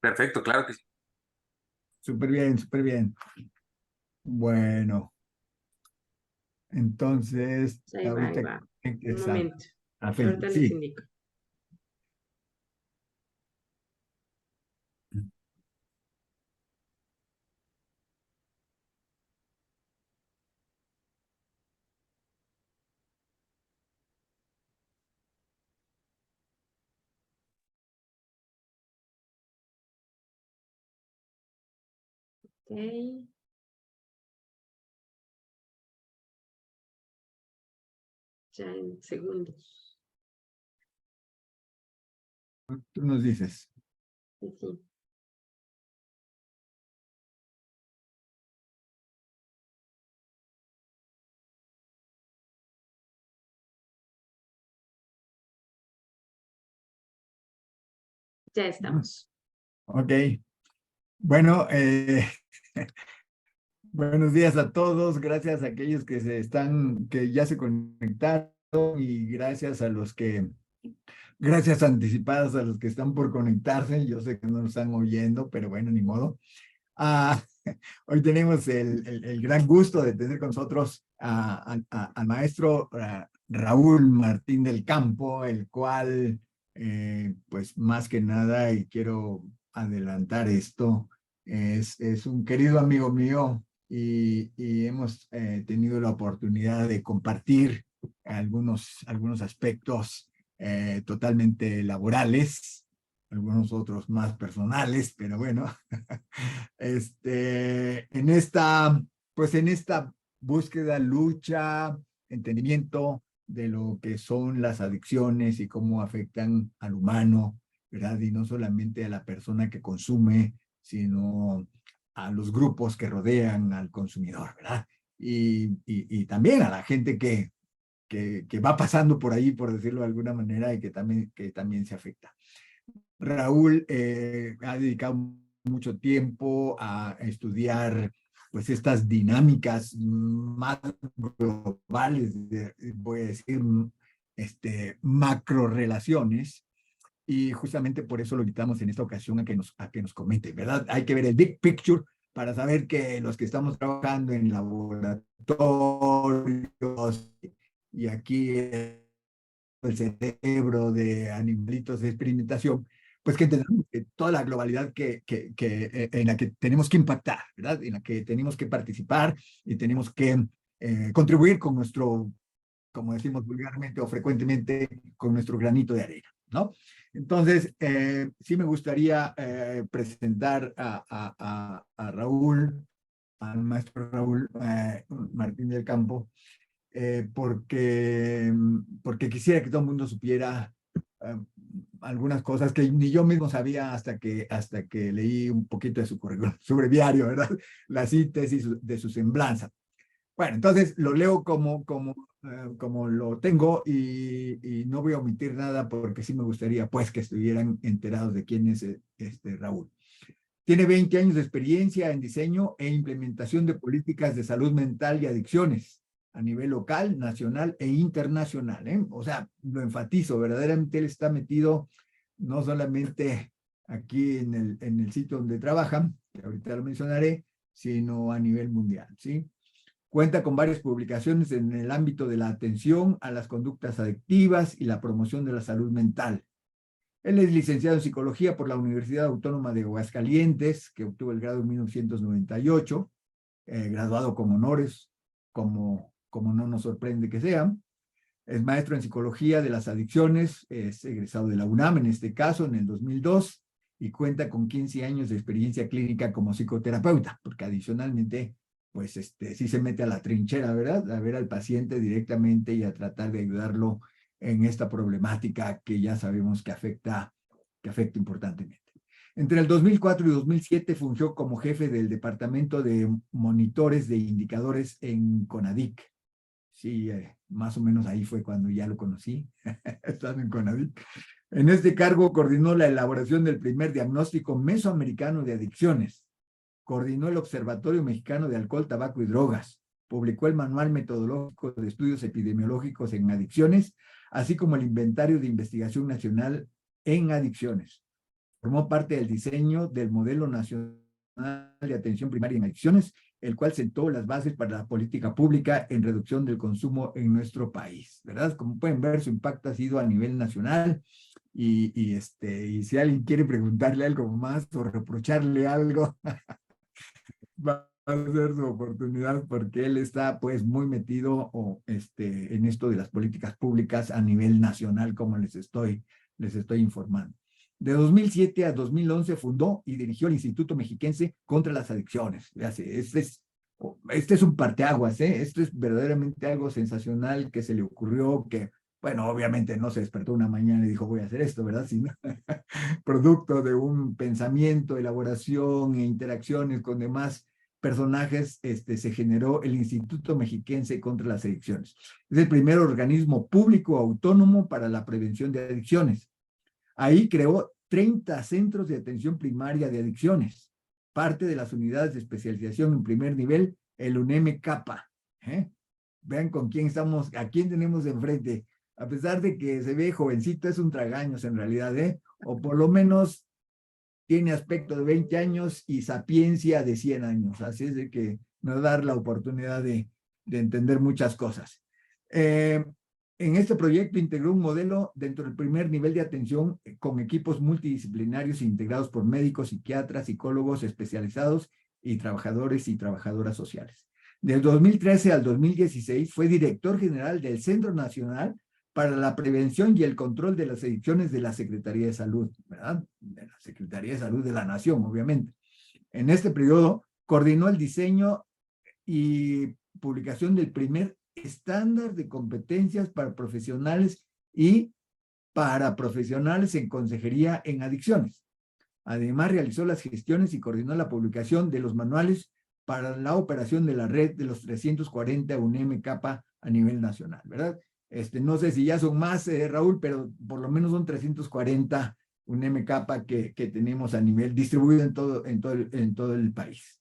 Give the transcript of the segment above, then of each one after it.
Perfecto, claro que sí. Súper bien, súper bien. Bueno, entonces, Ahí ahorita va. Un empezamos. momento. A fe, Ahorita les sí. indico. Ok. Ya en segundos. Tú nos dices. Sí, sí. Ya estamos. Ok. Bueno, buenos días a todos. Gracias a aquellos que ya se conectaron y gracias anticipadas a los que están por conectarse. Yo sé que no nos están oyendo, pero bueno, ni modo. Ah, hoy tenemos el gran gusto de tener con nosotros al maestro Raúl Martín del Campo, el cual, pues más que nada, y quiero adelantar esto, es un querido amigo mío y hemos tenido la oportunidad de compartir algunos aspectos totalmente laborales, algunos otros más personales, pero bueno, en esta búsqueda, lucha, entendimiento de lo que son las adicciones y cómo afectan al humano, ¿verdad? Y no solamente a la persona que consume, sino a los grupos que rodean al consumidor, ¿verdad? Y también a la gente que va pasando por ahí, por decirlo de alguna manera, y que también se afecta. Raúl ha dedicado mucho tiempo a estudiar pues estas dinámicas más globales, voy a decir, macro relaciones, y justamente por eso lo invitamos en esta ocasión a que nos comente, ¿verdad? Hay que ver el big picture para saber que los que estamos trabajando en laboratorios y aquí el cerebro de animalitos de experimentación, pues que entendamos que toda la globalidad en la que tenemos que impactar, ¿verdad? En la que tenemos que participar y tenemos que contribuir con nuestro, como decimos vulgarmente o frecuentemente, con nuestro granito de arena, ¿no? Entonces, sí me gustaría presentar a Raúl, al maestro Raúl Martín del Campo, porque quisiera que todo el mundo supiera eh, algunas cosas que ni yo mismo sabía hasta que leí un poquito de su currículum, su breviario, ¿verdad? La síntesis de su semblanza. Bueno, entonces lo leo como lo tengo y no voy a omitir nada porque sí me gustaría pues que estuvieran enterados de quién es Raúl. Tiene 20 años de experiencia en diseño e implementación de políticas de salud mental y adicciones a nivel local, nacional e internacional, ¿eh? O sea, lo enfatizo, verdaderamente él está metido no solamente aquí en el sitio donde trabajan, que ahorita lo mencionaré, sino a nivel mundial, ¿sí? Cuenta con varias publicaciones en el ámbito de la atención a las conductas adictivas y la promoción de la salud mental. Él es licenciado en Psicología por la Universidad Autónoma de Aguascalientes, que obtuvo el grado en 1998, graduado con honores, como no nos sorprende que sea. Es maestro en Psicología de las Adicciones, es egresado de la UNAM, en este caso, en el 2002, y cuenta con 15 años de experiencia clínica como psicoterapeuta, porque adicionalmente, pues, sí se mete a la trinchera, ¿verdad? A ver al paciente directamente y a tratar de ayudarlo en esta problemática que ya sabemos que afecta importantemente. Entre el 2004 y 2007 fungió como jefe del Departamento de Monitores de Indicadores en CONADIC. Sí, más o menos ahí fue cuando ya lo conocí, estando en CONADIC. En este cargo coordinó la elaboración del primer diagnóstico mesoamericano de adicciones, coordinó el Observatorio Mexicano de Alcohol, Tabaco y Drogas, publicó el Manual Metodológico de Estudios Epidemiológicos en Adicciones, así como el Inventario de Investigación Nacional en Adicciones. formó parte del diseño del Modelo Nacional de Atención Primaria en Adicciones, el cual sentó las bases para la política pública en reducción del consumo en nuestro país, ¿verdad? Como pueden ver, su impacto ha sido a nivel nacional y si alguien quiere preguntarle algo más o reprocharle algo, va a ser su oportunidad porque él está pues muy metido en esto de las políticas públicas a nivel nacional, como les estoy informando. De 2007 a 2011 fundó y dirigió el Instituto Mexiquense contra las Adicciones. Este es un parteaguas, ¿eh? Esto es verdaderamente algo sensacional que se le ocurrió, que, bueno, obviamente no se despertó una mañana y dijo voy a hacer esto, ¿verdad? Sino producto de un pensamiento, elaboración e interacciones con demás personajes, se generó el Instituto Mexiquense contra las Adicciones. Es el primer organismo público autónomo para la prevención de adicciones. Ahí creó 30 centros de atención primaria de adicciones, parte de las unidades de especialización en primer nivel, el UNEM-CAPA. Vean con quién estamos, a quién tenemos enfrente. A pesar de que se ve jovencito, es un tragaños en realidad, o por lo menos tiene aspecto de 20 años y sapiencia de 100 años. Así es de que nos da la oportunidad de entender muchas cosas. En este proyecto integró un modelo dentro del primer nivel de atención con equipos multidisciplinarios integrados por médicos, psiquiatras, psicólogos especializados y trabajadores y trabajadoras sociales. Del 2013 al 2016 fue director general del Centro Nacional para la Prevención y el Control de las Adicciones de la Secretaría de Salud, ¿verdad? De la Secretaría de Salud de la Nación, obviamente. En este periodo coordinó el diseño y publicación del primer estándar de competencias para profesionales y para profesionales en consejería en adicciones. Además, realizó las gestiones y coordinó la publicación de los manuales para la operación de la red de los 340 UNEM-CAPA a nivel nacional, ¿verdad? No sé si ya son más, Raúl, pero por lo menos son 340 UNEM-CAPA que tenemos a nivel distribuido en todo el país.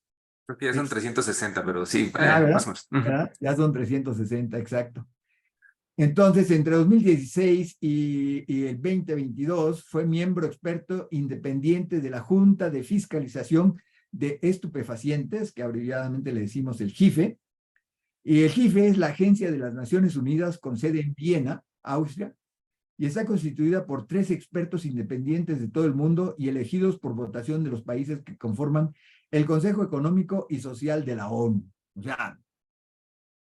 Creo que ya son 360, pero sí, ¿Verdad? más o menos. ¿Verdad? Ya son 360, exacto. Entonces, entre 2016 y el 2022 fue miembro experto independiente de la Junta de Fiscalización de Estupefacientes, que abreviadamente le decimos el JIFE. Y el JIFE es la Agencia de las Naciones Unidas con sede en Viena, Austria, y está constituida por 3 expertos independientes de todo el mundo y elegidos por votación de los países que conforman el Consejo Económico y Social de la ONU. O sea,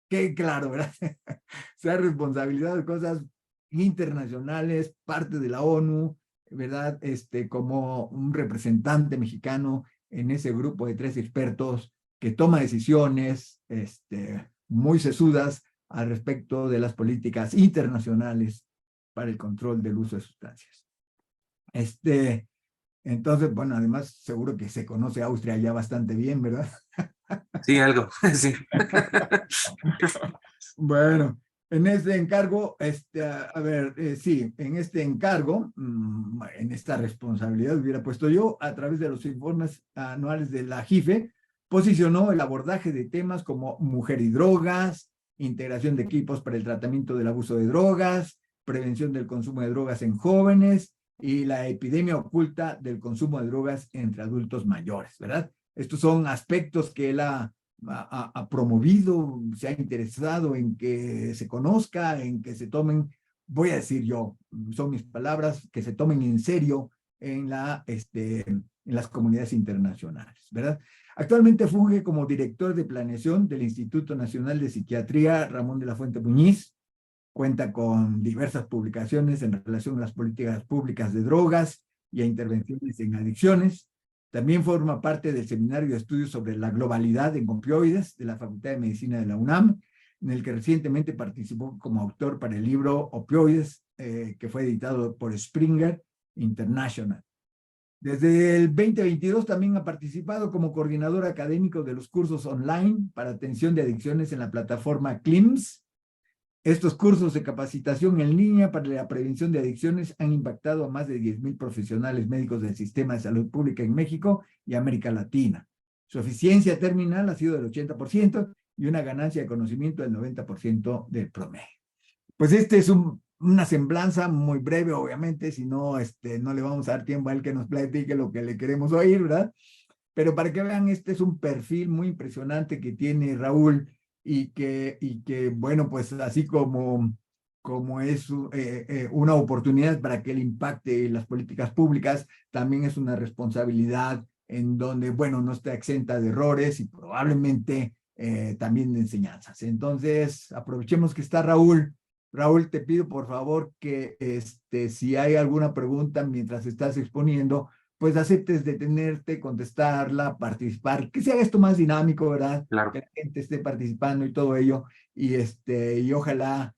qué claro, ¿verdad? O sea, responsabilidad de cosas internacionales, parte de la ONU, ¿verdad? Como un representante mexicano en ese grupo de 3 expertos que toma decisiones, muy sesudas al respecto de las políticas internacionales para el control del uso de sustancias. Entonces, bueno, además seguro que se conoce Austria ya bastante bien, ¿verdad? Sí, algo, sí. Bueno, en este encargo, sí, en este encargo, en esta responsabilidad hubiera puesto yo, a través de los informes anuales de la JIFE, posicionó el abordaje de temas como mujer y drogas, integración de equipos para el tratamiento del abuso de drogas, prevención del consumo de drogas en jóvenes y la epidemia oculta del consumo de drogas entre adultos mayores, ¿verdad? Estos son aspectos que él ha promovido, se ha interesado en que se conozca, en que se tomen, voy a decir yo, son mis palabras, que se tomen en serio en las comunidades internacionales, ¿verdad? Actualmente funge como director de planeación del Instituto Nacional de Psiquiatría Ramón de la Fuente Muñiz. Cuenta con diversas publicaciones en relación a las políticas públicas de drogas y a intervenciones en adicciones. También forma parte del Seminario de Estudios sobre la Globalidad en Opioides de la Facultad de Medicina de la UNAM, en el que recientemente participó como autor para el libro Opioides, que fue editado por Springer International. Desde el 2022 también ha participado como coordinador académico de los cursos online para atención de adicciones en la plataforma CLIMS. Estos cursos de capacitación en línea para la prevención de adicciones han impactado a más de 10,000 profesionales médicos del sistema de salud pública en México y América Latina. Su eficiencia terminal ha sido del 80% y una ganancia de conocimiento del 90% del promedio. Pues este es un una semblanza muy breve, obviamente, si no, no le vamos a dar tiempo a él que nos platique lo que le queremos oír, ¿verdad? Pero para que vean, este es un perfil muy impresionante que tiene Raúl y que bueno, pues así como es una oportunidad para que él impacte las políticas públicas, también es una responsabilidad en donde, bueno, no está exenta de errores y probablemente también de enseñanzas. Entonces, aprovechemos que está Raúl. Raúl, te pido por favor que si hay alguna pregunta mientras estás exponiendo, pues aceptes detenerte, contestarla, participar, que sea esto más dinámico, ¿verdad? Claro, Que la gente esté participando y todo ello, y ojalá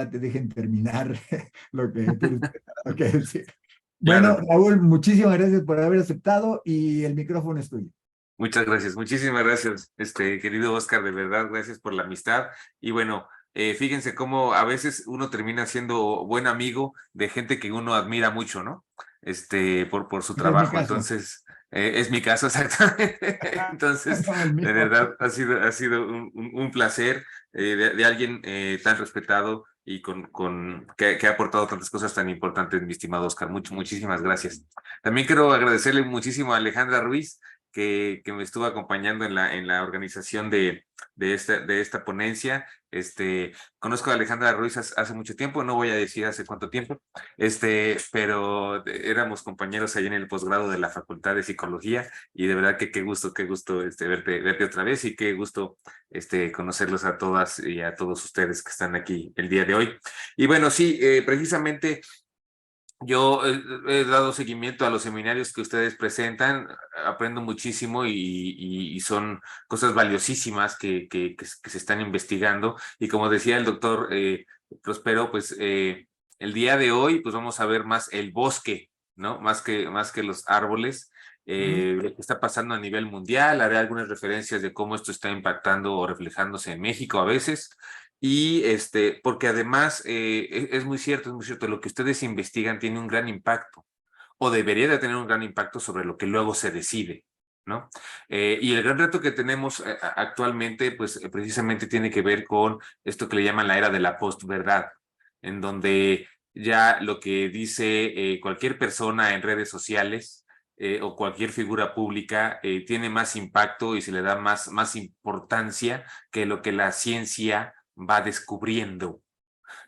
te dejen terminar lo que tienes que decir. Bueno, claro. Raúl, muchísimas gracias por haber aceptado y el micrófono es tuyo. Muchas gracias, muchísimas gracias, querido Oscar, de verdad, gracias por la amistad. Y bueno, fíjense cómo a veces uno termina siendo buen amigo de gente que uno admira mucho, ¿no? Por su Ese es mi trabajo. caso. Entonces, es mi caso exactamente. Entonces, No, el de mío. verdad, ha sido un placer de alguien tan respetado y que ha aportado tantas cosas tan importantes, mi estimado Oscar. Muchísimas gracias. También quiero agradecerle muchísimo a Alejandra Ruiz que me estuvo acompañando en la organización de esta ponencia. Conozco a Alejandra Ruiz hace mucho tiempo, no voy a decir hace cuánto tiempo, pero éramos compañeros allí en el posgrado de la Facultad de Psicología y de verdad que qué gusto verte otra vez y qué gusto conocerlos a todas y a todos ustedes que están aquí el día de hoy. Y bueno, sí, precisamente yo he dado seguimiento a los seminarios que ustedes presentan, aprendo muchísimo y son cosas valiosísimas que se están investigando. Y como decía el doctor Prospero, pues el día de hoy pues vamos a ver más el bosque, ¿no? Más que los árboles, lo que está pasando a nivel mundial. Haré algunas referencias de cómo esto está impactando o reflejándose en México a veces. Y porque además es muy cierto, lo que ustedes investigan tiene un gran impacto, o debería de tener un gran impacto sobre lo que luego se decide, ¿no? Y el gran reto que tenemos actualmente, pues precisamente tiene que ver con esto que le llaman la era de la postverdad, en donde ya lo que dice cualquier persona en redes sociales o cualquier figura pública tiene más impacto y se le da más importancia que lo que la ciencia va descubriendo.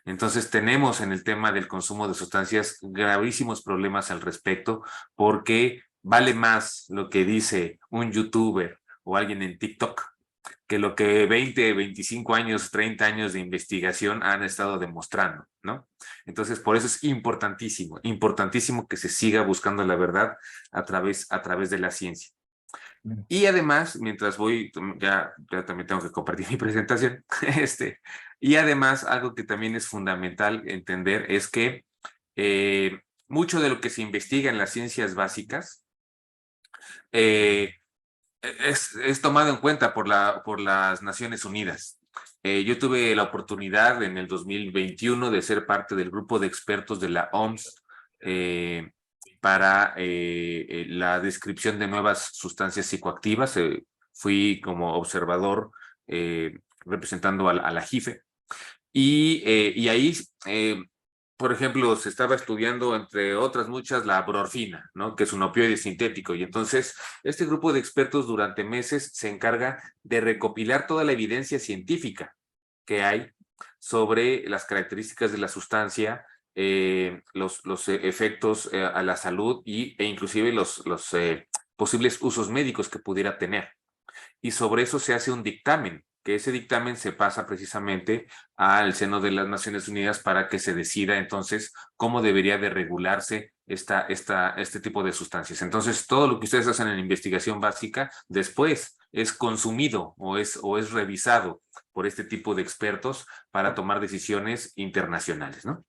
Entonces tenemos en el tema del consumo de sustancias gravísimos problemas al respecto porque vale más lo que dice un youtuber o alguien en TikTok que lo que 20, 25 años, 30 años de investigación han estado demostrando, ¿no? Entonces, por eso es importantísimo que se siga buscando la verdad a través de la ciencia. Y además, mientras voy, ya también tengo que compartir mi presentación, y además algo que también es fundamental entender es que mucho de lo que se investiga en las ciencias básicas eh, es tomado en cuenta por las Naciones Unidas. Yo tuve la oportunidad en el 2021 de ser parte del grupo de expertos de la OMS para la descripción de nuevas sustancias psicoactivas. Fui como observador representando a la JIFE. Y ahí, por ejemplo, se estaba estudiando, entre otras muchas, la brorfina, ¿no? Que es un opioide sintético. Y entonces, este grupo de expertos durante meses se encarga de recopilar toda la evidencia científica que hay sobre las características de la sustancia, los efectos a la salud e inclusive los posibles usos médicos que pudiera tener. Y sobre eso se hace un dictamen, que ese dictamen se pasa precisamente al seno de las Naciones Unidas para que se decida entonces cómo debería de regularse este tipo de sustancias. Entonces, todo lo que ustedes hacen en investigación básica después es consumido o es revisado por este tipo de expertos para tomar decisiones internacionales, ¿no?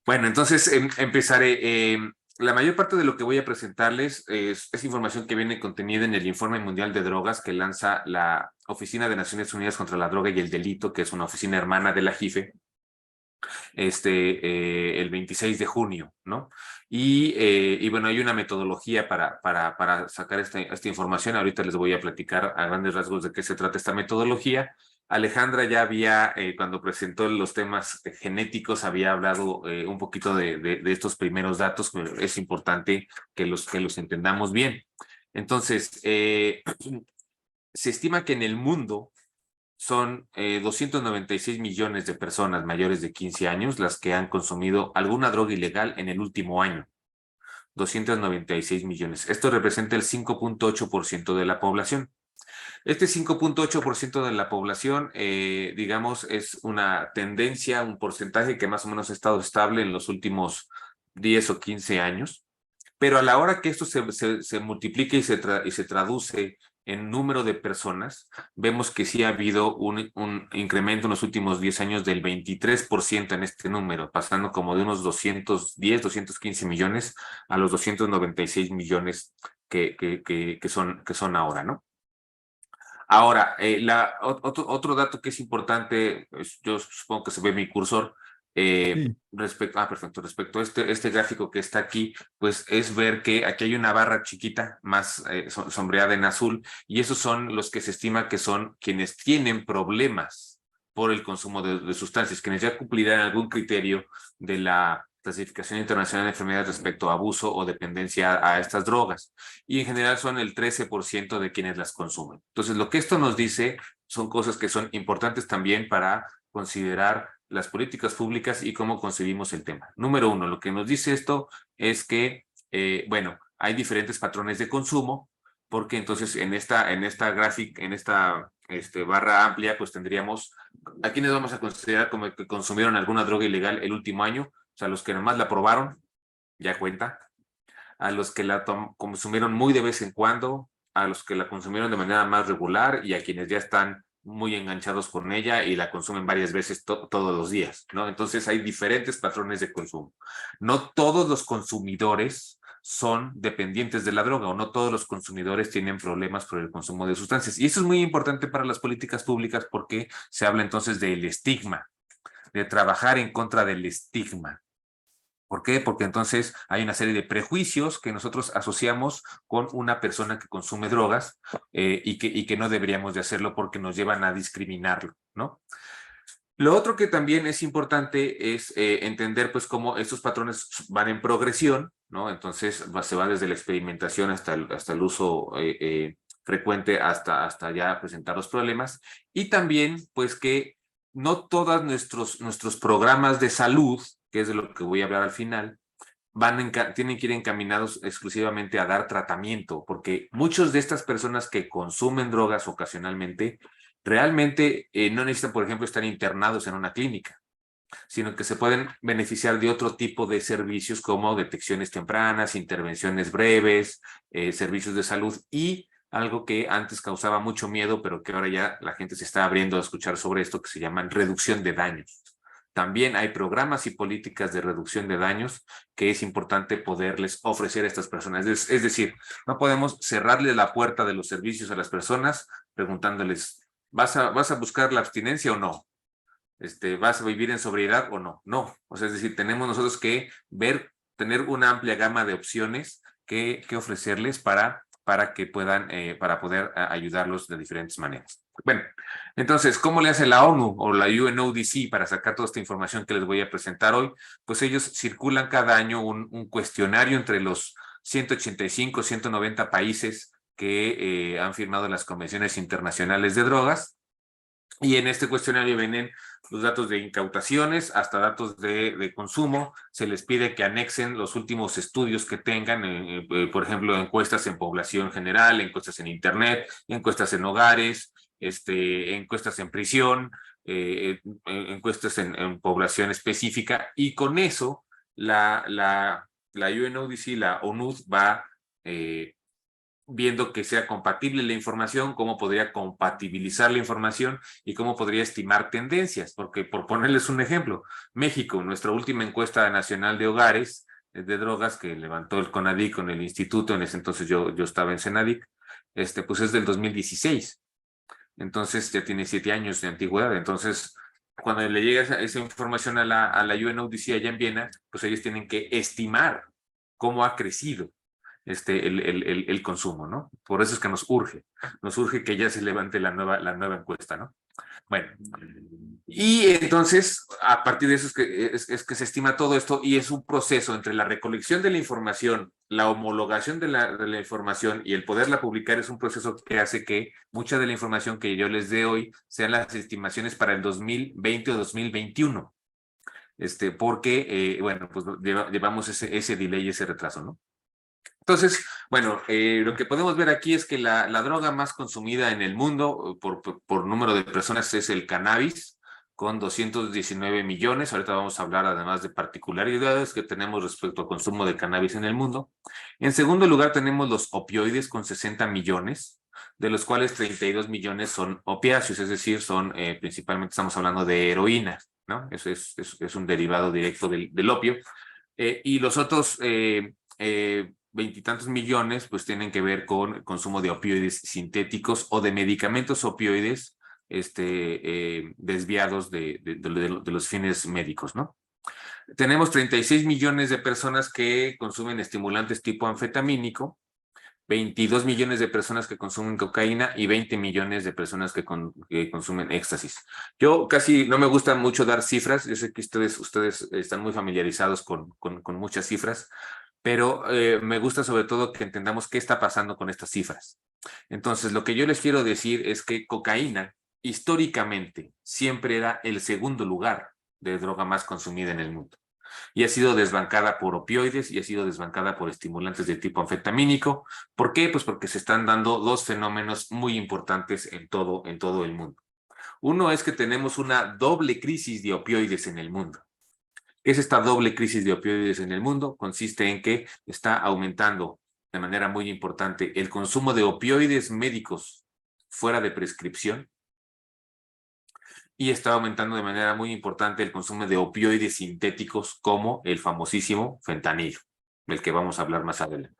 Bueno, entonces empezaré. La mayor parte de lo que voy a presentarles es información que viene contenida en el Informe Mundial de Drogas que lanza la Oficina de Naciones Unidas contra la Droga y el Delito, que es una oficina hermana de la JIFE, el 26 de junio, ¿no? Y bueno, hay una metodología para sacar esta información. Ahorita les voy a platicar a grandes rasgos de qué se trata esta metodología. Alejandra ya había, cuando presentó los temas genéticos, había hablado un poquito de estos primeros datos, pero es importante que los entendamos bien. Entonces, se estima que en el mundo son 296 millones de personas mayores de 15 años las que han consumido alguna droga ilegal en el último año. 296 millones. Esto representa el 5.8% de la población. Este 5.8% de la población, digamos, es una tendencia, un porcentaje que más o menos ha estado estable en los últimos 10 o 15 años, pero a la hora que esto se multiplica y se traduce en número de personas, vemos que sí ha habido un incremento en los últimos 10 años del 23% en este número, pasando como de unos 210, 215 millones a los 296 millones que son ahora, ¿no? Ahora, otro dato que es importante, pues, yo supongo que se ve mi cursor, Sí, perfecto, respecto a este gráfico que está aquí, pues es ver que aquí hay una barra chiquita más sombreada en azul, y esos son los que se estima que son quienes tienen problemas por el consumo de sustancias, quienes ya cumplirán algún criterio de la Clasificación Internacional de Enfermedades respecto a abuso o dependencia a estas drogas, y en general son el 13% de quienes las consumen. Entonces, lo que esto nos dice son cosas que son importantes también para considerar las políticas públicas y cómo concebimos el tema. Número uno, lo que nos dice esto es que, bueno, hay diferentes patrones de consumo, porque entonces en esta gráfica, en esta barra amplia, pues tendríamos a quienes vamos a considerar como que consumieron alguna droga ilegal el último año, o sea, los que nomás la probaron, ya cuenta, a los que la consumieron muy de vez en cuando, a los que la consumieron de manera más regular y a quienes ya están muy enganchados con ella y la consumen varias veces todos los días, ¿no? Entonces hay diferentes patrones de consumo. No todos los consumidores son dependientes de la droga, o no todos los consumidores tienen problemas por el consumo de sustancias. Y eso es muy importante para las políticas públicas, porque se habla entonces del estigma, de trabajar en contra del estigma. ¿Por qué? Porque entonces hay una serie de prejuicios que nosotros asociamos con una persona que consume drogas, y que no deberíamos de hacerlo porque nos llevan a discriminarlo, ¿no? Lo otro que también es importante es entender pues cómo estos patrones van en progresión, ¿no? Entonces se va desde la experimentación hasta el uso frecuente, hasta ya presentar los problemas, y también pues que no todos nuestros programas de salud, que es de lo que voy a hablar al final, tienen que ir encaminados exclusivamente a dar tratamiento, porque muchas de estas personas que consumen drogas ocasionalmente realmente no necesitan, por ejemplo, estar internados en una clínica, sino que se pueden beneficiar de otro tipo de servicios como detecciones tempranas, intervenciones breves, servicios de salud, y algo que antes causaba mucho miedo, pero que ahora ya la gente se está abriendo a escuchar sobre esto, que se llaman reducción de daños. También hay programas y políticas de reducción de daños que es importante poderles ofrecer a estas personas. Es decir, no podemos cerrarle la puerta de los servicios a las personas preguntándoles, ¿vas a buscar la abstinencia o no? ¿Vas a vivir en sobriedad o no? No. O sea, es decir, tenemos nosotros que tener una amplia gama de opciones que ofrecerles para que puedan, para poder ayudarlos de diferentes maneras. Bueno, entonces, ¿cómo le hace la ONU o la UNODC para sacar toda esta información que les voy a presentar hoy? Pues ellos circulan cada año un cuestionario entre los 185, 190 países que han firmado las convenciones internacionales de drogas, y en este cuestionario vienen los datos de incautaciones hasta datos de consumo. Se les pide que anexen los últimos estudios que tengan, por ejemplo, encuestas en población general, encuestas en internet, encuestas en hogares, encuestas en prisión, encuestas en población específica, y con eso la UNODC, la ONUD, va viendo que sea compatible la información, cómo podría compatibilizar la información y cómo podría estimar tendencias. Porque, por ponerles un ejemplo, México, nuestra última encuesta nacional de hogares de drogas que levantó el CONADIC con el instituto, en ese entonces yo estaba en CENADIC, pues es del 2016. Entonces ya tiene 7 años de antigüedad. Entonces, cuando le llega esa información a la UNODC allá en Viena, pues ellos tienen que estimar cómo ha crecido el consumo, ¿no? Por eso es que nos urge que ya se levante la nueva encuesta, ¿no? Bueno, y entonces, a partir de eso es que se estima todo esto y es un proceso entre la recolección de la información, la homologación de la información y el poderla publicar es un proceso que hace que mucha de la información que yo les dé hoy sean las estimaciones para el 2020 o 2021. Porque, bueno, pues llevamos ese delay, ese retraso, ¿no? Entonces, bueno, lo que podemos ver aquí es que la droga más consumida en el mundo por número de personas es el cannabis, con 219 millones. Ahorita vamos a hablar además de particularidades que tenemos respecto al consumo de cannabis en el mundo. En segundo lugar tenemos los opioides con 60 millones, de los cuales 32 millones son opiáceos, es decir, son principalmente estamos hablando de heroína, ¿no? Eso es un derivado directo del opio. Y los otros veintitantos millones pues tienen que ver con el consumo de opioides sintéticos o de medicamentos opioides desviados de los fines médicos, ¿no? Tenemos 36 millones de personas que consumen estimulantes tipo anfetamínico, 22 millones de personas que consumen cocaína y 20 millones de personas que consumen éxtasis. Yo casi no me gusta mucho dar cifras, yo sé que ustedes están muy familiarizados con muchas cifras, pero me gusta sobre todo que entendamos qué está pasando con estas cifras. Entonces, lo que yo les quiero decir es que cocaína históricamente siempre era el segundo lugar de droga más consumida en el mundo y ha sido desbancada por opioides y ha sido desbancada por estimulantes de tipo anfetamínico. ¿Por qué? Pues porque se están dando dos fenómenos muy importantes en todo el mundo. Uno es que tenemos una doble crisis de opioides en el mundo. ¿Qué es esta doble crisis de opioides en el mundo? Consiste en que está aumentando de manera muy importante el consumo de opioides médicos fuera de prescripción y está aumentando de manera muy importante el consumo de opioides sintéticos como el famosísimo fentanilo, del que vamos a hablar más adelante.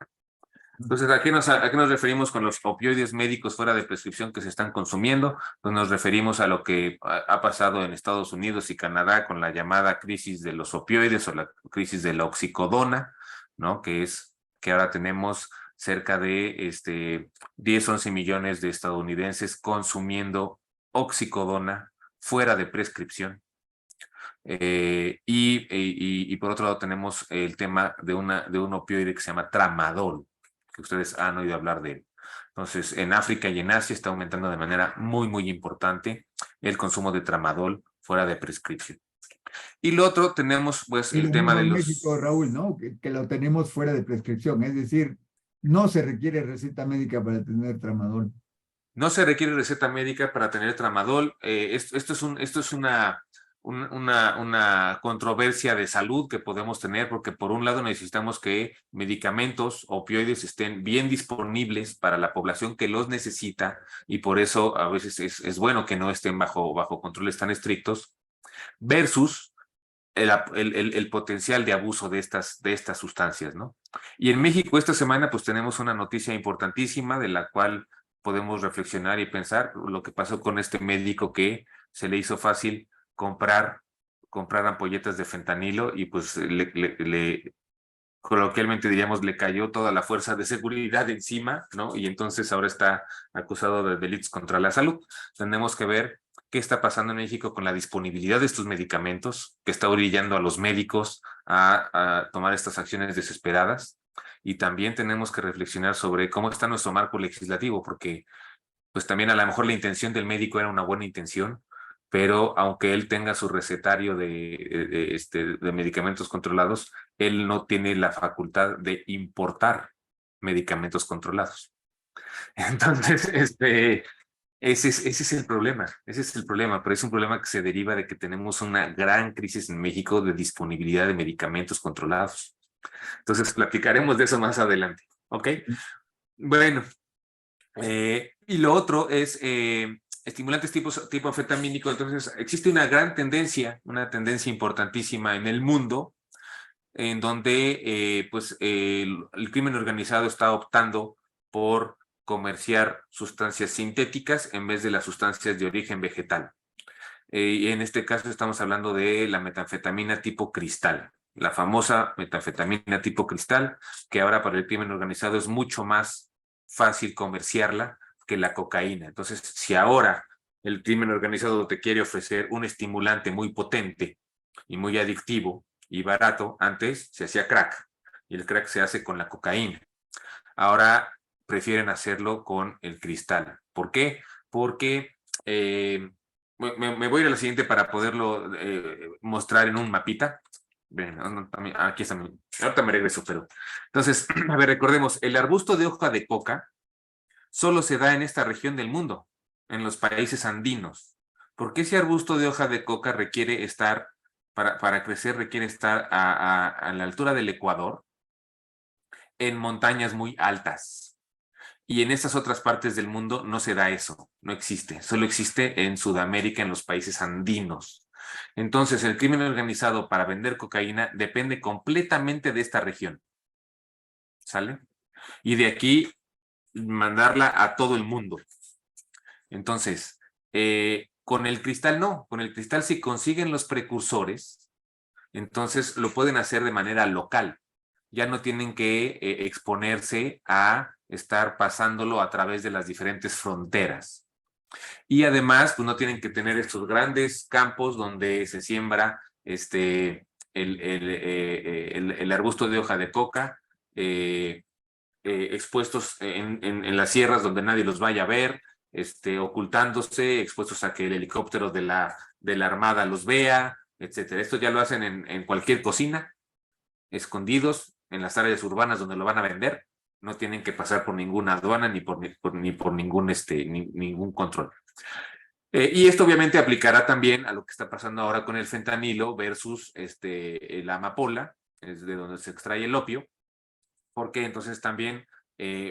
Entonces, ¿a qué nos referimos con los opioides médicos fuera de prescripción que se están consumiendo? Pues nos referimos a lo que ha pasado en Estados Unidos y Canadá con la llamada crisis de los opioides o la crisis de la oxicodona, ¿no? Que ahora tenemos cerca de 10, 11 millones de estadounidenses consumiendo oxicodona fuera de prescripción. Y por otro lado tenemos el tema de un opioide que se llama tramadol, que ustedes han oído hablar de él. Entonces, en África y en Asia está aumentando de manera muy, muy importante el consumo de tramadol fuera de prescripción. Y lo otro tenemos pues Y el lo tema mismo de en los... México, Raúl, ¿no? Que lo tenemos fuera de prescripción, es decir, no se requiere receta médica para tener tramadol. No se requiere receta médica para tener tramadol. Esto es una controversia de salud que podemos tener porque por un lado necesitamos que medicamentos opioides estén bien disponibles para la población que los necesita y por eso a veces es bueno que no estén bajo controles tan estrictos versus el potencial de abuso de estas sustancias, ¿no? Y en México esta semana pues tenemos una noticia importantísima de la cual podemos reflexionar y pensar lo que pasó con este médico que se le hizo fácil comprar ampolletas de fentanilo y pues coloquialmente diríamos le cayó toda la fuerza de seguridad encima, ¿no? Y entonces ahora está acusado de delitos contra la salud. Tenemos que ver qué está pasando en México con la disponibilidad de estos medicamentos, que está orillando a los médicos a tomar estas acciones desesperadas. Y también tenemos que reflexionar sobre cómo está nuestro marco legislativo, porque pues también a lo mejor la intención del médico era una buena intención, pero aunque él tenga su recetario de medicamentos controlados, él no tiene la facultad de importar medicamentos controlados. Entonces, ese es el problema, pero es un problema que se deriva de que tenemos una gran crisis en México de disponibilidad de medicamentos controlados. Entonces, platicaremos de eso más adelante, ¿ok? Bueno, y lo otro es estimulantes tipo anfetamínico. Entonces, existe una gran tendencia, una tendencia importantísima en el mundo, en donde el crimen organizado está optando por comerciar sustancias sintéticas en vez de las sustancias de origen vegetal. Y en este caso estamos hablando de la metanfetamina tipo cristal, la famosa metanfetamina tipo cristal, que ahora para el crimen organizado es mucho más fácil comerciarla que la cocaína. Entonces, si ahora el crimen organizado te quiere ofrecer un estimulante muy potente y muy adictivo y barato. Antes se hacía crack y el crack se hace con la cocaína. Ahora prefieren hacerlo con el cristal. ¿Por qué? Porque me voy a ir a la siguiente para poderlo mostrar en un mapita. Ven, aquí está. Ahorita me regreso, pero. Entonces, a ver, recordemos, el arbusto de hoja de coca solo se da en esta región del mundo, en los países andinos. Porque ese arbusto de hoja de coca requiere estar, para crecer, requiere estar a la altura del Ecuador, en montañas muy altas. Y en estas otras partes del mundo no se da eso, no existe. Solo existe en Sudamérica, en los países andinos. Entonces, el crimen organizado para vender cocaína depende completamente de esta región. ¿Sale? Y de aquí mandarla a todo el mundo. Entonces, con el cristal no. Con el cristal, si consiguen los precursores, entonces lo pueden hacer de manera local. Ya no tienen que exponerse a estar pasándolo a través de las diferentes fronteras. Y además, pues no tienen que tener estos grandes campos donde se siembra el arbusto de hoja de coca, expuestos en las sierras donde nadie los vaya a ver, ocultándose, expuestos a que el helicóptero de la Armada los vea, etcétera. Esto ya lo hacen en cualquier cocina, escondidos en las áreas urbanas donde lo van a vender. No tienen que pasar por ninguna aduana ni por ningún, ningún control. Y esto obviamente aplicará también a lo que está pasando ahora con el fentanilo versus la amapola, es de donde se extrae el opio, porque entonces también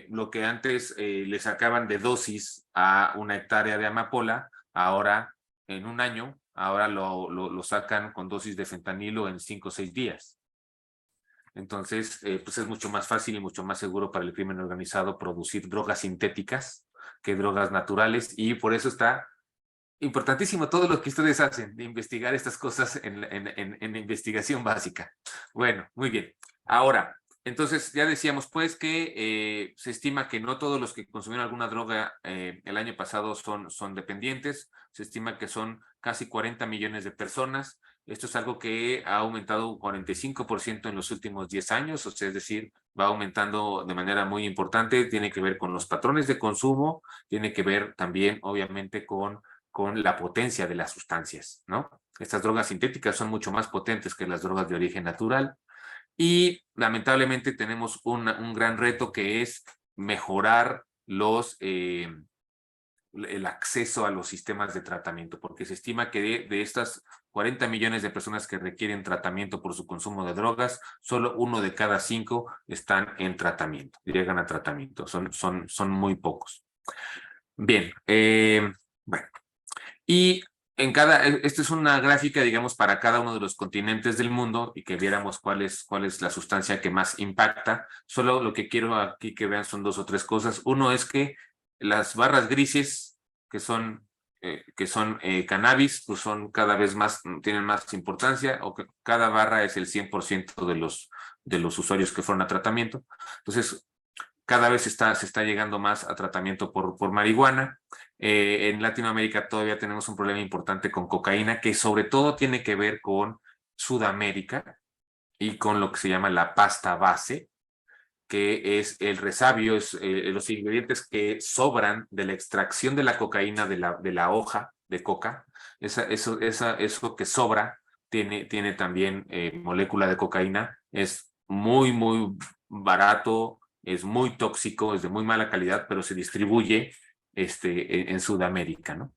lo que antes le sacaban de dosis a una hectárea de amapola, ahora en un año, ahora lo sacan con dosis de fentanilo en 5 o 6 días. Entonces, pues es mucho más fácil y mucho más seguro para el crimen organizado producir drogas sintéticas que drogas naturales, y por eso está importantísimo todo lo que ustedes hacen de investigar estas cosas en investigación básica. Bueno, muy bien. Ahora, entonces ya decíamos pues que se estima que no todos los que consumieron alguna droga el año pasado son dependientes. Se estima que son casi 40 millones de personas. Esto es algo que ha aumentado un 45% en los últimos 10 años, o sea, es decir, va aumentando de manera muy importante. Tiene que ver con los patrones de consumo, tiene que ver también, obviamente, con la potencia de las sustancias, ¿no? Estas drogas sintéticas son mucho más potentes que las drogas de origen natural, y lamentablemente tenemos un gran reto, que es mejorar el acceso a los sistemas de tratamiento, porque se estima que de estas 40 millones de personas que requieren tratamiento por su consumo de drogas, solo 1 de cada 5 están en tratamiento, llegan a tratamiento, son muy pocos. Bien, bueno. Y esta es una gráfica, digamos, para cada uno de los continentes del mundo, y que viéramos cuál es la sustancia que más impacta. Solo lo que quiero aquí que vean son 2 o 3 cosas. Uno es que las barras grises, que son cannabis, pues son cada vez más, tienen más importancia, o que cada barra es el 100% de los usuarios que fueron a tratamiento. Entonces, cada vez se está llegando más a tratamiento por marihuana. En Latinoamérica todavía tenemos un problema importante con cocaína, que sobre todo tiene que ver con Sudamérica y con lo que se llama la pasta base, que es el resabio, es los ingredientes que sobran de la extracción de la cocaína de la hoja de coca. Eso que sobra tiene también molécula de cocaína. Es muy, muy barato, es muy tóxico, es de muy mala calidad, pero se distribuye en Sudamérica, ¿no?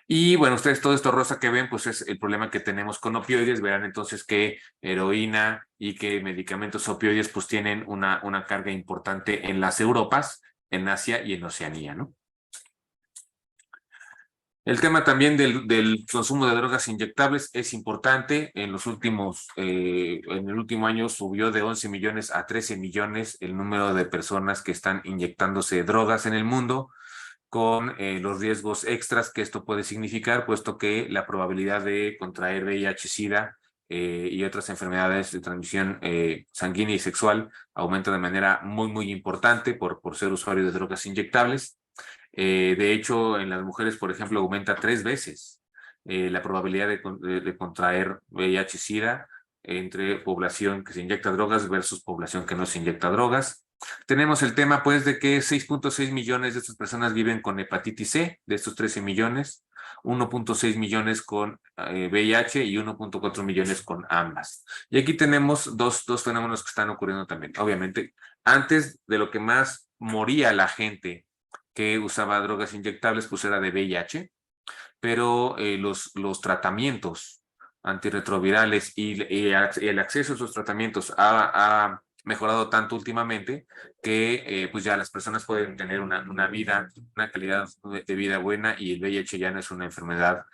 Y bueno, ustedes todo esto rosa que ven, pues es el problema que tenemos con opioides. Verán entonces que heroína y que medicamentos opioides pues tienen una carga importante en las Europas, en Asia y en Oceanía, ¿no? El tema también del consumo de drogas inyectables es importante. En el último año subió de 11 millones a 13 millones el número de personas que están inyectándose drogas en el mundo, con los riesgos extras que esto puede significar, puesto que la probabilidad de contraer VIH-Sida y otras enfermedades de transmisión sanguínea y sexual aumenta de manera muy, muy importante por ser usuario de drogas inyectables. De hecho, en las mujeres, por ejemplo, aumenta 3 veces la probabilidad de contraer VIH-Sida entre población que se inyecta drogas versus población que no se inyecta drogas. Tenemos el tema, pues, de que 6.6 millones de estas personas viven con hepatitis C, de estos 13 millones, 1.6 millones con VIH y 1.4 millones con ambas. Y aquí tenemos dos fenómenos que están ocurriendo también. Obviamente, antes de lo que más moría la gente que usaba drogas inyectables, pues era de VIH, pero los tratamientos antirretrovirales y el acceso a esos tratamientos ha mejorado tanto últimamente que pues ya las personas pueden tener una vida, una calidad de vida buena y el VIH ya no es una enfermedad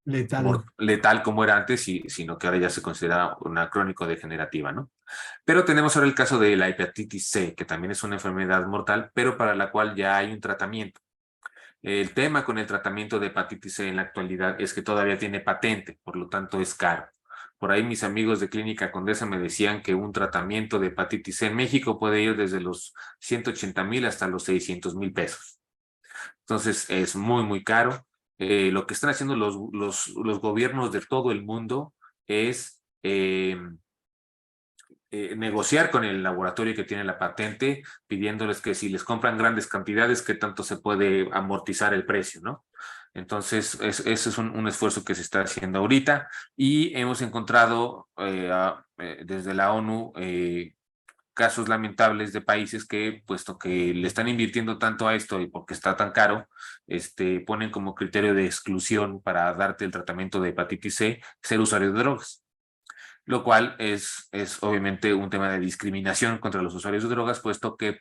Letal. letal como era antes, sino que ahora ya se considera una crónico-degenerativa, ¿no? Pero tenemos ahora el caso de la hepatitis C, que también es una enfermedad mortal, pero para la cual ya hay un tratamiento. El tema con el tratamiento de hepatitis C en la actualidad es que todavía tiene patente, por lo tanto es caro. Por ahí mis amigos de Clínica Condesa me decían que un tratamiento de hepatitis C en México puede ir desde los 180,000 hasta los 600,000 pesos. Entonces es muy, muy caro. Lo que están haciendo los gobiernos de todo el mundo es negociar con el laboratorio que tiene la patente, pidiéndoles que si les compran grandes cantidades, que tanto se puede amortizar el precio, ¿no? Entonces, ese es un esfuerzo que se está haciendo ahorita y hemos encontrado desde la ONU casos lamentables de países que, puesto que le están invirtiendo tanto a esto y porque está tan caro, ponen como criterio de exclusión para darte el tratamiento de hepatitis C ser usuario de drogas, lo cual es obviamente un tema de discriminación contra los usuarios de drogas, puesto que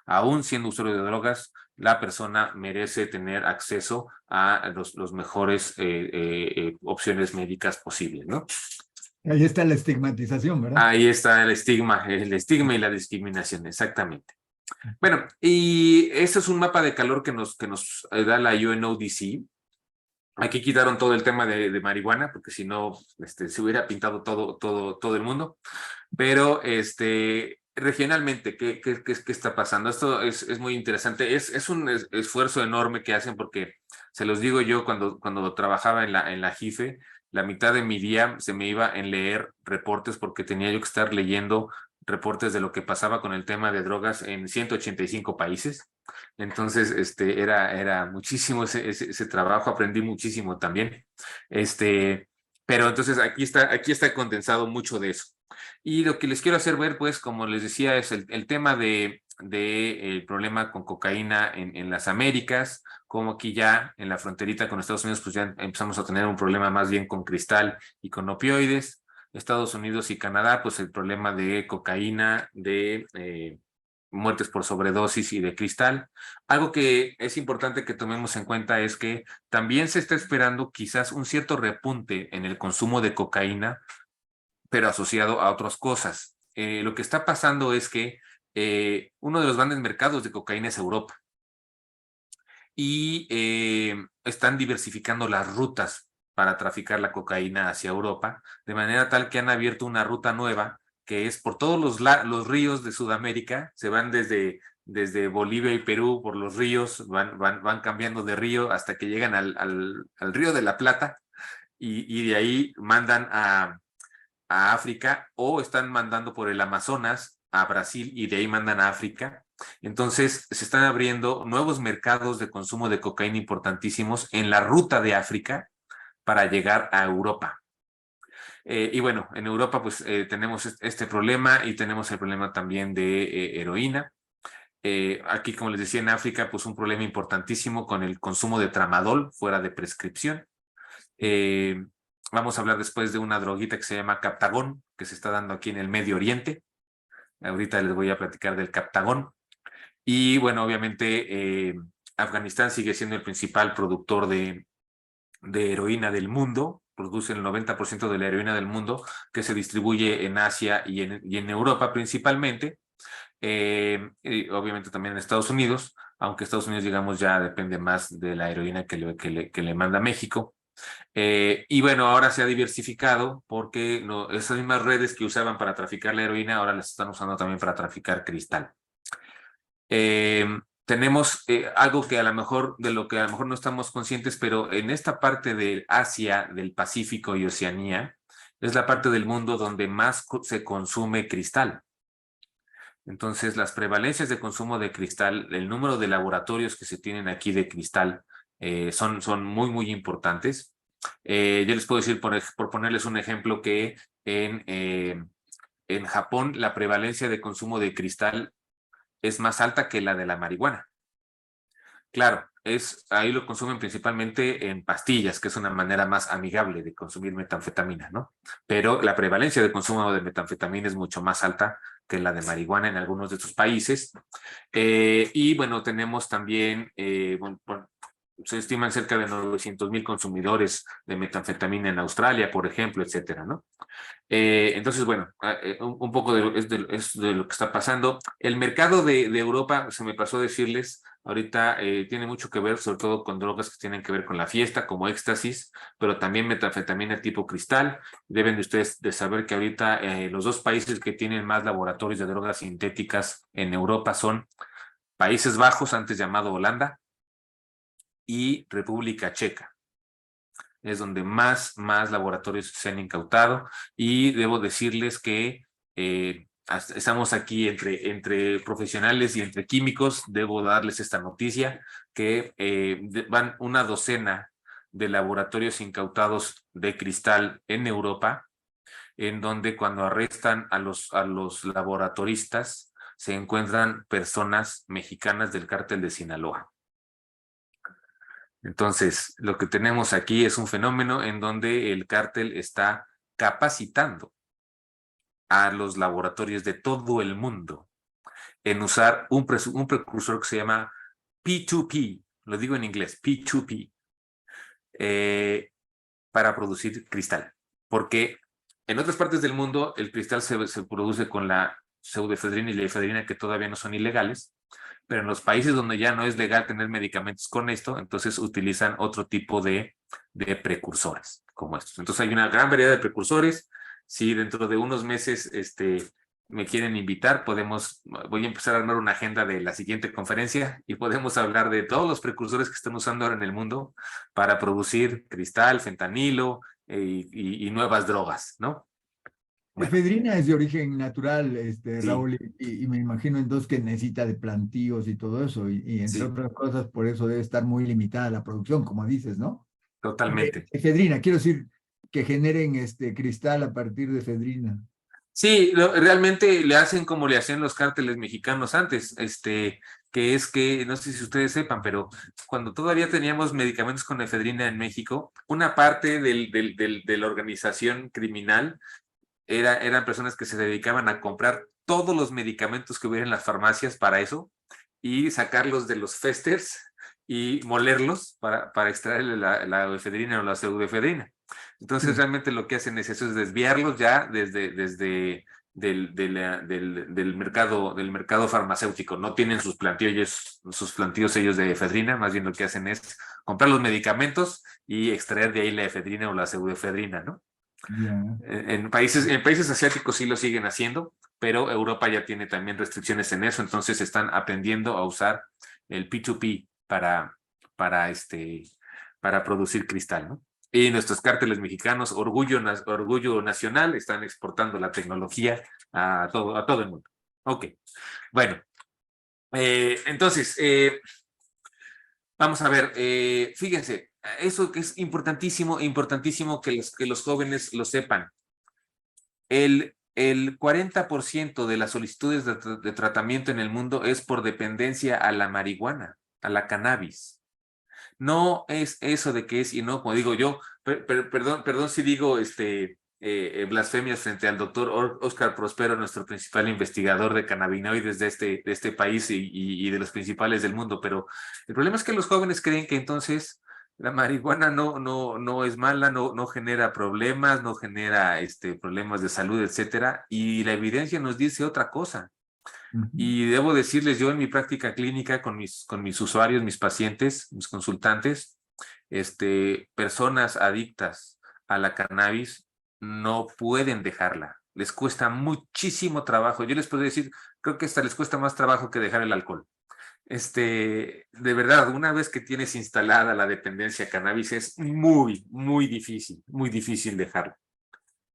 aún siendo usuario de drogas, la persona merece tener acceso a los mejores opciones médicas posibles, ¿no? Ahí está la estigmatización, ¿verdad? Ahí está el estigma y la discriminación, exactamente. Bueno, y este es un mapa de calor que nos da la UNODC. Aquí quitaron todo el tema de marihuana, porque si no, se hubiera pintado todo el mundo. Pero regionalmente, ¿qué está pasando? Esto es muy interesante. Es un esfuerzo enorme que hacen porque, se los digo yo, cuando trabajaba en la JIFE, la mitad de mi día se me iba en leer reportes porque tenía yo que estar leyendo reportes de lo que pasaba con el tema de drogas en 185 países. Entonces, era muchísimo ese trabajo, aprendí muchísimo también. Pero entonces aquí está condensado mucho de eso. Y lo que les quiero hacer ver, pues, como les decía, es el tema el problema con cocaína en las Américas, como aquí ya en la fronterita con Estados Unidos, pues ya empezamos a tener un problema más bien con cristal y con opioides. Estados Unidos y Canadá, pues el problema de cocaína, de muertes por sobredosis y de cristal. Algo que es importante que tomemos en cuenta es que también se está esperando quizás un cierto repunte en el consumo de cocaína, pero asociado a otras cosas. Lo que está pasando es que uno de los grandes mercados de cocaína es Europa y están diversificando las rutas para traficar la cocaína hacia Europa, de manera tal que han abierto una ruta nueva que es por todos los ríos de Sudamérica, se van desde Bolivia y Perú por los ríos, van cambiando de río hasta que llegan al río de la Plata y de ahí mandan a África o están mandando por el Amazonas a Brasil y de ahí mandan a África. Entonces se están abriendo nuevos mercados de consumo de cocaína importantísimos en la ruta de África para llegar a Europa. Y bueno, en Europa pues tenemos este problema y tenemos el problema también de heroína. Aquí, como les decía, en África pues un problema importantísimo con el consumo de tramadol fuera de prescripción. Vamos a hablar después de una droguita que se llama Captagón, que se está dando aquí en el Medio Oriente. Ahorita les voy a platicar del Captagón. Y bueno, obviamente Afganistán sigue siendo el principal productor de heroína del mundo. Produce el 90% de la heroína del mundo que se distribuye en Asia y en Europa principalmente. Y obviamente también en Estados Unidos, aunque Estados Unidos, digamos, ya depende más de la heroína que le manda México. Y bueno, ahora se ha diversificado porque esas mismas redes que usaban para traficar la heroína ahora las están usando también para traficar cristal. tenemos algo que a lo mejor, de lo que a lo mejor no estamos conscientes, pero en esta parte de Asia, del Pacífico y Oceanía, es la parte del mundo donde más se consume cristal. Entonces, las prevalencias de consumo de cristal, el número de laboratorios que se tienen aquí de cristal son muy, muy importantes. Yo les puedo decir, por ponerles un ejemplo, que en Japón la prevalencia de consumo de cristal es más alta que la de la marihuana. Claro, ahí lo consumen principalmente en pastillas, que es una manera más amigable de consumir metanfetamina, ¿no? Pero la prevalencia de consumo de metanfetamina es mucho más alta que la de marihuana en algunos de estos países. Y bueno, tenemos también, se estiman cerca de 900,000 consumidores de metanfetamina en Australia, por ejemplo, etcétera, ¿no? Entonces, bueno, un poco es de lo que está pasando. El mercado de Europa, se me pasó decirles, ahorita tiene mucho que ver, sobre todo con drogas que tienen que ver con la fiesta, como éxtasis, pero también metanfetamina tipo cristal. Deben de ustedes de saber que ahorita los dos países que tienen más laboratorios de drogas sintéticas en Europa son Países Bajos, antes llamado Holanda, y República Checa. Es donde más laboratorios se han incautado, y debo decirles que estamos aquí entre profesionales y entre químicos. Debo darles esta noticia, que van una docena de laboratorios incautados de cristal en Europa, en donde cuando arrestan a los laboratoristas se encuentran personas mexicanas del cártel de Sinaloa. Entonces, lo que tenemos aquí es un fenómeno en donde el cártel está capacitando a los laboratorios de todo el mundo en usar un precursor que se llama P2P, lo digo en inglés, P2P, para producir cristal. Porque en otras partes del mundo el cristal se produce con la pseudoefedrina y la efedrina, que todavía no son ilegales, pero en los países donde ya no es legal tener medicamentos con esto, entonces utilizan otro tipo de precursores como estos. Entonces hay una gran variedad de precursores. Si dentro de unos meses me quieren invitar, voy a empezar a armar una agenda de la siguiente conferencia y podemos hablar de todos los precursores que están usando ahora en el mundo para producir cristal, fentanilo y nuevas drogas, ¿no? La Bueno, efedrina es de origen natural, sí, Raúl, y me imagino entonces que necesita de plantíos y todo eso, y entre sí, otras cosas, por eso debe estar muy limitada la producción, como dices, ¿no? De totalmente. efedrina, quiero decir, que generen cristal a partir de efedrina. Sí, realmente le hacen como le hacían los cárteles mexicanos antes, que es que, no sé si ustedes sepan, pero cuando todavía teníamos medicamentos con efedrina en México, una parte de la organización criminal eran personas que se dedicaban a comprar todos los medicamentos que hubiera en las farmacias para eso, y sacarlos de los festers y molerlos para extraer la efedrina o la pseudoefedrina. Entonces, Sí. realmente lo que hacen es eso, es desviarlos ya desde del mercado farmacéutico. No tienen sus plantillos ellos de efedrina, más bien lo que hacen es comprar los medicamentos y extraer de ahí la efedrina o la pseudoefedrina, ¿no? Ya. En países asiáticos sí lo siguen haciendo, pero Europa ya tiene también restricciones en eso, entonces están aprendiendo a usar el P2P para producir cristal, ¿no? Y nuestros cárteles mexicanos, orgullo nacional, están exportando la tecnología a todo el mundo. Ok, bueno, entonces, vamos a ver, fíjense, eso que es importantísimo, importantísimo que los jóvenes lo sepan. El 40% de las solicitudes de tratamiento en el mundo es por dependencia a la marihuana, a la cannabis. No es eso de que es inocuo. Digo yo, perdón si digo blasfemias frente al doctor Oscar Prospero, nuestro principal investigador de cannabinoides de este país y de los principales del mundo, pero el problema es que los jóvenes creen que entonces la marihuana no es mala, no genera problemas, no genera problemas de salud, etcétera, y la evidencia nos dice otra cosa. Ujú. Y debo decirles, yo en mi práctica clínica con mis usuarios, mis pacientes, mis consultantes, personas adictas a la cannabis no pueden dejarla. Les cuesta muchísimo trabajo. Yo les puedo decir, creo que hasta les cuesta más trabajo que dejar el alcohol. De verdad, una vez que tienes instalada la dependencia a cannabis es muy difícil dejarlo.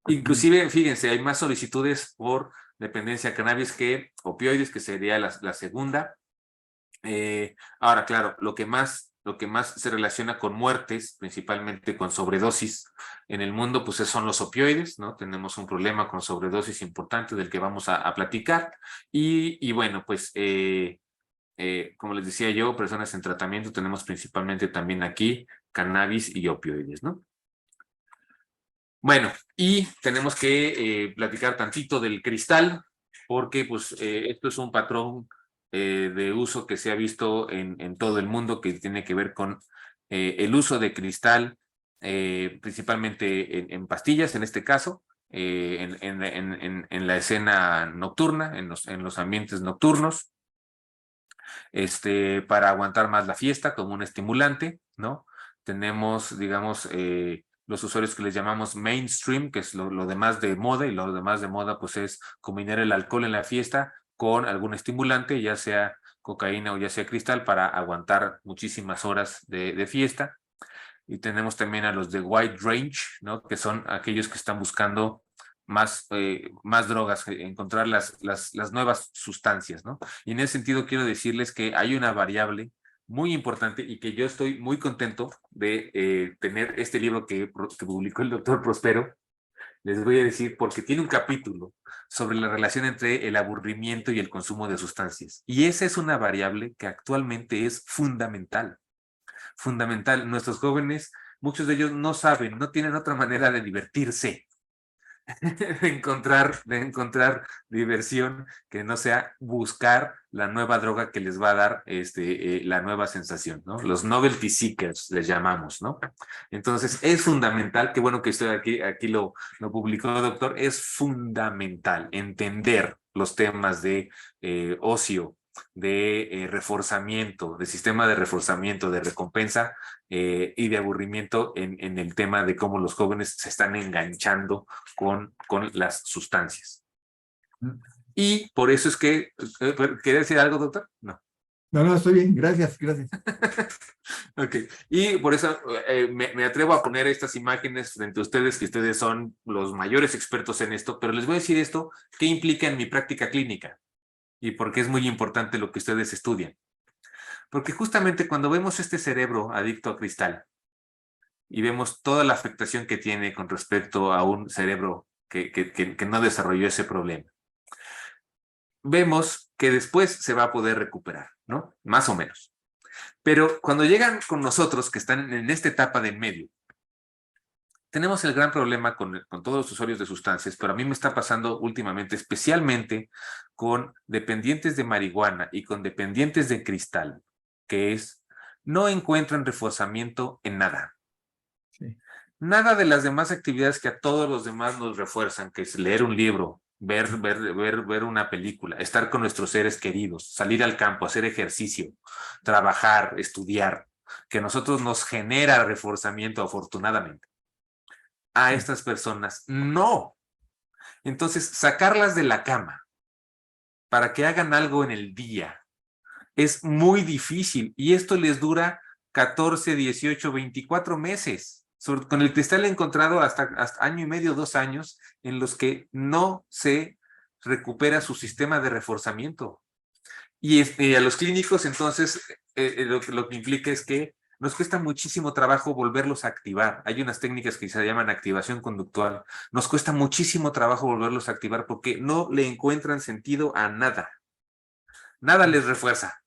Inclusive, fíjense, hay más solicitudes por dependencia a cannabis que opioides, que sería la segunda. Ahora, claro, lo que más se relaciona con muertes, principalmente con sobredosis en el mundo, pues son los opioides, ¿no? Tenemos un problema con sobredosis importante del que vamos a platicar. Y bueno, pues como les decía yo, personas en tratamiento tenemos principalmente también aquí cannabis y opioides, ¿no? Bueno, y tenemos que platicar tantito del cristal, porque pues esto es un patrón de uso que se ha visto en todo el mundo, que tiene que ver con el uso de cristal, principalmente en pastillas, en este caso, en la escena nocturna, en los ambientes nocturnos, para aguantar más la fiesta como un estimulante, ¿no? Tenemos, digamos, los usuarios que les llamamos mainstream, que es lo demás de moda, y lo demás de moda pues es combinar el alcohol en la fiesta con algún estimulante, ya sea cocaína o ya sea cristal, para aguantar muchísimas horas de fiesta. Y tenemos también a los de wide range, ¿no? Que son aquellos que están buscando más drogas, encontrar las nuevas sustancias, ¿no? Y en ese sentido quiero decirles que hay una variable muy importante y que yo estoy muy contento de tener este libro que publicó el doctor Prospero. Les voy a decir porque tiene un capítulo sobre la relación entre el aburrimiento y el consumo de sustancias. Y esa es una variable que actualmente es fundamental. Fundamental. Nuestros jóvenes, muchos de ellos no saben, no tienen otra manera de divertirse, de encontrar diversión que no sea buscar la nueva droga que les va a dar la nueva sensación, ¿no? Los novelty seekers les llamamos, ¿no? Entonces es fundamental, qué bueno que estoy aquí lo publicó el doctor, es fundamental entender los temas de ocio, de reforzamiento, de sistema de reforzamiento, de recompensa y de aburrimiento en el tema de cómo los jóvenes se están enganchando con las sustancias. Y por eso es que, ¿quería decir algo, doctor? No. No, estoy bien, gracias. Ok, y por eso me atrevo a poner estas imágenes frente a ustedes, que ustedes son los mayores expertos en esto, pero les voy a decir esto, ¿qué implica en mi práctica clínica? Y por qué es muy importante lo que ustedes estudian. Porque justamente cuando vemos este cerebro adicto a cristal y vemos toda la afectación que tiene con respecto a un cerebro que no desarrolló ese problema, vemos que después se va a poder recuperar, ¿no? Más o menos. Pero cuando llegan con nosotros, que están en esta etapa de en medio, tenemos el gran problema con todos los usuarios de sustancias, pero a mí me está pasando últimamente, especialmente con dependientes de marihuana y con dependientes de cristal, que es, no encuentran reforzamiento en nada. Sí. Nada de las demás actividades que a todos los demás nos refuerzan, que es leer un libro, ver una película, estar con nuestros seres queridos, salir al campo, hacer ejercicio, trabajar, estudiar, que a nosotros nos genera reforzamiento afortunadamente. A estas personas no. Entonces, sacarlas de la cama para que hagan algo en el día es muy difícil y esto les dura 14, 18, 24 meses. Con el cristal he encontrado hasta año y medio, 2 años en los que no se recupera su sistema de reforzamiento. Y a los clínicos, entonces, lo que implica es que nos cuesta muchísimo trabajo volverlos a activar. Hay unas técnicas que se llaman activación conductual. Nos cuesta muchísimo trabajo volverlos a activar porque no le encuentran sentido a nada. Nada les refuerza.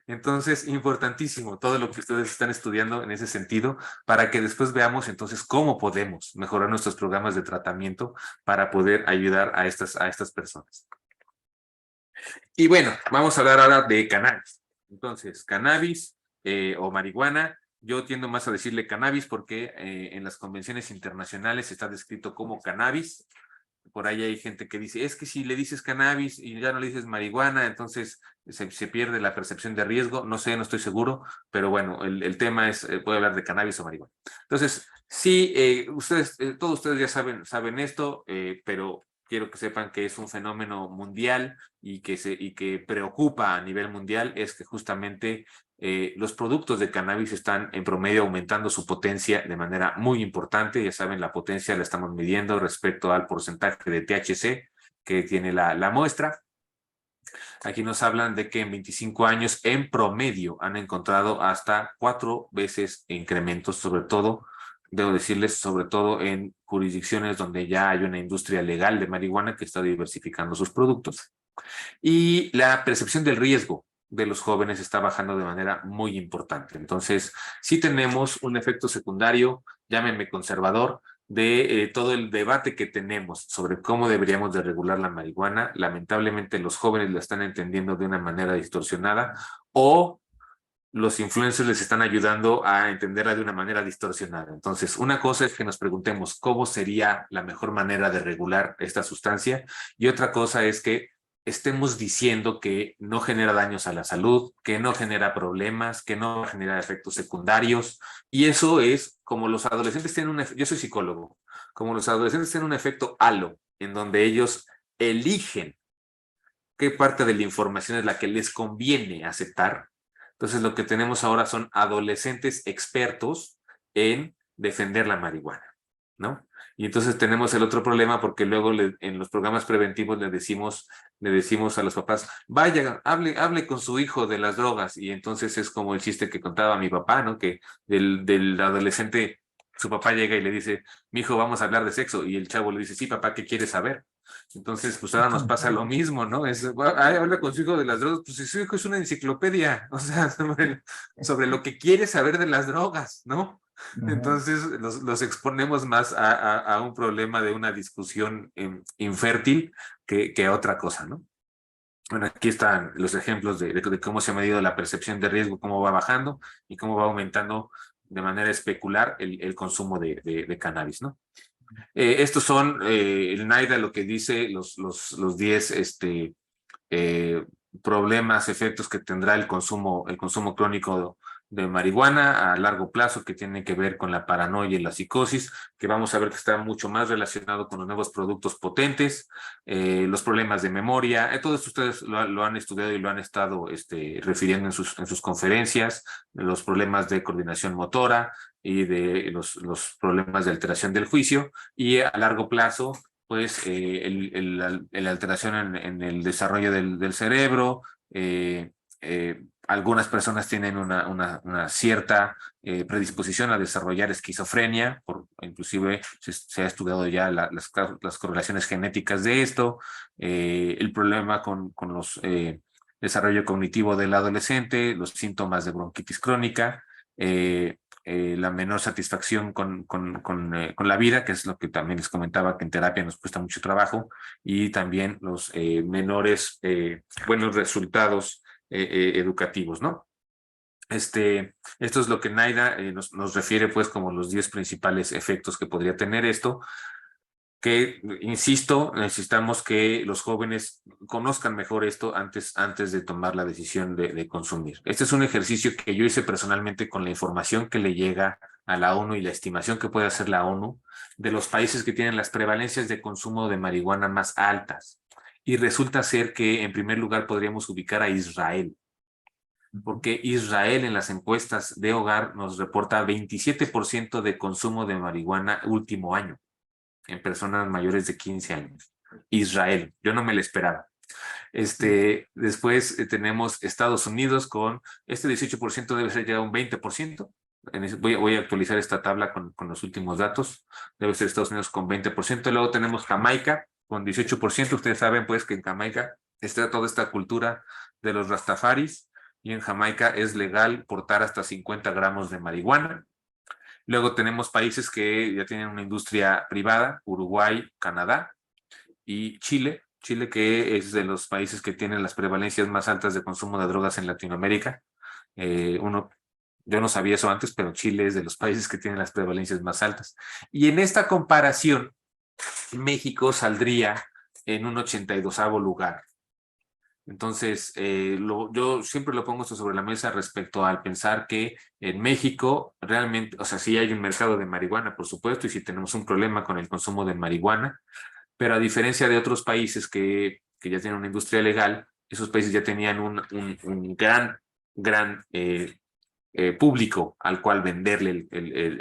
Entonces, importantísimo todo lo que ustedes están estudiando en ese sentido para que después veamos entonces cómo podemos mejorar nuestros programas de tratamiento para poder ayudar a estas personas. Y bueno, vamos a hablar ahora de cannabis. Entonces, cannabis o marihuana, yo tiendo más a decirle cannabis porque en las convenciones internacionales está descrito como cannabis. Por ahí hay gente que dice, es que si le dices cannabis y ya no le dices marihuana, entonces se pierde la percepción de riesgo. No sé, no estoy seguro, pero bueno, el tema es, puede hablar de cannabis o marihuana. Entonces, sí, todos ustedes ya saben esto, pero quiero que sepan que es un fenómeno mundial y que preocupa a nivel mundial, es que justamente los productos de cannabis están en promedio aumentando su potencia de manera muy importante. Ya saben, la potencia la estamos midiendo respecto al porcentaje de THC que tiene la muestra. Aquí nos hablan de que en 25 años en promedio han encontrado hasta 4 veces incrementos, sobre todo, debo decirles, sobre todo en jurisdicciones donde ya hay una industria legal de marihuana que está diversificando sus productos. Y la percepción del riesgo de los jóvenes está bajando de manera muy importante. Entonces, sí tenemos un efecto secundario, llámenme conservador, de todo el debate que tenemos sobre cómo deberíamos de regular la marihuana. Lamentablemente los jóvenes la están entendiendo de una manera distorsionada o los influencers les están ayudando a entenderla de una manera distorsionada. Entonces, una cosa es que nos preguntemos cómo sería la mejor manera de regular esta sustancia y otra cosa es que estemos diciendo que no genera daños a la salud, que no genera problemas, que no genera efectos secundarios. Y eso es como los adolescentes tienen yo soy psicólogo, como los adolescentes tienen un efecto halo, en donde ellos eligen qué parte de la información es la que les conviene aceptar. Entonces lo que tenemos ahora son adolescentes expertos en defender la marihuana, ¿no? Y entonces tenemos el otro problema porque luego en los programas preventivos le decimos a los papás, vaya, hable con su hijo de las drogas. Y entonces es como el chiste que contaba mi papá, ¿no? Que del adolescente, su papá llega y le dice, mi hijo, vamos a hablar de sexo. Y el chavo le dice, sí, papá, ¿qué quieres saber? Entonces, pues ahora nos pasa lo mismo, ¿no? Habla con su hijo de las drogas, pues si su hijo es una enciclopedia, o sea, sobre lo que quiere saber de las drogas, ¿no? Entonces los exponemos más a un problema de una discusión infértil que a otra cosa, ¿no? Bueno, aquí están los ejemplos de cómo se ha medido la percepción de riesgo, cómo va bajando y cómo va aumentando de manera especular el consumo de cannabis, ¿no? Estos son el NIDA, lo que dice los 10 problemas, efectos que tendrá el consumo crónico de marihuana a largo plazo, que tienen que ver con la paranoia y la psicosis, que vamos a ver que está mucho más relacionado con los nuevos productos potentes, los problemas de memoria. Todo esto ustedes lo han estudiado y lo han estado refiriendo en sus conferencias, los problemas de coordinación motora y de los problemas de alteración del juicio, y a largo plazo pues la alteración en el desarrollo del cerebro. Algunas personas tienen una cierta predisposición a desarrollar esquizofrenia, inclusive se ha estudiado ya las correlaciones genéticas de esto, el problema con los desarrollo cognitivo del adolescente, los síntomas de bronquitis crónica, la menor satisfacción con la vida, que es lo que también les comentaba, que en terapia nos cuesta mucho trabajo, y también los menores buenos resultados educativos, ¿no? Esto es lo que NIDA nos refiere pues como los 10 principales efectos que podría tener esto, que, insisto, necesitamos que los jóvenes conozcan mejor esto antes de tomar la decisión de consumir. Este es un ejercicio que yo hice personalmente con la información que le llega a la ONU y la estimación que puede hacer la ONU de los países que tienen las prevalencias de consumo de marihuana más altas. Y resulta ser que en primer lugar podríamos ubicar a Israel, porque Israel en las encuestas de hogar nos reporta 27% de consumo de marihuana último año en personas mayores de 15 años. Israel, yo no me lo esperaba. Después tenemos Estados Unidos con 18% debe ser ya un 20%. Voy a actualizar esta tabla con los últimos datos. Debe ser Estados Unidos con 20%. Luego tenemos Jamaica con 18%. Ustedes saben pues que en Jamaica está toda esta cultura de los rastafaris y en Jamaica es legal portar hasta 50 gramos de marihuana. Luego tenemos países que ya tienen una industria privada, Uruguay, Canadá y Chile. Chile, que es de los países que tienen las prevalencias más altas de consumo de drogas en Latinoamérica. Yo no sabía eso antes, pero Chile es de los países que tienen las prevalencias más altas. Y en esta comparación, México saldría en un 82º lugar. Entonces, yo siempre lo pongo esto sobre la mesa respecto al pensar que en México realmente, o sea, sí hay un mercado de marihuana, por supuesto, y sí tenemos un problema con el consumo de marihuana, Pero a diferencia de otros países que ya tienen una industria legal, esos países ya tenían un gran público al cual venderle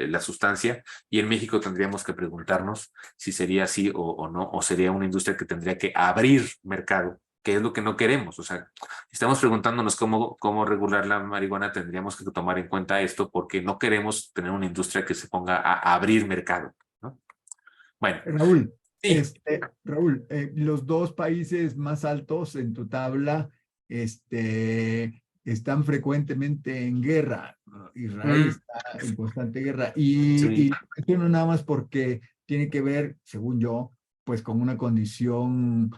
la sustancia, y en México tendríamos que preguntarnos si sería así o no, o sería una industria que tendría que abrir mercado, que es lo que no queremos. O sea, si estamos preguntándonos cómo regular la marihuana, tendríamos que tomar en cuenta esto, porque no queremos tener una industria que se ponga a abrir mercado, ¿no? Bueno, Raúl, sí. Raúl, los dos países más altos en tu tabla, están frecuentemente en guerra. Israel Mm, está en constante guerra y sí. lo menciono nada más porque tiene que ver, según yo, pues con una condición,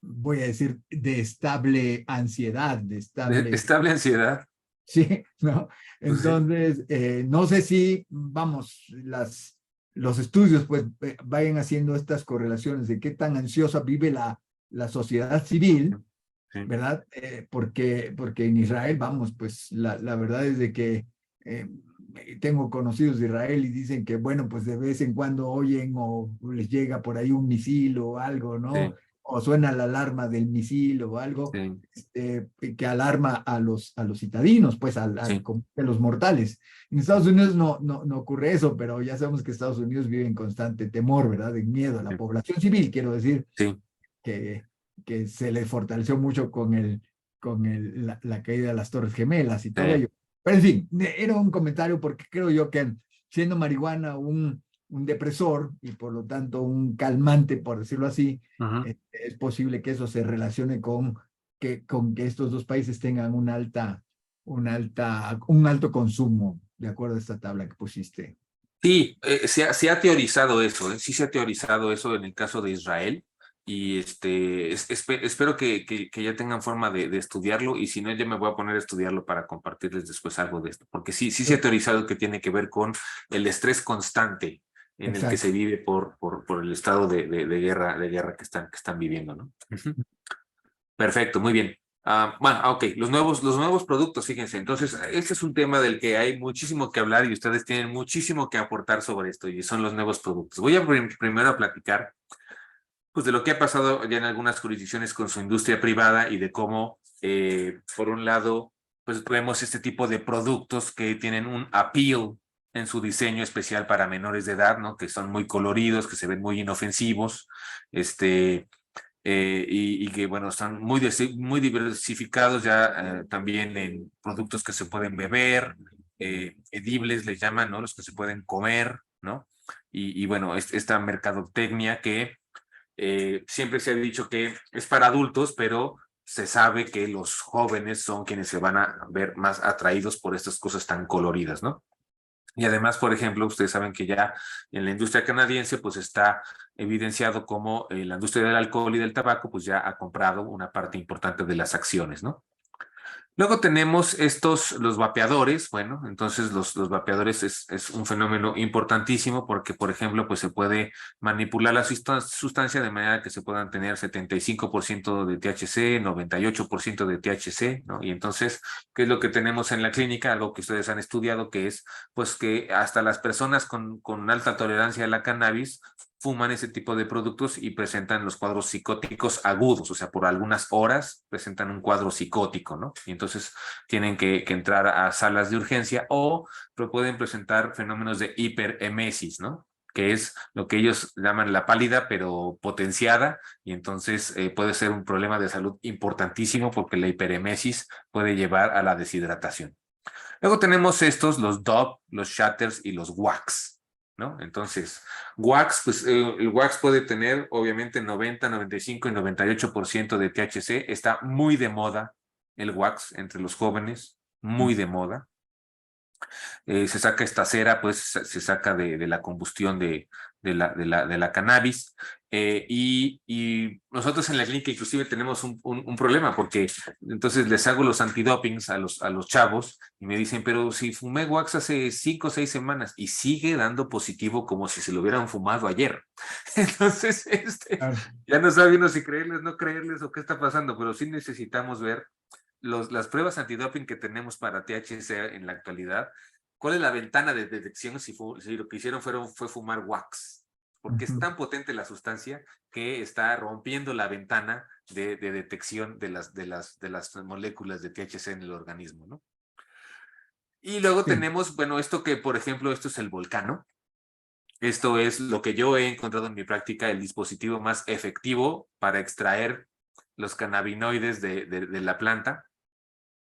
voy a decir, de estable ansiedad, de estable. Estable ansiedad. Sí, ¿no? Pues sí, Entonces, no sé si, vamos, los estudios pues vayan haciendo estas correlaciones de qué tan ansiosa vive la sociedad civil, sí, ¿verdad? Porque en Israel, vamos, pues la verdad es de que eh, tengo conocidos de Israel y dicen que, bueno, pues de vez en cuando oyen o les llega por ahí un misil o algo, ¿no? sí, O suena la alarma del misil o algo sí, que alarma a los citadinos, pues sí, a los mortales. En Estados Unidos no ocurre eso, pero ya sabemos que Estados Unidos vive en constante temor, ¿verdad? En miedo a la sí, población civil, quiero decir, sí. que, que se le fortaleció mucho la caída de las Torres Gemelas y todo Sí. ello. Pero en fin, era un comentario porque creo yo que siendo marihuana un depresor y por lo tanto un calmante, por decirlo así, Ujú. es posible que eso se relacione con que estos dos países tengan un alto consumo, de acuerdo a esta tabla que pusiste. Sí, se ha teorizado eso, ¿eh? Sí se ha teorizado eso en el caso de Israel, y espero que ya tengan forma de estudiarlo, y si no, ya me voy a poner a estudiarlo para compartirles después algo de esto, porque sí se ha teorizado que tiene que ver con el estrés constante en el que se Exacto. vive por el estado de guerra que están viviendo, ¿no? Ujú. Perfecto, muy bien. Bueno, ok, los nuevos productos, fíjense. Entonces, este es un tema del que hay muchísimo que hablar, y ustedes tienen muchísimo que aportar sobre esto, y son los nuevos productos. Voy a primero a platicar, pues, de lo que ha pasado ya en algunas jurisdicciones con su industria privada, y de cómo, por un lado, pues vemos este tipo de productos que tienen un appeal en su diseño especial para menores de edad, ¿no? Que son muy coloridos, que se ven muy inofensivos, este y que, bueno, están muy diversificados ya, también en productos que se pueden beber, edibles les llaman, ¿no? Los que se pueden comer, ¿no? Bueno, esta mercadotecnia que siempre se ha dicho que es para adultos, pero se sabe que los jóvenes son quienes se van a ver más atraídos por estas cosas tan coloridas, ¿no? Y además, por ejemplo, ustedes saben que ya en la industria canadiense, pues está evidenciado como la industria del alcohol y del tabaco, pues ya ha comprado una parte importante de las acciones, ¿no? Luego tenemos los vapeadores. Bueno, entonces los vapeadores es un fenómeno importantísimo, porque, por ejemplo, pues se puede manipular la sustancia de manera que se puedan tener 75% de THC, 98% de THC, ¿no? Y entonces, ¿qué es lo que tenemos en la clínica? Algo que ustedes han estudiado, que es, pues, que hasta las personas con alta tolerancia a la cannabis fuman ese tipo de productos y presentan los cuadros psicóticos agudos, o sea, por algunas horas presentan un cuadro psicótico, ¿no? Y entonces tienen que entrar a salas de urgencia, o pueden presentar fenómenos de hiperemesis, ¿no? Que es lo que ellos llaman la pálida, pero potenciada, y entonces puede ser un problema de salud importantísimo, porque la hiperemesis puede llevar a la deshidratación. Luego tenemos los DOP, los shatters y los wax, ¿no? Entonces, wax, pues el wax puede tener obviamente 90, 95 y 98% de THC. Está muy de moda el wax entre los jóvenes, muy de moda. Se saca esta cera, pues se saca de la combustión de la cannabis. Y nosotros en la clínica inclusive tenemos un problema, porque entonces les hago los antidopings a los chavos, y me dicen, pero si fumé wax hace 5 o 6 semanas y sigue dando positivo como si se lo hubieran fumado ayer. Entonces, Claro. ya no sabe uno si creerles, no creerles, o qué está pasando, pero sí necesitamos ver las pruebas antidoping que tenemos para THC en la actualidad. ¿Cuál es la ventana de detección si lo que hicieron fue fumar wax? porque es tan potente la sustancia que está rompiendo la ventana de detección de las moléculas de THC en el organismo, ¿no? Y luego Sí. tenemos, bueno, esto que, por ejemplo, esto es el Volcano. Esto es lo que yo he encontrado en mi práctica, el dispositivo más efectivo para extraer los cannabinoides de la planta.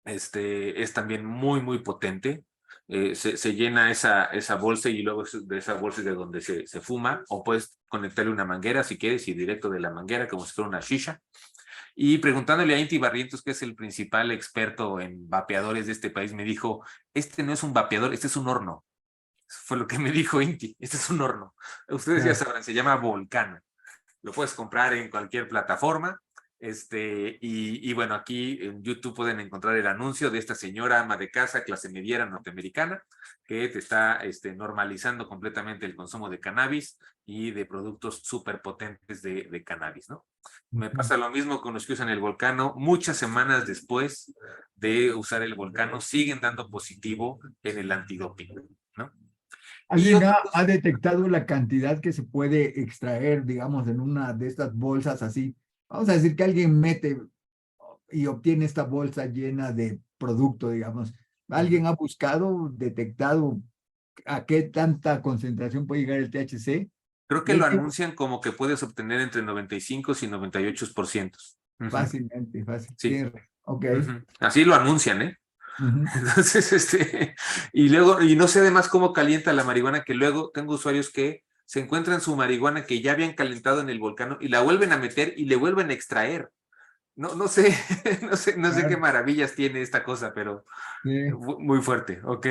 Es también muy potente. Se llena esa bolsa y luego de esa bolsa es de donde se fuma, o puedes conectarle una manguera si quieres y directo de la manguera como si fuera una shisha. Y preguntándole a Inti Barrientos, que es el principal experto en vapeadores de este país, me dijo, este no es un vapeador, este es un horno. Eso fue lo que me dijo Inti, este es un horno. Ustedes ya sabrán, se llama Volcano. Lo puedes comprar en cualquier plataforma. Y bueno, aquí en YouTube pueden encontrar el anuncio de esta señora ama de casa, clase mediera norteamericana, que te está normalizando completamente el consumo de cannabis y de productos súper potentes de cannabis, ¿no? Me pasa lo mismo con los que usan el Volcano. Muchas semanas después de usar el Volcano, siguen dando positivo en el antidoping, ¿no? Y ¿Alguien otra ha cosa, detectado la cantidad que se puede extraer, digamos, en una de estas bolsas así? Vamos a decir que alguien mete y obtiene esta bolsa llena de producto, digamos. ¿Alguien ha buscado, detectado a qué tanta concentración puede llegar el THC? creo que Y lo es que anuncian como que puedes obtener entre 95 y 98%. fácilmente, fácil. Sí. Ok. Así lo anuncian, ¿eh? Ujú. Entonces, y luego, y no sé además cómo calienta la marihuana, que luego tengo usuarios que se encuentran su marihuana que ya habían calentado en el volcán y la vuelven a meter y le vuelven a extraer. No sé, no sé qué Claro, maravillas tiene esta cosa, pero sí. muy fuerte, ¿ok?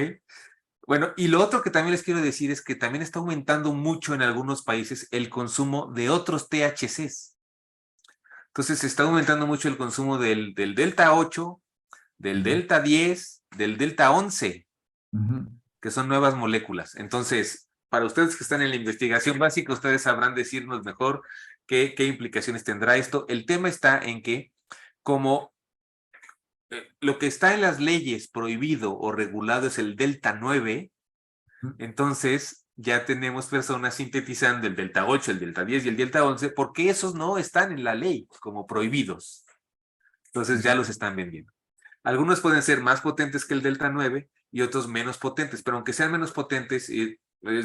Bueno, y lo otro que también les quiero decir es que también está aumentando mucho en algunos países el consumo de otros THCs. Entonces, está aumentando mucho el consumo del Delta 8, del Ujú, Delta 10, del Delta 11, ujú. que son nuevas moléculas. Entonces, para ustedes que están en la investigación básica, ustedes sabrán decirnos mejor qué implicaciones tendrá esto. El tema está en que, como lo que está en las leyes prohibido o regulado es el Delta 9, entonces ya tenemos personas sintetizando el Delta 8, el Delta 10 y el Delta 11, porque esos no están en la ley como prohibidos. Entonces ya los están vendiendo. Algunos pueden ser más potentes que el Delta 9 y otros menos potentes, pero aunque sean menos potentes, es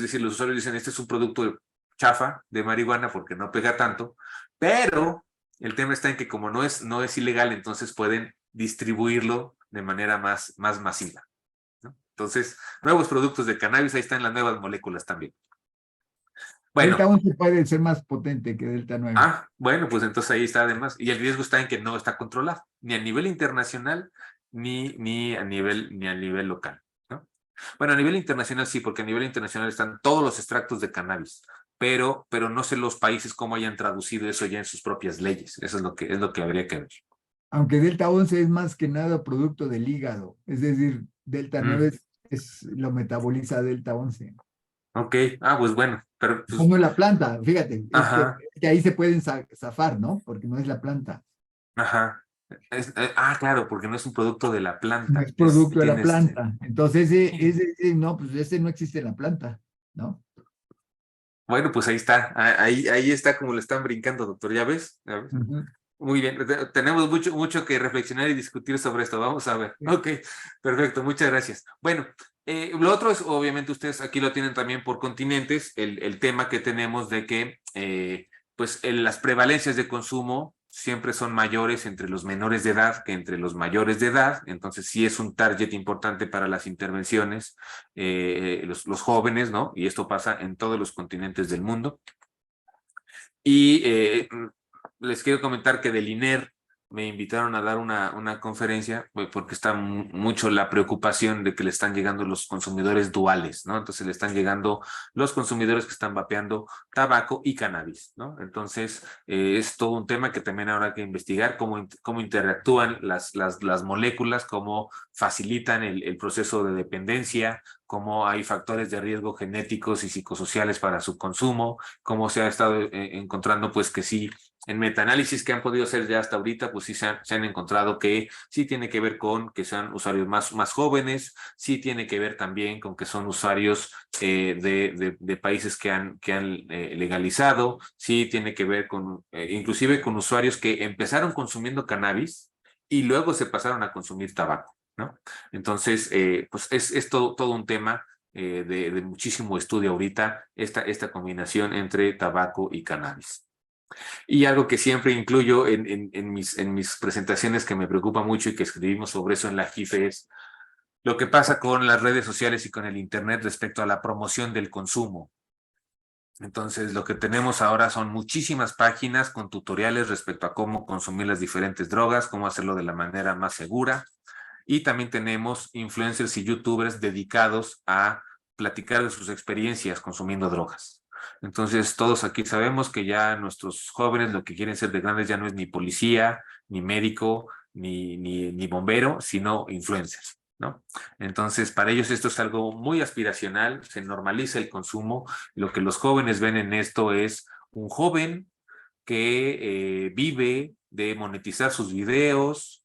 decir, los usuarios dicen, este es un producto chafa de marihuana porque no pega tanto, pero el tema está en que como no es ilegal, entonces pueden distribuirlo de manera más masiva, ¿no? Entonces, nuevos productos de cannabis, ahí están las nuevas moléculas también. Delta Bueno, 11 puede ser más potente que Delta 9. bueno, pues entonces ahí está además. Y el riesgo está en que no está controlado, ni a nivel internacional, ni a nivel local, ¿no? Bueno, a nivel internacional sí, porque a nivel internacional están todos los extractos de cannabis, pero no sé los países cómo hayan traducido eso ya en sus propias leyes. Eso es lo que habría que ver. Aunque Delta 11 es más que nada producto del hígado, es decir, Delta 9 Mm, lo metaboliza Delta 11. ok, pues bueno, pero pues, Como la planta, fíjate, ajá, es que ahí se pueden zafar, ¿no? Porque no es la planta, ajá. Claro, porque no es un producto de la no planta, es producto de la tiene planta. Entonces, sí. no, pues ese no existe en la planta, ¿no? Bueno, pues ahí está, ahí está como le están brincando, doctor, ¿ya ves? ¿Ya ves? Ujú. Muy bien, tenemos mucho que reflexionar y discutir sobre esto. Vamos a ver. Ok, perfecto, muchas gracias. Bueno, lo otro es, obviamente, ustedes aquí lo tienen también por continentes, el tema que tenemos de que, pues, las prevalencias de consumo siempre son mayores entre los menores de edad que entre los mayores de edad. Entonces, sí es un target importante para las intervenciones, los jóvenes, ¿no? Y esto pasa en todos los continentes del mundo. Y les quiero comentar que del INER me invitaron a dar una conferencia porque está mucho la preocupación de que le están llegando los consumidores duales, ¿no? Entonces le están llegando los consumidores que están vapeando tabaco y cannabis, ¿no? Entonces es todo un tema que también habrá que investigar cómo interactúan las moléculas, cómo facilitan el proceso de dependencia, cómo hay factores de riesgo genéticos y psicosociales para su consumo, cómo se ha estado encontrando pues que sí en metaanálisis que han podido hacer ya hasta ahorita, pues sí se han encontrado que sí tiene que ver con que sean usuarios más jóvenes, sí tiene que ver también con que son usuarios de países que han legalizado, sí tiene que ver con, inclusive con usuarios que empezaron consumiendo cannabis y luego se pasaron a consumir tabaco, ¿no? Entonces, pues es todo un tema de muchísimo estudio ahorita, esta combinación entre tabaco y cannabis. Y algo que siempre incluyo en mis presentaciones que me preocupa mucho y que escribimos sobre eso en la JIFE es lo que pasa con las redes sociales y con el Internet respecto a la promoción del consumo. Entonces, lo que tenemos ahora son muchísimas páginas con tutoriales respecto a cómo consumir las diferentes drogas, cómo hacerlo de la manera más segura. Y también tenemos influencers y youtubers dedicados a platicar de sus experiencias consumiendo drogas. Entonces, todos aquí sabemos que ya nuestros jóvenes lo que quieren ser de grandes ya no es ni policía, ni médico, ni bombero, sino influencers, ¿no? Entonces, para ellos esto es algo muy aspiracional, se normaliza el consumo. Lo que los jóvenes ven en esto es un joven que vive de monetizar sus videos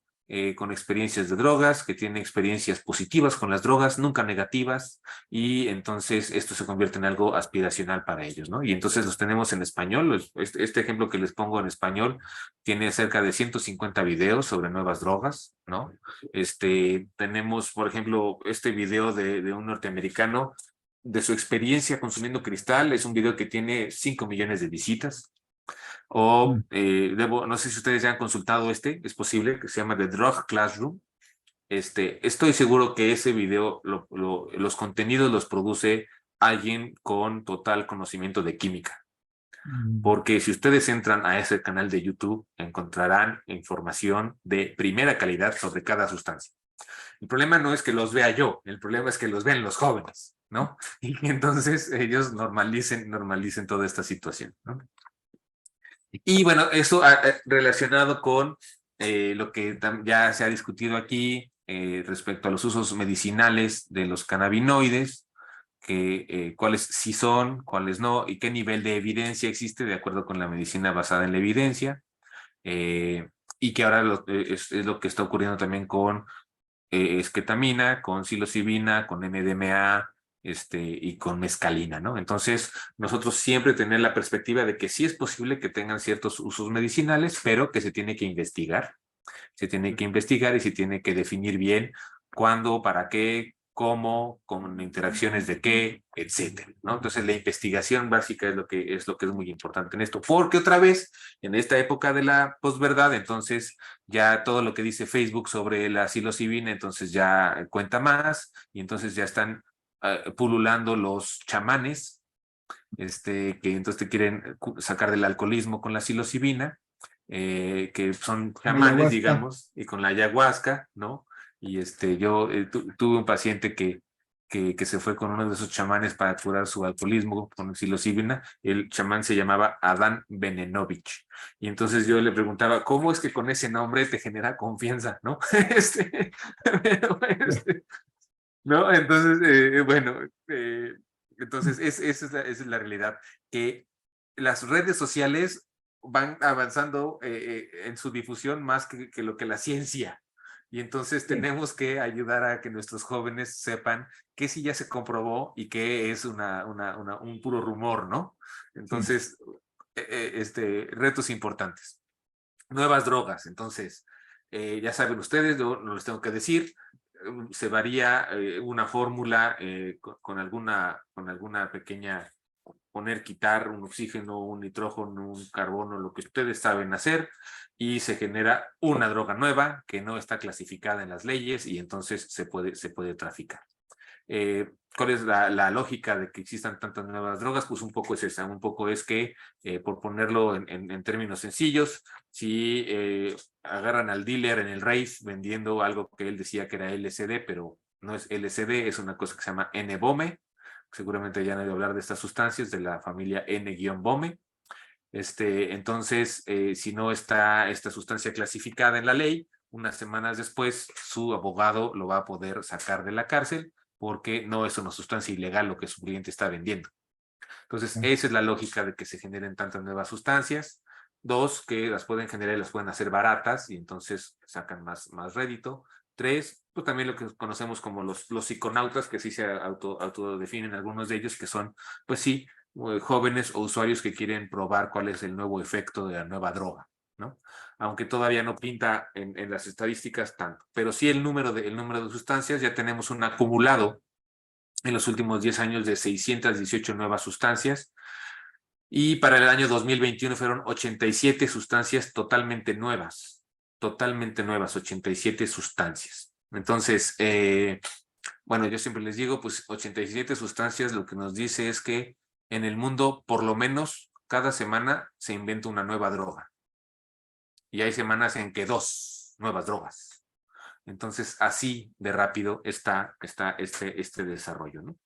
con experiencias de drogas, que tiene experiencias positivas con las drogas, nunca negativas, y entonces esto se convierte en algo aspiracional para ellos, ¿no? Y entonces los tenemos en español, este ejemplo que les pongo en español tiene cerca de 150 videos sobre nuevas drogas, ¿no? Tenemos, por ejemplo, este video de un norteamericano de su experiencia consumiendo cristal, es un video que tiene 5 millones de visitas. O no sé si ustedes ya han consultado es posible, que se llama The Drug Classroom. Estoy seguro que ese video, los contenidos los produce alguien con total conocimiento de química. Porque si ustedes entran a ese canal de YouTube, encontrarán información de primera calidad sobre cada sustancia. El problema no es que los vea yo, el problema es que los ven los jóvenes, ¿no? Y entonces ellos normalicen toda esta situación, ¿no? Y bueno, eso relacionado con lo que ya se ha discutido aquí respecto a los usos medicinales de los cannabinoides, cuáles sí son, cuáles no, y qué nivel de evidencia existe de acuerdo con la medicina basada en la evidencia, eh, y que ahora es lo que está ocurriendo también con esketamina, con psilocibina, con MDMA, y con mescalina, ¿no? Entonces, nosotros siempre tener la perspectiva de que sí es posible que tengan ciertos usos medicinales, pero que se tiene que investigar. Se tiene que investigar y se tiene que definir bien cuándo, para qué, cómo, con interacciones de qué, etcétera, ¿no? Entonces, la investigación básica es lo que es muy importante en esto, porque otra vez, en esta época de la posverdad, entonces ya todo lo que dice Facebook sobre la psilocibina, entonces ya cuenta más, y entonces ya están pululando los chamanes, que entonces te quieren sacar del alcoholismo con la psilocibina, que son chamanes, digamos, y con la ayahuasca, ¿no? Y yo tuve un paciente que se fue con uno de esos chamanes para curar su alcoholismo con psilocibina. El chamán se llamaba Adán Benenovich. Y entonces yo le preguntaba, ¿cómo es que con ese nombre te genera confianza, no? Pero, ¿no? Entonces, bueno, entonces esa es la realidad, que las redes sociales van avanzando en su difusión más que lo que la ciencia. Y entonces tenemos que ayudar a que nuestros jóvenes sepan que sí ya se comprobó y que es un puro rumor, ¿no? Entonces, retos importantes. Nuevas drogas, entonces, ya saben ustedes, yo no les tengo que decir, se varía una fórmula con alguna pequeña, poner, quitar un oxígeno, un nitrógeno, un carbono, lo que ustedes saben hacer, y se genera una droga nueva que no está clasificada en las leyes y entonces se puede traficar. ¿Cuál es la lógica de que existan tantas nuevas drogas? Pues un poco es esa, un poco es que, por ponerlo en términos sencillos, si agarran al dealer en el rave vendiendo algo que él decía que era LSD, pero no es LSD, es una cosa que se llama N-Bome, seguramente ya han oído hablar de estas sustancias de la familia N-Bome. Entonces, si no está esta sustancia clasificada en la ley, unas semanas después su abogado lo va a poder sacar de la cárcel porque no es una sustancia ilegal lo que su cliente está vendiendo. Entonces, esa es la lógica de que se generen tantas nuevas sustancias. Dos, que las pueden generar y las pueden hacer baratas y entonces sacan más rédito. Tres, pues también lo que conocemos como los psiconautas, que sí se autodefinen algunos de ellos, que son, pues sí, jóvenes o usuarios que quieren probar cuál es el nuevo efecto de la nueva droga, ¿no? Aunque todavía no pinta en las estadísticas tanto, pero sí el número de sustancias, ya tenemos un acumulado en los últimos 10 años de 618 nuevas sustancias, y para el año 2021 fueron 87 sustancias totalmente nuevas, 87 sustancias. Entonces, bueno, yo siempre les digo, pues 87 sustancias lo que nos dice es que en el mundo, por lo menos, cada semana se inventa una nueva droga. Y hay semanas en que 2 nuevas drogas. Entonces, así de rápido está este desarrollo, ¿no?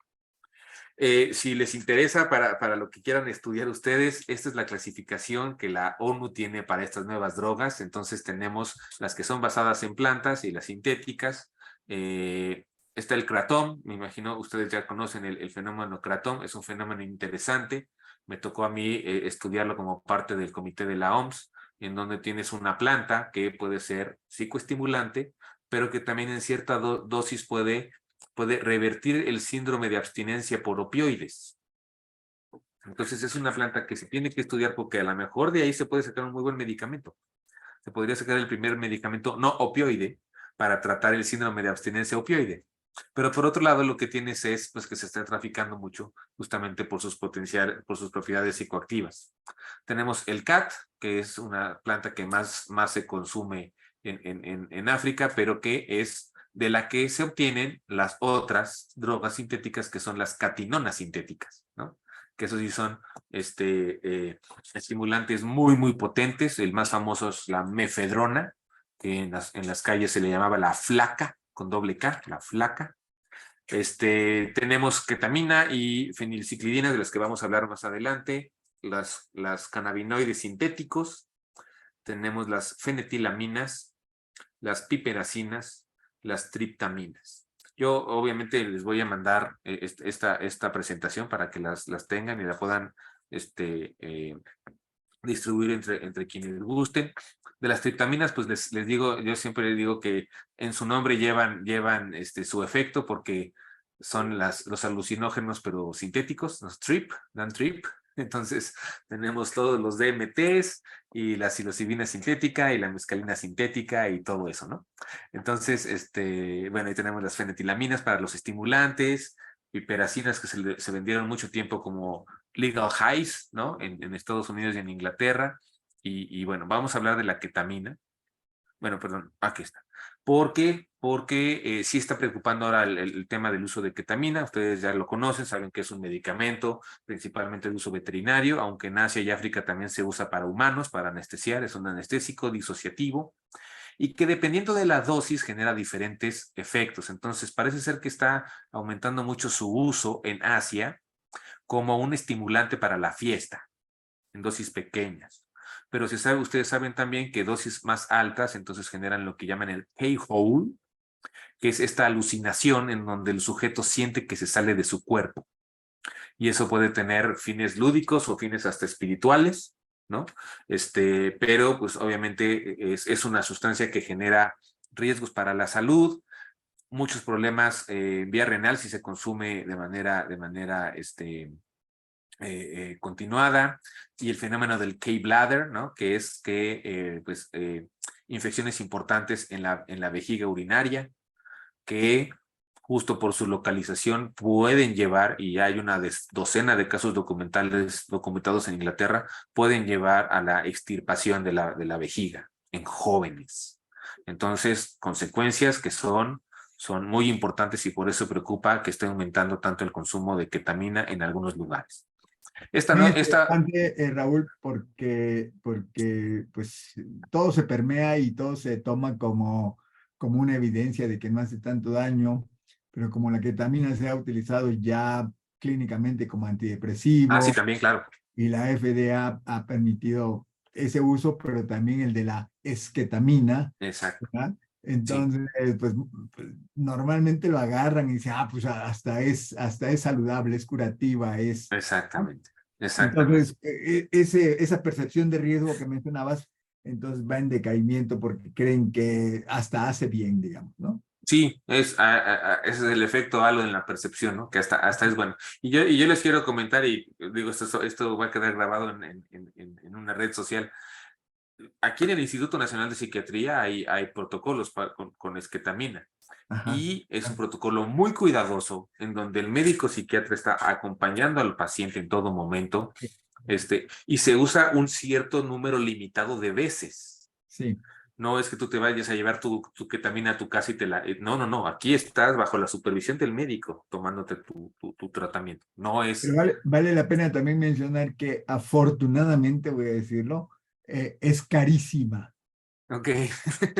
Si les interesa para lo que quieran estudiar ustedes, esta es la clasificación que la ONU tiene para estas nuevas drogas. Entonces tenemos las que son basadas en plantas y las sintéticas. Está el Kratom, me imagino ustedes ya conocen el fenómeno Kratom, es un fenómeno interesante. Me tocó a mí estudiarlo como parte del comité de la OMS, en donde tienes una planta que puede ser psicoestimulante, pero que también en cierta dosis puede revertir el síndrome de abstinencia por opioides. Entonces es una planta que se tiene que estudiar porque a lo mejor de ahí se puede sacar un muy buen medicamento. Se podría sacar el primer medicamento no opioide para tratar el síndrome de abstinencia opioide. Pero por otro lado lo que tienes es pues, que se está traficando mucho justamente por sus propiedades psicoactivas. Tenemos el CAT, que es una planta que más se consume en África, pero que es de la que se obtienen las otras drogas sintéticas que son las catinonas sintéticas, ¿no? Que eso sí son estimulantes muy potentes. El más famoso es la mefedrona, que en las calles se le llamaba la flaca, con doble K, la flaca. Tenemos ketamina y fenilciclidina, de las que vamos a hablar más adelante, las cannabinoides sintéticos, tenemos las fenetilaminas, las piperacinas, las triptaminas. Yo obviamente les voy a mandar esta presentación para que las tengan y la puedan distribuir entre quienes gusten. De las triptaminas, pues les digo, yo siempre les digo que en su nombre llevan su efecto porque son los alucinógenos pero sintéticos, los dan trip. Entonces tenemos todos los DMTs y la psilocibina sintética y la mescalina sintética y todo eso, ¿no? Entonces, bueno, ahí tenemos las fenetilaminas para los estimulantes, piperacinas que se vendieron mucho tiempo como legal highs, ¿no? En Estados Unidos y en Inglaterra. Y bueno, vamos a hablar de la ketamina. Bueno, perdón, aquí está. ¿Por qué? Porque sí está preocupando ahora el tema del uso de ketamina. Ustedes ya lo conocen, saben que es un medicamento principalmente de uso veterinario, aunque en Asia y África también se usa para humanos, para anestesiar, es un anestésico disociativo y que dependiendo de la dosis genera diferentes efectos. Entonces parece ser que está aumentando mucho su uso en Asia como un estimulante para la fiesta, en dosis pequeñas. Pero ustedes saben también que dosis más altas entonces generan lo que llaman el K-hole, que es esta alucinación en donde el sujeto siente que se sale de su cuerpo. Y eso puede tener fines lúdicos o fines hasta espirituales, ¿no? Pero pues obviamente es una sustancia que genera riesgos para la salud, muchos problemas vía renal si se consume de manera continuada, y el fenómeno del K-bladder, ¿no? Que es que infecciones importantes en la vejiga urinaria, que justo por su localización pueden llevar, y hay una docena de casos documentados en Inglaterra, pueden llevar a la extirpación de la vejiga en jóvenes. Entonces, consecuencias que son muy importantes y por eso preocupa que esté aumentando tanto el consumo de ketamina en algunos lugares. Muy interesante, Raúl, porque pues todo se permea y todo se toma como una evidencia de que no hace tanto daño, pero como la ketamina se ha utilizado ya clínicamente como antidepresivo. Sí, también, claro. Y la FDA ha permitido ese uso, pero también el de la esketamina. Exacto. ¿Verdad? Entonces, sí, pues normalmente lo agarran y dicen, pues hasta es saludable, es curativa, Exactamente. exactamente. Entonces, esa percepción de riesgo que mencionabas, entonces va en decaimiento porque creen que hasta hace bien, digamos, ¿no? Sí, ese es el efecto halo en la percepción, ¿no? Que hasta es bueno. Y yo les quiero comentar, y digo, esto va a quedar grabado en una red social. Aquí en el Instituto Nacional de Psiquiatría hay protocolos con esquetamina. Ajá. Y es un protocolo muy cuidadoso en donde el médico psiquiatra está acompañando al paciente en todo momento, y se usa un cierto número limitado de veces. Sí. No es que tú te vayas a llevar tu ketamina a tu casa y te la... No, no, no. Aquí estás bajo la supervisión del médico tomándote tu tratamiento. No Pero es... vale la pena también mencionar que afortunadamente, voy a decirlo, es carísima. Ok. Sí,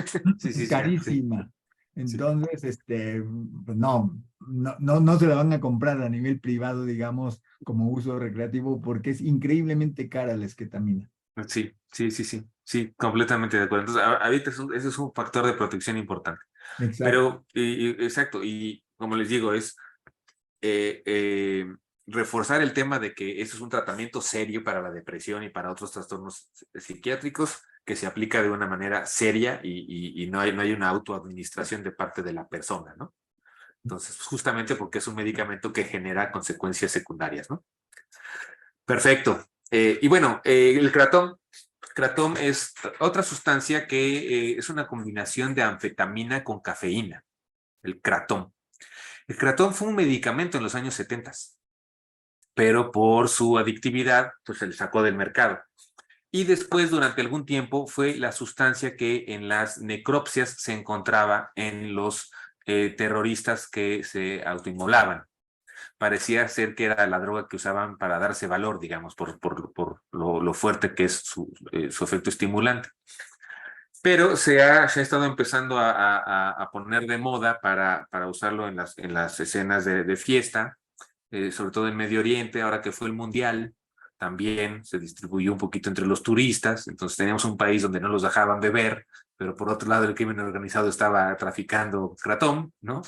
sí, sí, sí, Carísima. sí. Entonces, pues no se la van a comprar a nivel privado, digamos, como uso recreativo, porque es increíblemente cara la esquetamina. Sí, sí, sí, sí, sí, completamente de acuerdo. Entonces, ahorita ese es un factor de protección importante. Exacto. Pero, exacto, y como les digo, es eh, eh, reforzar el tema de que eso es un tratamiento serio para la depresión y para otros trastornos psiquiátricos que se aplica de una manera seria y no hay una autoadministración de parte de la persona, ¿no? Entonces, justamente porque es un medicamento que genera consecuencias secundarias, ¿no? Perfecto. Y bueno, el Kratom es otra sustancia que es una combinación de anfetamina con cafeína, el Kratom. El Kratom fue un medicamento en los años 70, pero por su adictividad, pues se le sacó del mercado. Y después, durante algún tiempo, fue la sustancia que en las necropsias se encontraba en los terroristas que se autoinmolaban. Parecía ser que era la droga que usaban para darse valor, digamos, por lo fuerte que es su efecto estimulante. Pero se ha estado empezando a poner de moda para usarlo en las escenas de fiesta, sobre todo en Medio Oriente, ahora que fue el Mundial, también se distribuyó un poquito entre los turistas, entonces teníamos un país donde no los dejaban beber, pero por otro lado el crimen organizado estaba traficando Kratom, ¿no?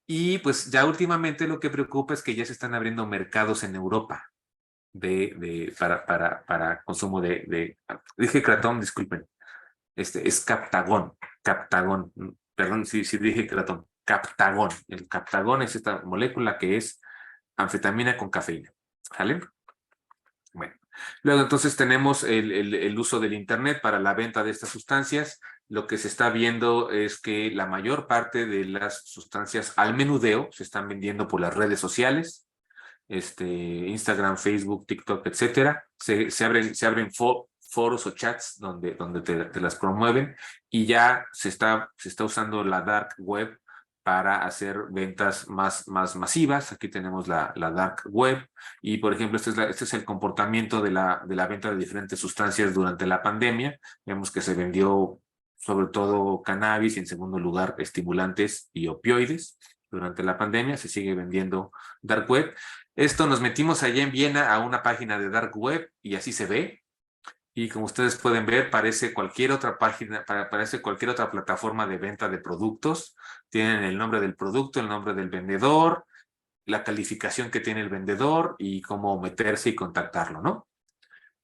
Y pues ya últimamente lo que preocupa es que ya se están abriendo mercados en Europa para consumo dije Kratom, disculpen, es Captagón, perdón si dije Kratom, Captagón. El Captagón es esta molécula que es anfetamina con cafeína, ¿sale? Bueno, luego entonces tenemos el uso del Internet para la venta de estas sustancias. Lo que se está viendo es que la mayor parte de las sustancias al menudeo se están vendiendo por las redes sociales, Instagram, Facebook, TikTok, etcétera. Se abren foros o chats donde te las promueven, y ya se está usando la dark web para hacer ventas más masivas. Aquí tenemos la dark web y, por ejemplo, este es el comportamiento de la venta de diferentes sustancias durante la pandemia. Vemos que se vendió sobre todo cannabis y, en segundo lugar, estimulantes y opioides. Durante la pandemia se sigue vendiendo dark web. Nos metimos allá en Viena a una página de dark web y así se ve. Y como ustedes pueden ver, parece cualquier otra página, parece cualquier otra plataforma de venta de productos. Tienen el nombre del producto, el nombre del vendedor, la calificación que tiene el vendedor y cómo meterse y contactarlo, ¿no?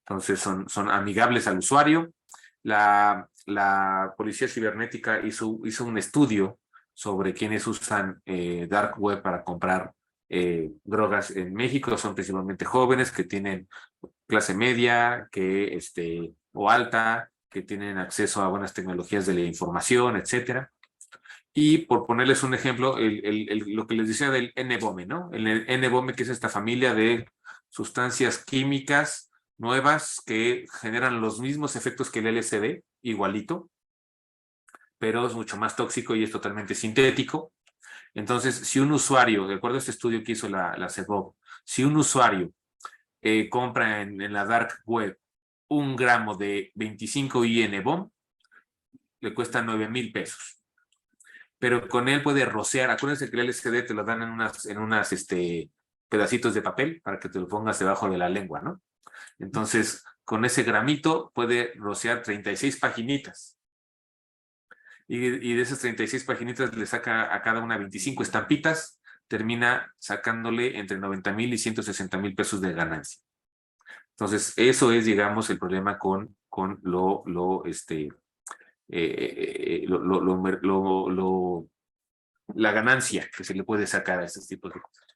Entonces son amigables al usuario. La policía cibernética hizo un estudio sobre quienes usan dark web para comprar drogas en México. Son principalmente jóvenes que tienen clase media, o alta, que tienen acceso a buenas tecnologías de la información, etcétera. Y por ponerles un ejemplo, lo que les decía del N-Bome, ¿no? El N-Bome, que es esta familia de sustancias químicas nuevas que generan los mismos efectos que el LSD, igualito, pero es mucho más tóxico y es totalmente sintético. Entonces, si un usuario, de acuerdo a este estudio que hizo la CEBOB, si un usuario compra en la dark web 1 gramo de 25 IN-BOM, le cuesta 9,000 pesos. Pero con él puede rociar. Acuérdense que el LSD te lo dan en unas pedacitos de papel para que te lo pongas debajo de la lengua, ¿no? Entonces, con ese gramito puede rociar 36 paginitas. Y de esas 36 paginitas le saca a cada una 25 estampitas, termina sacándole entre 90,000 y 160,000 pesos de ganancia. Entonces, eso es, digamos, el problema con la ganancia que se le puede sacar a estos tipos de cosas.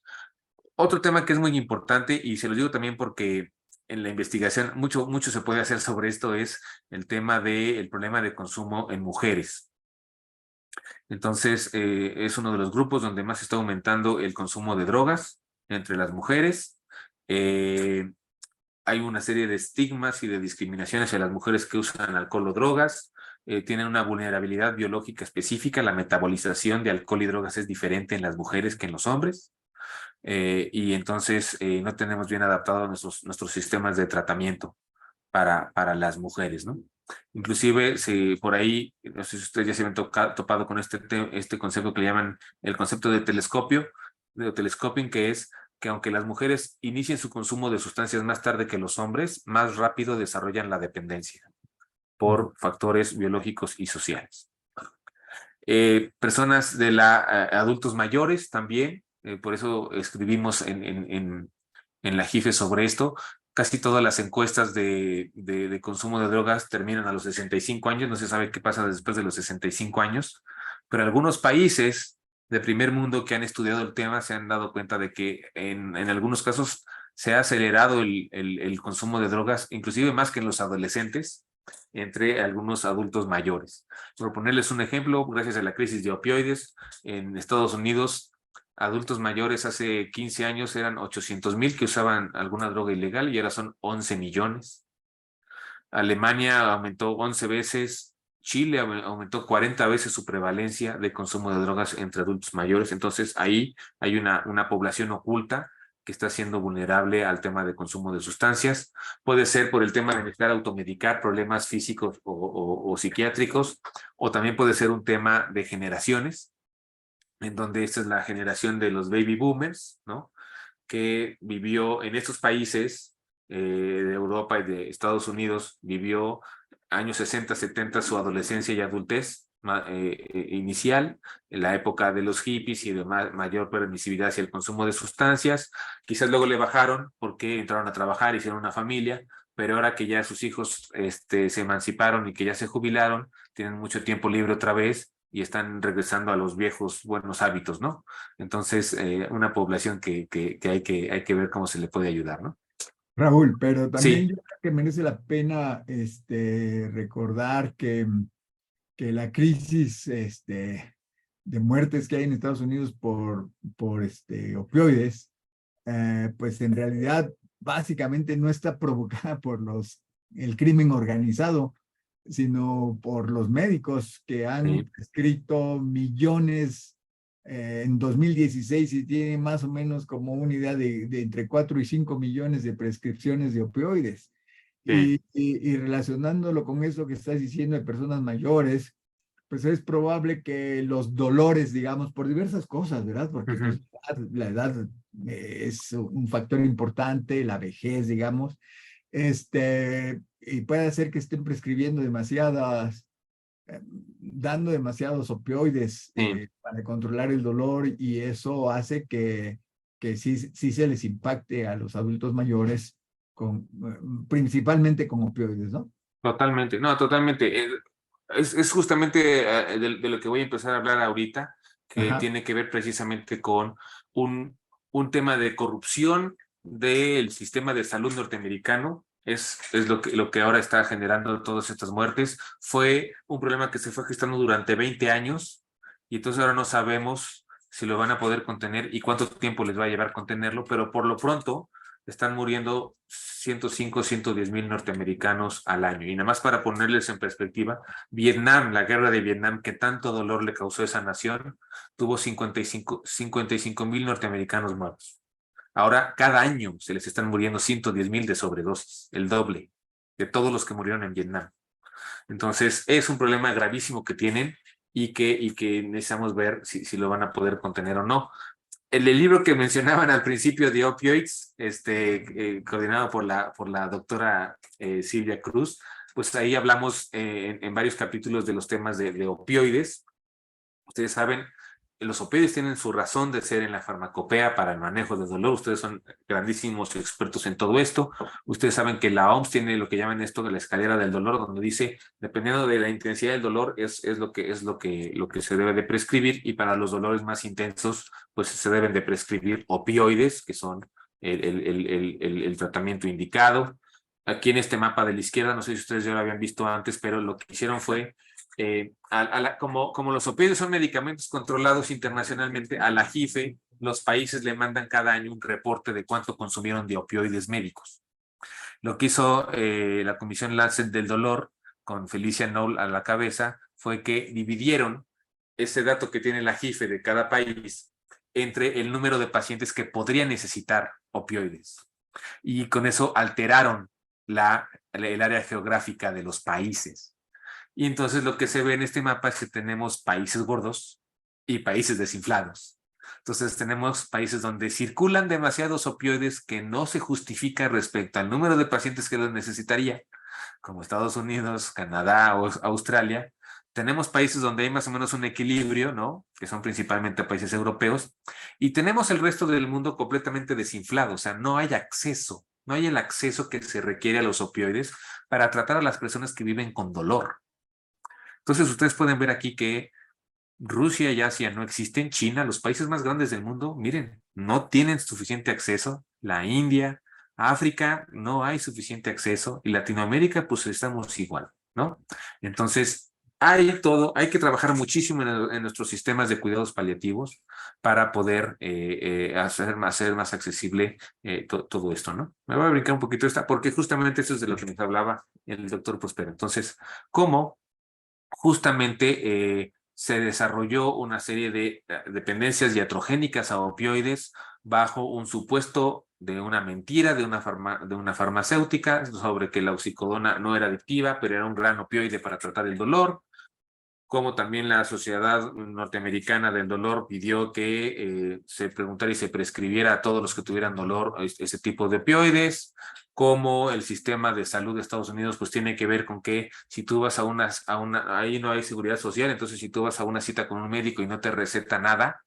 Otro tema que es muy importante, y se lo digo también porque en la investigación mucho se puede hacer sobre esto, es el tema del problema de consumo en mujeres. Entonces, es uno de los grupos donde más está aumentando el consumo de drogas entre las mujeres. Hay una serie de estigmas y de discriminaciones hacia las mujeres que usan alcohol o drogas. Tienen una vulnerabilidad biológica específica. La metabolización de alcohol y drogas es diferente en las mujeres que en los hombres. Y entonces no tenemos bien adaptados nuestros sistemas de tratamiento para las mujeres, ¿no? Inclusive, si por ahí, no sé si ustedes ya se han topado con este concepto que le llaman el concepto de telescoping, que es que aunque las mujeres inicien su consumo de sustancias más tarde que los hombres, más rápido desarrollan la dependencia por factores biológicos y sociales. Personas adultos mayores también, por eso escribimos en la JIFE sobre esto. Casi todas las encuestas de consumo de drogas terminan a los 65 años, no se sabe qué pasa después de los 65 años, pero algunos países de primer mundo que han estudiado el tema se han dado cuenta de que en algunos casos se ha acelerado el consumo de drogas, inclusive más que en los adolescentes, entre algunos adultos mayores. Por ponerles un ejemplo, gracias a la crisis de opioides, en Estados Unidos, adultos mayores hace 15 años eran 800,000 que usaban alguna droga ilegal y ahora son 11 millones. Alemania aumentó 11 veces, Chile aumentó 40 veces su prevalencia de consumo de drogas entre adultos mayores. Entonces ahí hay una población oculta que está siendo vulnerable al tema de consumo de sustancias. Puede ser por el tema de necesitar automedicar problemas físicos o psiquiátricos, o también puede ser un tema de generaciones, en donde esta es la generación de los baby boomers, ¿no? Que vivió en estos países de Europa y de Estados Unidos, vivió años 60, 70 su adolescencia y adultez inicial, en la época de los hippies y de mayor permisividad hacia el consumo de sustancias. Quizás luego le bajaron porque entraron a trabajar, hicieron una familia, pero ahora que ya sus hijos se emanciparon y que ya se jubilaron, tienen mucho tiempo libre otra vez y están regresando a los viejos buenos hábitos, ¿no? Entonces, una población que hay que ver cómo se le puede ayudar, ¿no? Raúl, pero también Sí, yo creo que merece la pena recordar que la crisis de muertes que hay en Estados Unidos por opioides, pues en realidad básicamente no está provocada por el crimen organizado, sino por los médicos que han sí, escrito millones en 2016 y tienen más o menos como una idea de entre 4 y 5 millones de prescripciones de opioides. sí, Y relacionándolo con eso que estás diciendo de personas mayores, pues es probable que los dolores, digamos, por diversas cosas, ¿verdad? Porque pues, ujú, la edad es un factor importante, la vejez, digamos, y puede hacer que estén prescribiendo dando demasiados opioides sí. para controlar el dolor y eso hace que sí se les impacte a los adultos mayores principalmente con opioides, ¿no? Totalmente, no, totalmente. Es justamente de lo que voy a empezar a hablar ahorita, que Ajá. tiene que ver precisamente con un tema de corrupción del sistema de salud norteamericano. Es lo que ahora está generando todas estas muertes. Fue un problema que se fue gestando durante 20 años y entonces ahora no sabemos si lo van a poder contener y cuánto tiempo les va a llevar contenerlo, pero por lo pronto están muriendo 105, 110,000 norteamericanos al año. Y nada más para ponerles en perspectiva, Vietnam, la guerra de Vietnam, que tanto dolor le causó a esa nación, tuvo 55,000 norteamericanos muertos. Ahora, cada año se les están muriendo 110,000 de sobredosis, el doble de todos los que murieron en Vietnam. Entonces, es un problema gravísimo que tienen y que necesitamos ver si lo van a poder contener o no. El libro que mencionaban al principio de Opioids, coordinado por la doctora Silvia Cruz, pues ahí hablamos en varios capítulos de los temas de opioides. Ustedes saben los opioides tienen su razón de ser en la farmacopea para el manejo del dolor. Ustedes son grandísimos expertos en todo esto. Ustedes saben que la OMS tiene lo que llaman esto de la escalera del dolor, donde dice, dependiendo de la intensidad del dolor, es lo que se debe de prescribir, y para los dolores más intensos, pues se deben de prescribir opioides, que son el tratamiento indicado. Aquí en este mapa de la izquierda, no sé si ustedes ya lo habían visto antes, pero lo que hicieron fue, como los opioides son medicamentos controlados internacionalmente, a la JIFE los países le mandan cada año un reporte de cuánto consumieron de opioides médicos. Lo que hizo la Comisión Lancet del Dolor, con Felicia Knoll a la cabeza, fue que dividieron ese dato que tiene la JIFE de cada país entre el número de pacientes que podrían necesitar opioides. Y con eso alteraron el área geográfica de los países. Y entonces lo que se ve en este mapa es que tenemos países gordos y países desinflados. Entonces tenemos países donde circulan demasiados opioides que no se justifica respecto al número de pacientes que los necesitaría, como Estados Unidos, Canadá o Australia. Tenemos países donde hay más o menos un equilibrio, ¿no? Que son principalmente países europeos. Y tenemos el resto del mundo completamente desinflado, o sea, no hay acceso, no hay el acceso que se requiere a los opioides para tratar a las personas que viven con dolor. Entonces ustedes pueden ver aquí que Rusia y Asia no existen. China, los países más grandes del mundo, miren, no tienen suficiente acceso. La India, África, no hay suficiente acceso. Y Latinoamérica, pues estamos igual, ¿no? Entonces, hay que trabajar muchísimo en nuestros sistemas de cuidados paliativos para poder hacer más accesible todo esto, ¿no? Me voy a brincar un poquito esta, porque justamente eso es de lo que nos hablaba el doctor Prospero. Entonces, ¿cómo justamente se desarrolló una serie de dependencias iatrogénicas a opioides bajo un supuesto de una mentira de una farmacéutica sobre que la oxicodona no era adictiva, pero era un gran opioide para tratar el dolor? Como también la Sociedad Norteamericana del Dolor pidió que se preguntara y se prescribiera a todos los que tuvieran dolor ese tipo de opioides. Como el sistema de salud de Estados Unidos pues tiene que ver con que si tú vas ahí no hay seguridad social, entonces si tú vas a una cita con un médico y no te receta nada,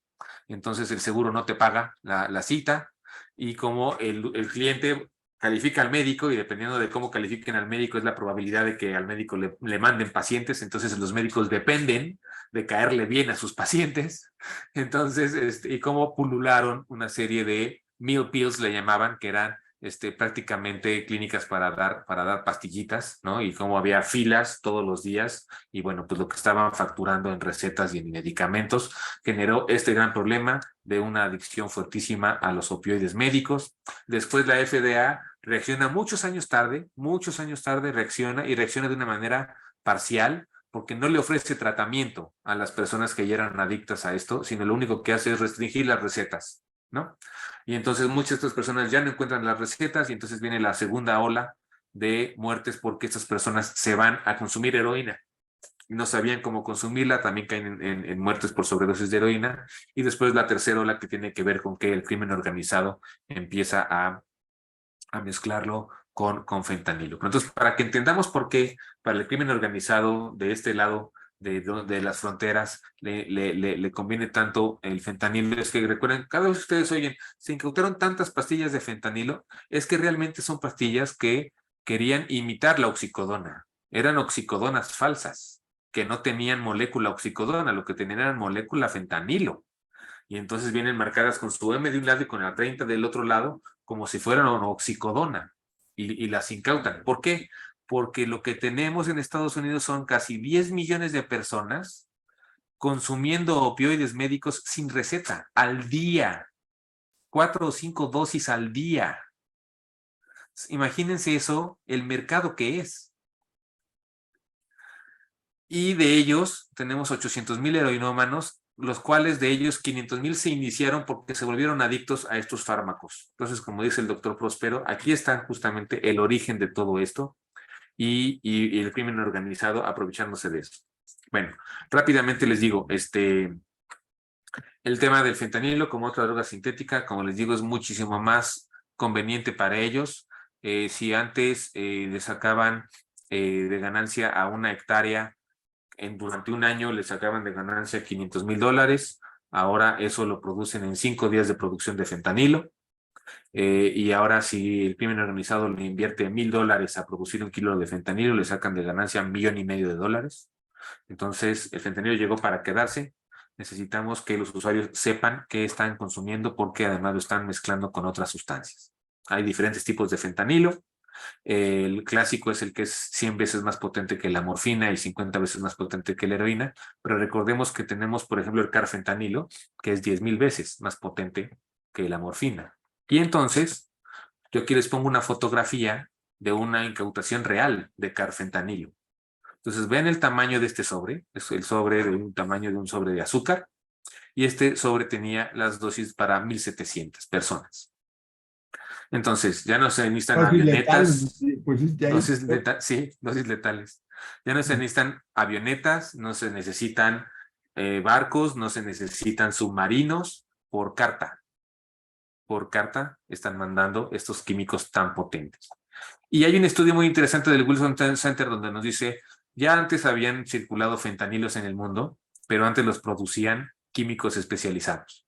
entonces el seguro no te paga la cita. Y como el cliente califica al médico, y dependiendo de cómo califiquen al médico es la probabilidad de que al médico le manden pacientes, entonces los médicos dependen de caerle bien a sus pacientes. Entonces, y cómo pulularon una serie de meal pills, le llamaban, que eran prácticamente clínicas para dar pastillitas, ¿no? Y cómo había filas todos los días, y bueno, pues lo que estaban facturando en recetas y en medicamentos generó este gran problema de una adicción fuertísima a los opioides médicos. Después la FDA reacciona muchos años tarde, reacciona de una manera parcial, porque no le ofrece tratamiento a las personas que ya eran adictas a esto, sino lo único que hace es restringir las recetas, ¿no? Y entonces muchas de estas personas ya no encuentran las recetas, y entonces viene la segunda ola de muertes porque estas personas se van a consumir heroína. No sabían cómo consumirla, también caen en muertes por sobredosis de heroína. Y después la tercera ola, que tiene que ver con que el crimen organizado empieza a mezclarlo con fentanilo. Entonces, para que entendamos por qué para el crimen organizado de este lado de las fronteras le conviene tanto el fentanilo, es que recuerden, cada vez que ustedes oyen, se incautaron tantas pastillas de fentanilo, es que realmente son pastillas que querían imitar la oxicodona. Eran oxicodonas falsas, que no tenían molécula oxicodona, lo que tenían era molécula fentanilo. Y entonces vienen marcadas con su M de un lado y con la 30 del otro lado, como si fueran oxicodona, y las incautan. ¿Por qué? Porque lo que tenemos en Estados Unidos son casi 10 millones de personas consumiendo opioides médicos sin receta, al día, 4 o 5 dosis al día. Imagínense eso, el mercado que es. Y de ellos tenemos 800,000 heroinómanos, los cuales de ellos 500,000 se iniciaron porque se volvieron adictos a estos fármacos. Entonces, como dice el doctor Prospero, aquí está justamente el origen de todo esto, y el crimen organizado aprovechándose de eso. Bueno, rápidamente les digo, el tema del fentanilo como otra droga sintética, como les digo, es muchísimo más conveniente para ellos. Si antes le sacaban de ganancia a una hectárea, durante un año le sacaban de ganancia $500,000, ahora eso lo producen en 5 días de producción de fentanilo. Y ahora si el crimen organizado le invierte $1,000 a producir 1 kilo de fentanilo, le sacan de ganancia $1,500,000. Entonces, el fentanilo llegó para quedarse. Necesitamos que los usuarios sepan qué están consumiendo porque además lo están mezclando con otras sustancias. Hay diferentes tipos de fentanilo. El clásico es el que es 100 veces más potente que la morfina y 50 veces más potente que la heroína, pero recordemos que tenemos, por ejemplo, el carfentanilo, que es 10,000 veces más potente que la morfina. Y entonces, yo aquí les pongo una fotografía de una incautación real de carfentanilo. Entonces, vean el tamaño de este sobre, es el sobre de un tamaño de un sobre de azúcar, y este sobre tenía las dosis para 1,700 personas. Entonces, ya no se necesitan Dosis letales, avionetas, pusiste ahí. dosis sí, dosis letales. Ya no se necesitan avionetas, no se necesitan barcos, no se necesitan submarinos, por carta. Por carta están mandando estos químicos tan potentes. Y hay un estudio muy interesante del Wilson Center donde nos dice, ya antes habían circulado fentanilos en el mundo, pero antes los producían químicos especializados.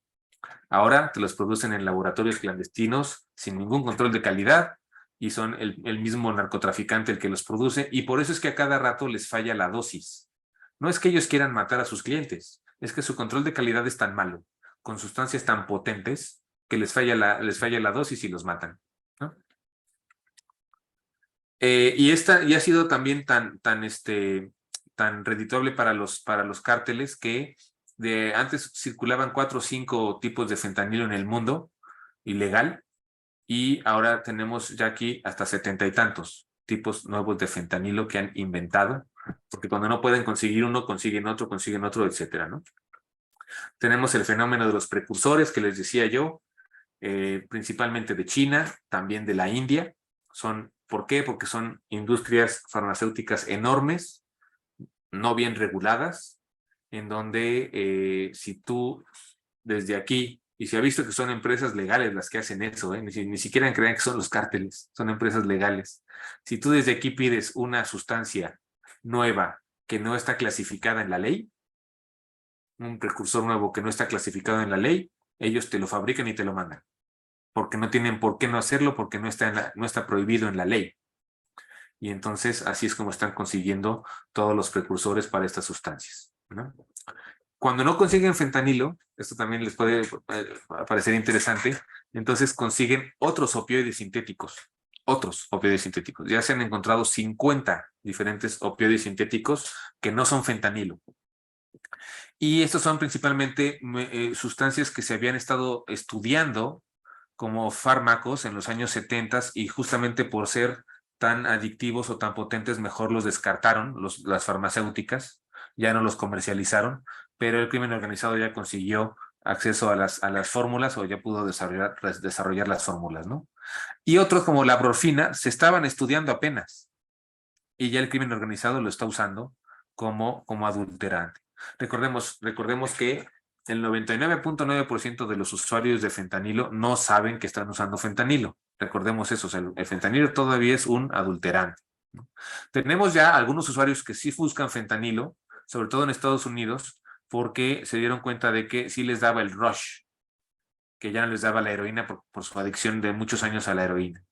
Ahora te los producen en laboratorios clandestinos sin ningún control de calidad y son el mismo narcotraficante el que los produce y por eso es que a cada rato les falla la dosis. No es que ellos quieran matar a sus clientes, es que su control de calidad es tan malo, con sustancias tan potentes, que les falla la dosis y los matan, ¿no? Y ha sido también tan redituable para los cárteles que antes circulaban 4 o 5 tipos de fentanilo en el mundo, ilegal, y ahora tenemos ya aquí hasta 70 y tantos tipos nuevos de fentanilo que han inventado, porque cuando no pueden conseguir uno, consiguen otro, etcétera, ¿no? Tenemos el fenómeno de los precursores que les decía yo, principalmente de China, también de la India. ¿Por qué? Porque son industrias farmacéuticas enormes, no bien reguladas, en donde si tú desde aquí, y se ha visto que son empresas legales las que hacen eso, ni siquiera crean que son los cárteles, son empresas legales. Si tú desde aquí pides una sustancia nueva que no está clasificada en la ley, un precursor nuevo que no está clasificado en la ley, ellos te lo fabrican y te lo mandan, porque no tienen por qué no hacerlo, porque no está prohibido en la ley. Y entonces así es como están consiguiendo todos los precursores para estas sustancias, ¿no? Cuando no consiguen fentanilo, esto también les puede parecer interesante, entonces consiguen otros opioides sintéticos. Ya se han encontrado 50 diferentes opioides sintéticos que no son fentanilo. Y estos son principalmente sustancias que se habían estado estudiando como fármacos en los años 70 y justamente por ser tan adictivos o tan potentes, mejor los descartaron las farmacéuticas, ya no los comercializaron, pero el crimen organizado ya consiguió acceso a las fórmulas o ya pudo desarrollar las fórmulas, ¿no? Y otros como la morfina se estaban estudiando apenas y ya el crimen organizado lo está usando como adulterante. Recordemos que el 99.9% de los usuarios de fentanilo no saben que están usando fentanilo. Recordemos eso, o sea, el fentanilo todavía es un adulterante, ¿no? Tenemos ya algunos usuarios que sí buscan fentanilo, sobre todo en Estados Unidos, porque se dieron cuenta de que sí les daba el rush, que ya no les daba la heroína por su adicción de muchos años a la heroína.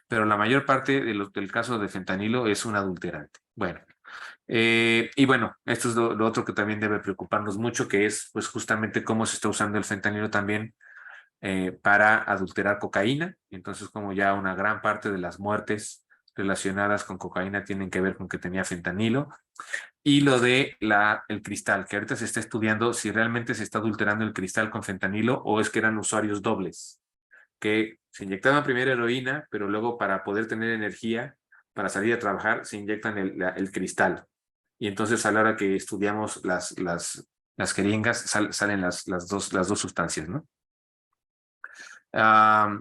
Pero la mayor parte del caso de fentanilo es un adulterante. Bueno, y bueno, esto es lo otro que también debe preocuparnos mucho, que es pues justamente cómo se está usando el fentanilo también para adulterar cocaína. Entonces, como ya una gran parte de las muertes relacionadas con cocaína tienen que ver con que tenía fentanilo. Y lo de el cristal, que ahorita se está estudiando si realmente se está adulterando el cristal con fentanilo o es que eran usuarios dobles, que se inyectaban primero heroína, pero luego para poder tener energía, para salir a trabajar, se inyectan el cristal. Y entonces a la hora que estudiamos las jeringas, salen las dos sustancias, ¿no?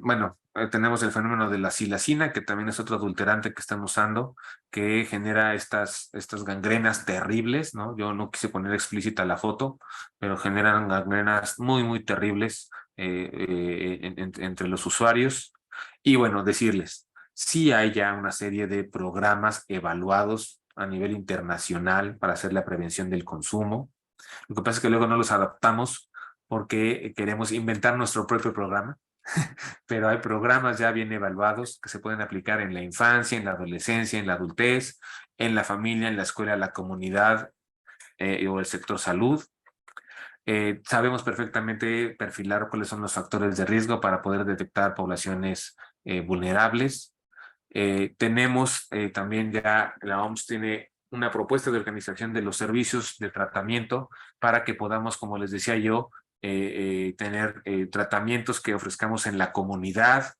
Bueno, tenemos el fenómeno de la silacina, que también es otro adulterante que están usando, que genera estas gangrenas terribles, ¿no? Yo no quise poner explícita la foto, pero generan gangrenas muy, muy terribles entre los usuarios. Y bueno, decirles, sí hay ya una serie de programas evaluados a nivel internacional para hacer la prevención del consumo. Lo que pasa es que luego no los adaptamos porque queremos inventar nuestro propio programa, pero hay programas ya bien evaluados que se pueden aplicar en la infancia, en la adolescencia, en la adultez, en la familia, en la escuela, la comunidad o el sector salud. Sabemos perfectamente perfilar cuáles son los factores de riesgo para poder detectar poblaciones vulnerables. Tenemos también ya, la OMS tiene una propuesta de organización de los servicios de tratamiento para que podamos, como les decía yo, tener tratamientos que ofrezcamos en la comunidad,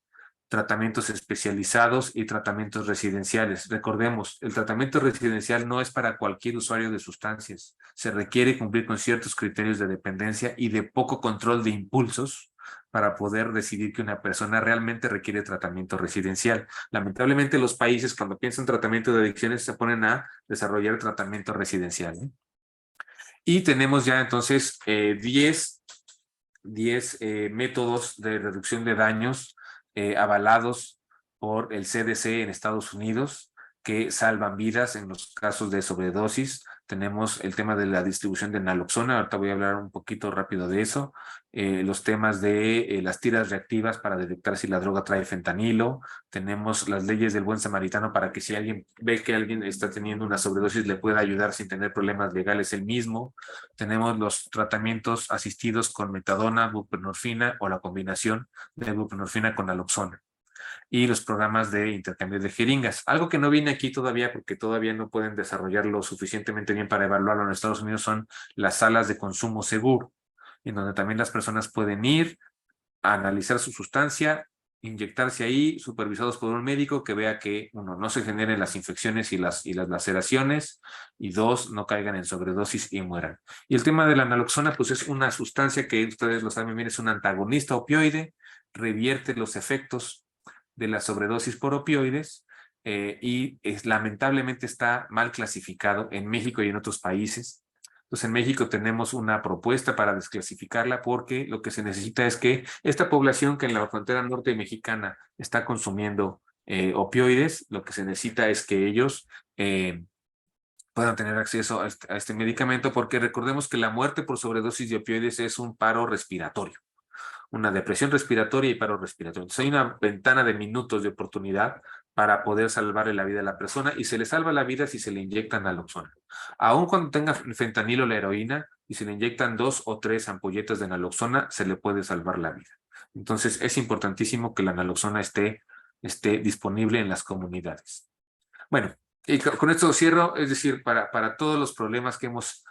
tratamientos especializados y tratamientos residenciales. Recordemos, el tratamiento residencial no es para cualquier usuario de sustancias. Se requiere cumplir con ciertos criterios de dependencia y de poco control de impulsos para poder decidir que una persona realmente requiere tratamiento residencial. Lamentablemente los países cuando piensan tratamiento de adicciones se ponen a desarrollar tratamiento residencial, ¿eh? Y tenemos ya entonces 10 métodos de reducción de daños avalados por el CDC en Estados Unidos que salvan vidas en los casos de sobredosis. Tenemos el tema de la distribución de naloxona, ahorita voy a hablar un poquito rápido de eso. Los temas de las tiras reactivas para detectar si la droga trae fentanilo. Tenemos las leyes del buen samaritano para que si alguien ve que alguien está teniendo una sobredosis le pueda ayudar sin tener problemas legales él mismo. Tenemos los tratamientos asistidos con metadona, buprenorfina o la combinación de buprenorfina con naloxona. Y los programas de intercambio de jeringas. Algo que no viene aquí todavía porque todavía no pueden desarrollarlo suficientemente bien para evaluarlo en Estados Unidos son las salas de consumo seguro, en donde también las personas pueden ir a analizar su sustancia, inyectarse ahí, supervisados por un médico que vea que, uno, no se generen las infecciones y las laceraciones, y dos, no caigan en sobredosis y mueran. Y el tema de la naloxona, pues es una sustancia que ustedes lo saben bien, es un antagonista opioide, revierte los efectos de la sobredosis por opioides y lamentablemente está mal clasificado en México y en otros países. Entonces, en México tenemos una propuesta para desclasificarla porque lo que se necesita es que esta población que en la frontera norte mexicana está consumiendo opioides, lo que se necesita es que ellos puedan tener acceso a este medicamento porque recordemos que la muerte por sobredosis de opioides es un paro respiratorio, una depresión respiratoria y paro respiratorio. Entonces hay una ventana de minutos de oportunidad para poder salvarle la vida a la persona y se le salva la vida si se le inyectan naloxona. Aun cuando tenga fentanilo la heroína y se le inyectan 2 o 3 ampolletas de naloxona, se le puede salvar la vida. Entonces es importantísimo que la naloxona esté disponible en las comunidades. Bueno, y con esto cierro, es decir, para todos los problemas que hemos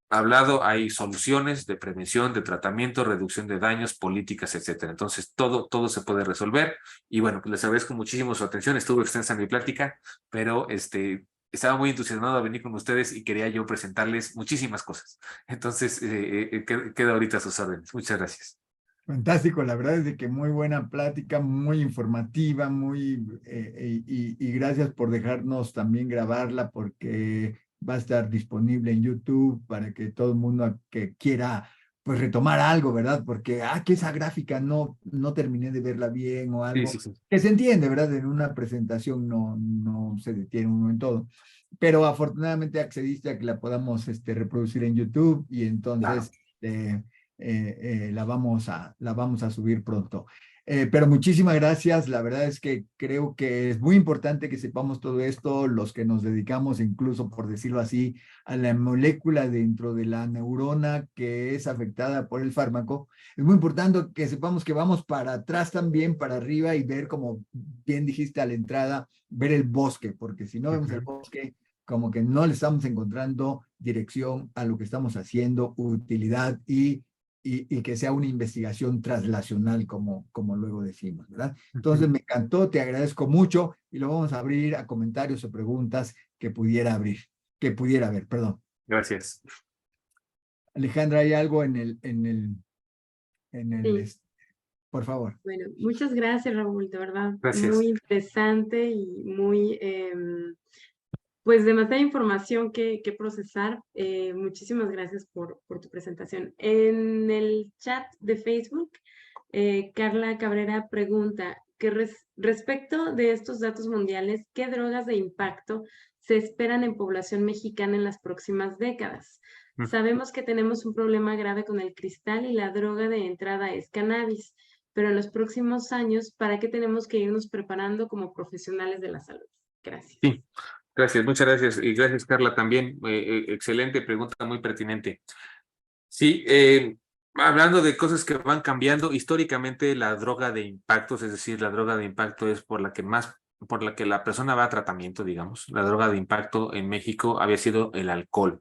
hablado, hay soluciones de prevención, de tratamiento, reducción de daños, políticas, etcétera. Entonces, todo se puede resolver. Y bueno, pues les agradezco muchísimo su atención. Estuvo extensa mi plática, pero estaba muy entusiasmado de venir con ustedes y quería yo presentarles muchísimas cosas. Entonces, quedo ahorita a sus órdenes. Muchas gracias. Fantástico, la verdad es de que muy buena plática, muy informativa, y gracias por dejarnos también grabarla porque va a estar disponible en YouTube para que todo el mundo que quiera pues retomar algo, ¿verdad? Porque, que esa gráfica no terminé de verla bien o algo, Sí, sí, sí. que se entiende, ¿verdad? En una presentación no se detiene uno en todo. Pero afortunadamente accediste a que la podamos reproducir en YouTube y entonces la vamos a subir pronto. Pero muchísimas gracias. La verdad es que creo que es muy importante que sepamos todo esto, los que nos dedicamos, incluso por decirlo así, a la molécula dentro de la neurona que es afectada por el fármaco. Es muy importante que sepamos que vamos para atrás también, para arriba y ver, como bien dijiste a la entrada, ver el bosque, porque si no vemos el bosque, como que no le estamos encontrando dirección a lo que estamos haciendo, utilidad y que sea una investigación translacional, como luego decimos, ¿verdad? Entonces me encantó, te agradezco mucho y lo vamos a abrir a comentarios o preguntas que pudiera haber, perdón. Gracias. Alejandra, ¿hay algo Sí. por favor? Bueno, muchas gracias, Raúl, de verdad, Gracias. muy interesante y muy, pues demasiada información que procesar. Muchísimas gracias por tu presentación. En el chat de Facebook, Carla Cabrera pregunta que respecto de estos datos mundiales, ¿qué drogas de impacto se esperan en población mexicana en las próximas décadas? Sabemos que tenemos un problema grave con el cristal y la droga de entrada es cannabis, pero en los próximos años, ¿para qué tenemos que irnos preparando como profesionales de la salud? Gracias. Sí, gracias, muchas gracias. Y gracias, Carla, también. Excelente pregunta, muy pertinente. Sí, hablando de cosas que van cambiando, históricamente la droga de impactos, es decir, la droga de impacto es por la que la persona va a tratamiento, digamos. La droga de impacto en México había sido el alcohol,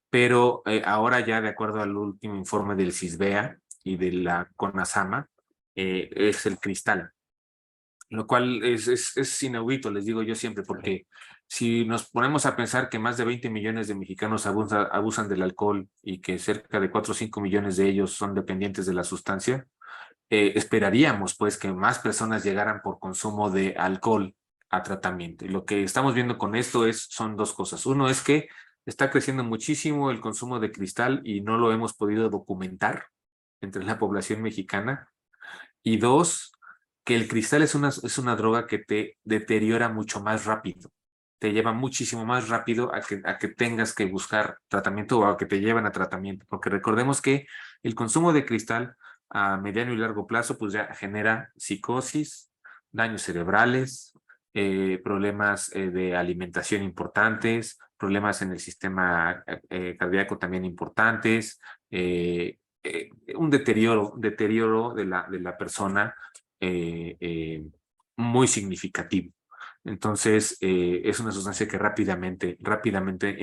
pero ahora ya de acuerdo al último informe del CISBEA y de la CONASAMA, es el cristal, lo cual es inaudito, les digo yo siempre, porque si nos ponemos a pensar que más de 20 millones de mexicanos abusan del alcohol y que cerca de 4 o 5 millones de ellos son dependientes de la sustancia, esperaríamos pues que más personas llegaran por consumo de alcohol a tratamiento. Y lo que estamos viendo con esto son dos cosas. Uno es que está creciendo muchísimo el consumo de cristal y no lo hemos podido documentar entre la población mexicana. Y dos, que el cristal es una droga que te deteriora mucho más rápido. Te lleva muchísimo más rápido a que tengas que buscar tratamiento o a que te lleven a tratamiento. Porque recordemos que el consumo de cristal a mediano y largo plazo pues ya genera psicosis, daños cerebrales, problemas de alimentación importantes, problemas en el sistema cardíaco también importantes, un deterioro de la persona eh, eh, muy significativo. Entonces, es una sustancia que rápidamente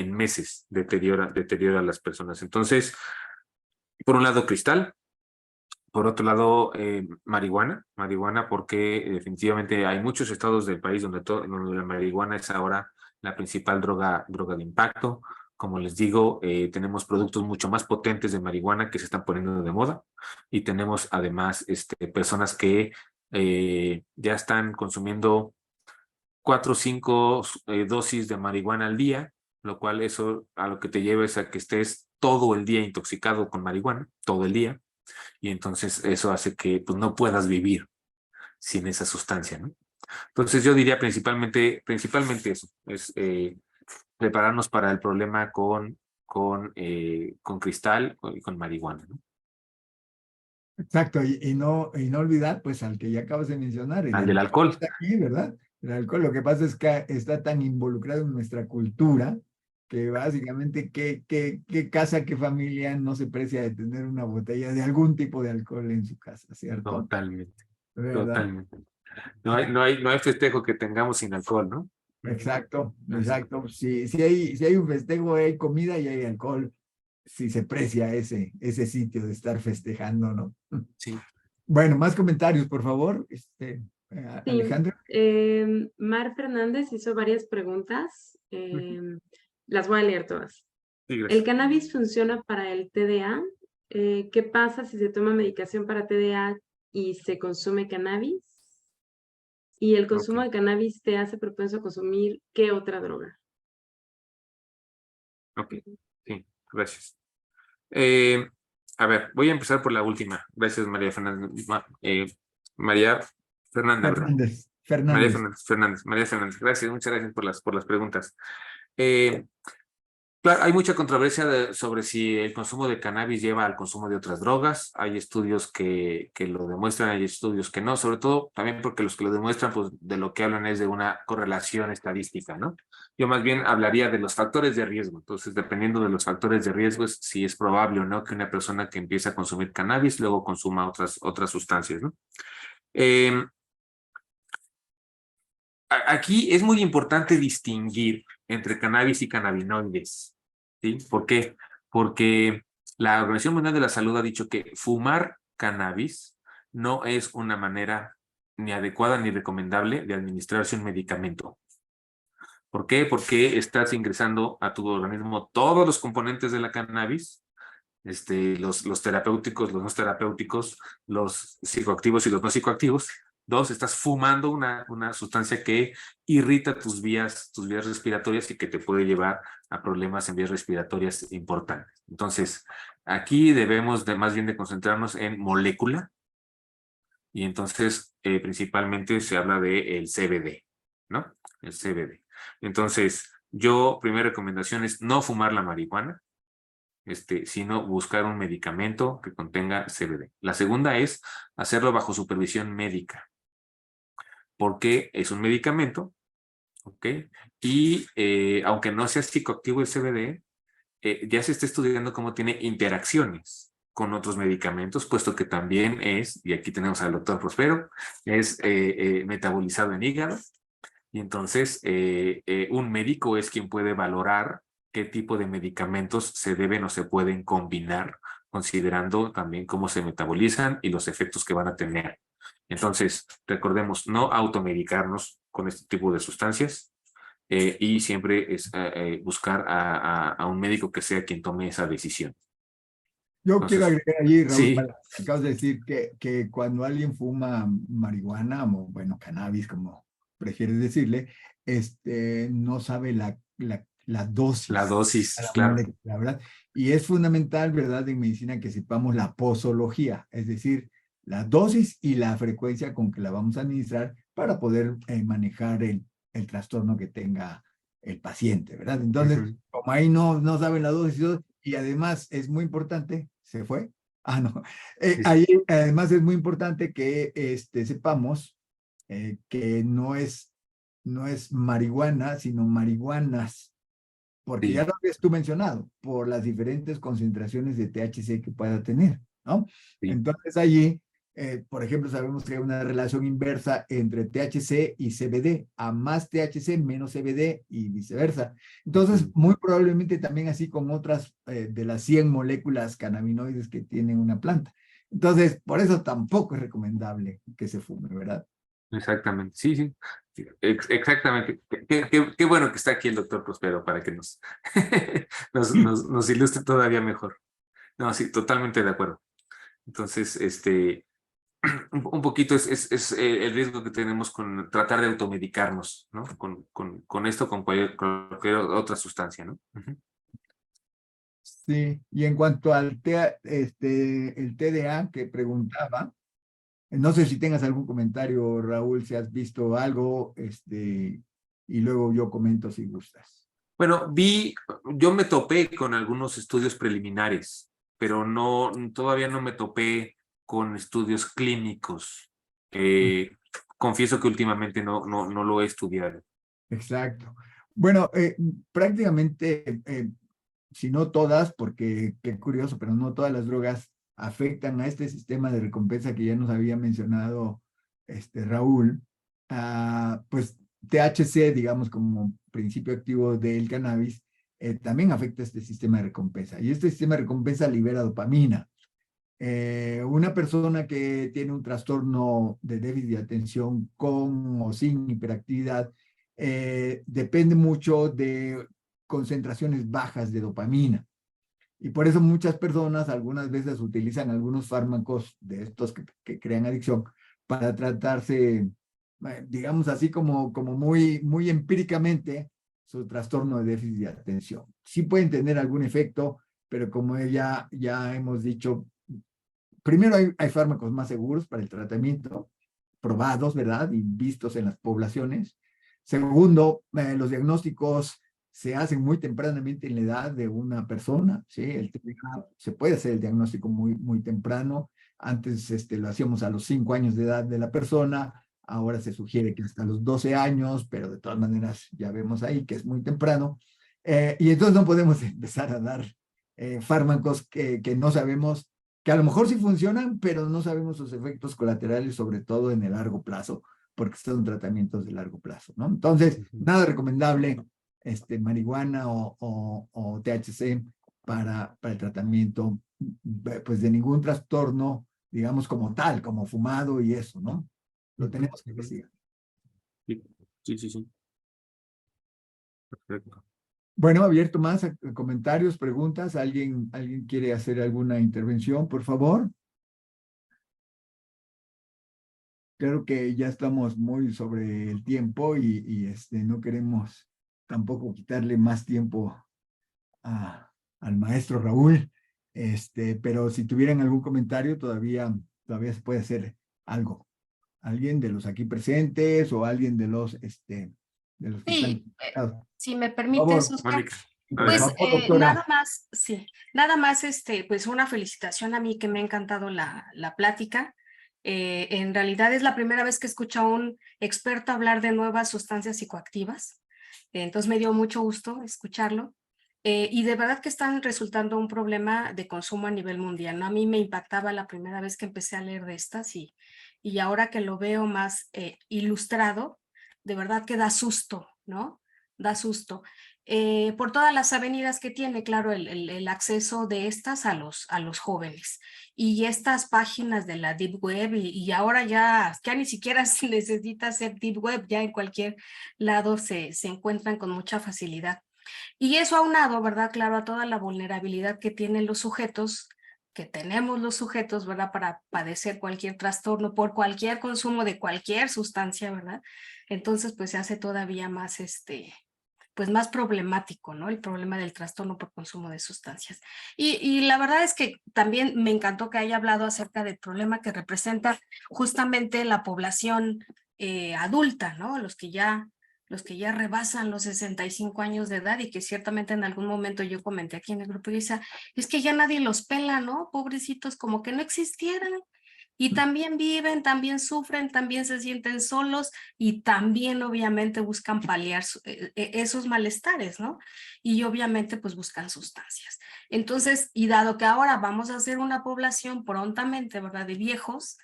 en meses deteriora a las personas. Entonces, por un lado, cristal, por otro lado, marihuana porque definitivamente hay muchos estados del país donde la marihuana es ahora la principal droga de impacto. Como les digo, tenemos productos mucho más potentes de marihuana que se están poniendo de moda y tenemos además personas que ya están consumiendo 4 o 5 dosis de marihuana al día, lo cual eso a lo que te lleva es a que estés todo el día intoxicado con marihuana, todo el día, y entonces eso hace que pues, no puedas vivir sin esa sustancia, ¿no? Entonces yo diría principalmente eso, es prepararnos para el problema con cristal y con marihuana, ¿no? Exacto, y no olvidar, pues, al que ya acabas de mencionar, el Al del alcohol alcohol. está aquí, ¿verdad? El alcohol, lo que pasa es que está tan involucrado en nuestra cultura que básicamente, ¿qué casa, qué familia no se precia de tener una botella de algún tipo de alcohol en su casa, ¿cierto? Totalmente, ¿Verdad? totalmente. No hay festejo que tengamos sin alcohol, ¿no? Exacto, Así. exacto. Si hay un festejo, hay comida y hay alcohol, si se precia ese sitio de estar festejando, ¿no? Sí. Bueno, más comentarios, por favor. Sí, Alejandro. Mar Fernández hizo varias preguntas. Las voy a leer todas. Sí, ¿El gracias. cannabis funciona para el TDA? ¿Qué pasa si se toma medicación para TDA y se consume cannabis? ¿Y el Ok, consumo de cannabis te hace propenso a consumir qué otra droga? ok, sí, gracias. Eh, a ver, voy a empezar por la última. Gracias, María Fernández. María Fernanda, ¿verdad? Fernández. Fernández. María Fernández. Gracias, muchas gracias por las preguntas. Eh, Claro, hay mucha controversia sobre si el consumo de cannabis lleva al consumo de otras drogas. Hay estudios que lo demuestran, hay estudios que no, sobre todo también porque los que lo demuestran, pues de lo que hablan es de una correlación estadística, ¿no? Yo más bien hablaría de los factores de riesgo. Entonces, dependiendo de los factores de riesgo, es si es probable o no que una persona que empiece a consumir cannabis luego consuma otras sustancias, ¿no? Eh, Aquí es muy importante distinguir entre cannabis y cannabinoides, ¿sí? ¿Por qué? Porque la Organización Mundial de la Salud ha dicho que fumar cannabis no es una manera ni adecuada ni recomendable de administrarse un medicamento. ¿Por qué? Porque estás ingresando a tu organismo todos los componentes de la cannabis, los terapéuticos, los no terapéuticos, los psicoactivos y los no psicoactivos. Dos, estás fumando una sustancia que irrita tus vías respiratorias y que te puede llevar a problemas en vías respiratorias importantes. Entonces, aquí debemos más bien de concentrarnos en molécula y entonces principalmente se habla de el CBD, ¿no? El CBD. Entonces, primera recomendación es no fumar la marihuana. sino buscar un medicamento que contenga CBD. La segunda es hacerlo bajo supervisión médica, porque es un medicamento, ¿ok? Y aunque no sea psicoactivo el CBD, ya se está estudiando cómo tiene interacciones con otros medicamentos, puesto que también es, y aquí tenemos al doctor Prospero, es metabolizado en hígado, y entonces un médico es quien puede valorar qué tipo de medicamentos se deben o se pueden combinar, considerando también cómo se metabolizan y los efectos que van a tener. Entonces, recordemos, no automedicarnos con este tipo de sustancias, y siempre es buscar a un médico que sea quien tome esa decisión. Yo quiero Entonces, agregar allí, Raúl, sí, acabas de decir que cuando alguien fuma marihuana o, bueno, cannabis, como prefieres decirle, no sabe la la dosis, dosis, la claro. molécula, ¿verdad? Y es fundamental, ¿verdad?, en medicina que sepamos la posología, es decir, la dosis y la frecuencia con que la vamos a administrar para poder manejar el trastorno que tenga el paciente, ¿verdad? Entonces, Ujú. como ahí no saben la dosis y además es muy importante, ¿se fue? Ah, no. Sí, sí. Ahí además es muy importante que sepamos que no es marihuana, sino marihuanas, porque ya Sí, lo habías tú mencionado, por las diferentes concentraciones de THC que pueda tener, ¿no? sí. Entonces allí, por ejemplo, sabemos que hay una relación inversa entre THC y CBD, a más THC, menos CBD y viceversa. Entonces, Ujú. muy probablemente también así con otras de las 100 moléculas cannabinoides que tiene una planta. Entonces, por eso tampoco es recomendable que se fume, ¿verdad? Exactamente, sí, sí. Sí, exactamente. Qué bueno que está aquí el doctor Prospero para que nos ilustre todavía mejor. No, sí, totalmente de acuerdo. Entonces, un poquito es el riesgo que tenemos con tratar de automedicarnos, ¿no? Con esto, con cualquier otra sustancia, ¿no? Ujú. Sí, y en cuanto al el TDA que preguntaba, no sé si tengas algún comentario, Raúl, si has visto algo, y luego yo comento si gustas. Bueno, yo me topé con algunos estudios preliminares, pero todavía no me topé con estudios clínicos. Eh, Confieso que últimamente no lo he estudiado. Exacto. Bueno, prácticamente, si no todas, porque qué curioso, pero no todas las drogas afectan a este sistema de recompensa que ya nos había mencionado Raúl. Pues THC, digamos, como principio activo del cannabis, también afecta este sistema de recompensa. Y este sistema de recompensa libera dopamina. Una persona que tiene un trastorno de déficit de atención con o sin hiperactividad depende mucho de concentraciones bajas de dopamina. Y por eso muchas personas algunas veces utilizan algunos fármacos de estos que crean adicción para tratarse, digamos así como muy empíricamente, su trastorno de déficit de atención. Sí pueden tener algún efecto, pero como ya hemos dicho, primero hay fármacos más seguros para el tratamiento, probados, ¿verdad? Y vistos en las poblaciones. Segundo, los diagnósticos se hacen muy tempranamente en la edad de una persona, ¿sí? Se puede hacer el diagnóstico muy temprano. Antes lo hacíamos a los 5 años de edad de la persona, ahora se sugiere que hasta los 12 años, pero de todas maneras ya vemos ahí que es muy temprano. Y entonces no podemos empezar a dar fármacos que no sabemos, que a lo mejor sí funcionan, pero no sabemos sus efectos colaterales, sobre todo en el largo plazo, porque son tratamientos de largo plazo, ¿no? Entonces, Ujú. nada recomendable, marihuana o THC para el tratamiento, pues de ningún trastorno, digamos como tal, como fumado y eso, ¿no? Lo Ujú. tenemos que Ujú. investigar. Sí, sí, sí, sí. Perfecto. Bueno, abierto más a comentarios, preguntas. ¿Alguien quiere hacer alguna intervención, por favor? Creo que ya estamos muy sobre el tiempo y no queremos tampoco quitarle más tiempo al maestro Raúl. Pero si tuvieran algún comentario, todavía se puede hacer algo. Alguien de los aquí presentes o alguien de los que están Sí, conectados. si me Por permites, favor. Oscar, Mónica. Por Pues favor, doctora. nada más, sí, nada más, pues una felicitación a mí que me ha encantado la plática. En realidad es la primera vez que escucho a un experto hablar de nuevas sustancias psicoactivas. Entonces me dio mucho gusto escucharlo. Y de verdad que están resultando un problema de consumo a nivel mundial, ¿no? A mí me impactaba la primera vez que empecé a leer de estas y ahora que lo veo más ilustrado, de verdad que da susto, ¿no? Da susto. Por todas las avenidas que tiene, claro, el acceso de estas a los jóvenes. Y estas páginas de la Deep Web, y ahora ya ni siquiera se necesita ser Deep Web, ya en cualquier lado se encuentran con mucha facilidad. Y eso aunado, ¿verdad? Claro, a toda la vulnerabilidad que tienen los sujetos, que tenemos los sujetos, ¿verdad? Para padecer cualquier trastorno por cualquier consumo de cualquier sustancia, ¿verdad? Entonces, pues se hace todavía más, pues más problemático, ¿no? El problema del trastorno por consumo de sustancias. Y la verdad es que también me encantó que haya hablado acerca del problema que representa justamente la población adulta, ¿no? Los que ya rebasan los 65 años de edad y que ciertamente en algún momento yo comenté aquí en el grupo y decía, es que ya nadie los pela, ¿no? Pobrecitos, como que no existieran. Y también viven, también sufren, también se sienten solos y también obviamente buscan paliar esos malestares, ¿no? Y obviamente pues buscan sustancias. Entonces, y dado que ahora vamos a hacer una población prontamente, ¿verdad? De viejos,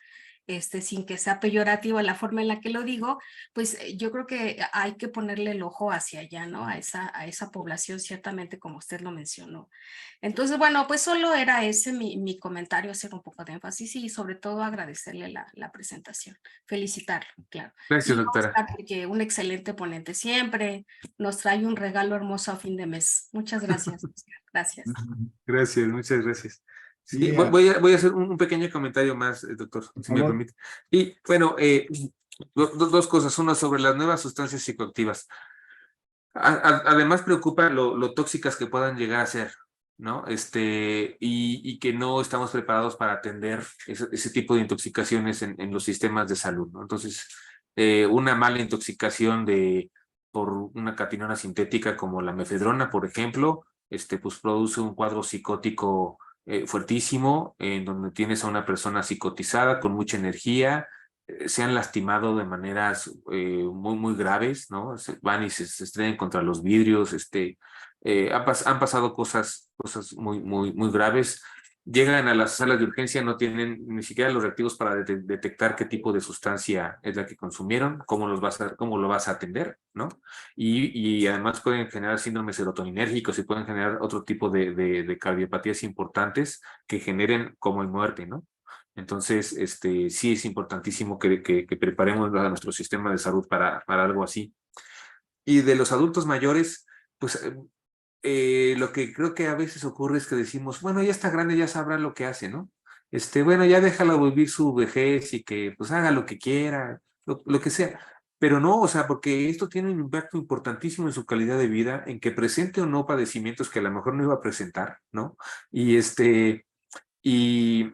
sin que sea peyorativa la forma en la que lo digo, pues yo creo que hay que ponerle el ojo hacia allá, ¿no? A esa población, ciertamente, como usted lo mencionó. Entonces, bueno, pues solo era ese mi comentario, hacer un poco de énfasis y sobre todo agradecerle la presentación, felicitarlo, claro. Gracias, Y a doctora. Oscar, porque un excelente ponente siempre nos trae un regalo hermoso a fin de mes. Muchas gracias, Oscar. Gracias. Gracias, muchas gracias. Sí, Sí, voy a hacer un pequeño comentario más, doctor, por si me favor. permite. Y bueno, dos cosas. Una sobre las nuevas sustancias psicoactivas. Además preocupa lo tóxicas que puedan llegar a ser, ¿no? Y que no estamos preparados para atender ese tipo de intoxicaciones en los sistemas de salud, ¿no? Entonces, una mala intoxicación por una catinona sintética como la mefedrona, por ejemplo, pues produce un cuadro psicótico fuertísimo, en donde tienes a una persona psicotizada con mucha energía, se han lastimado de maneras muy, muy graves, ¿no? Van y se estrellan contra los vidrios, han pasado cosas muy, muy, muy graves. Llegan a las salas de urgencia, no tienen ni siquiera los reactivos para detectar qué tipo de sustancia es la que consumieron, cómo lo vas a atender, ¿no? Y además pueden generar síndromes serotoninérgicos y pueden generar otro tipo de cardiopatías importantes que generen como muerte, ¿no? Entonces, sí es importantísimo que preparemos a nuestro sistema de salud para algo así. Y de los adultos mayores, pues lo que creo que a veces ocurre es que decimos, bueno, ya está grande, ya sabrá lo que hace, ¿no? Bueno, ya déjalo vivir su vejez y que pues haga lo que quiera, lo que sea. Pero no, o sea, porque esto tiene un impacto importantísimo en su calidad de vida, en que presente o no padecimientos que a lo mejor no iba a presentar, ¿no? Y y,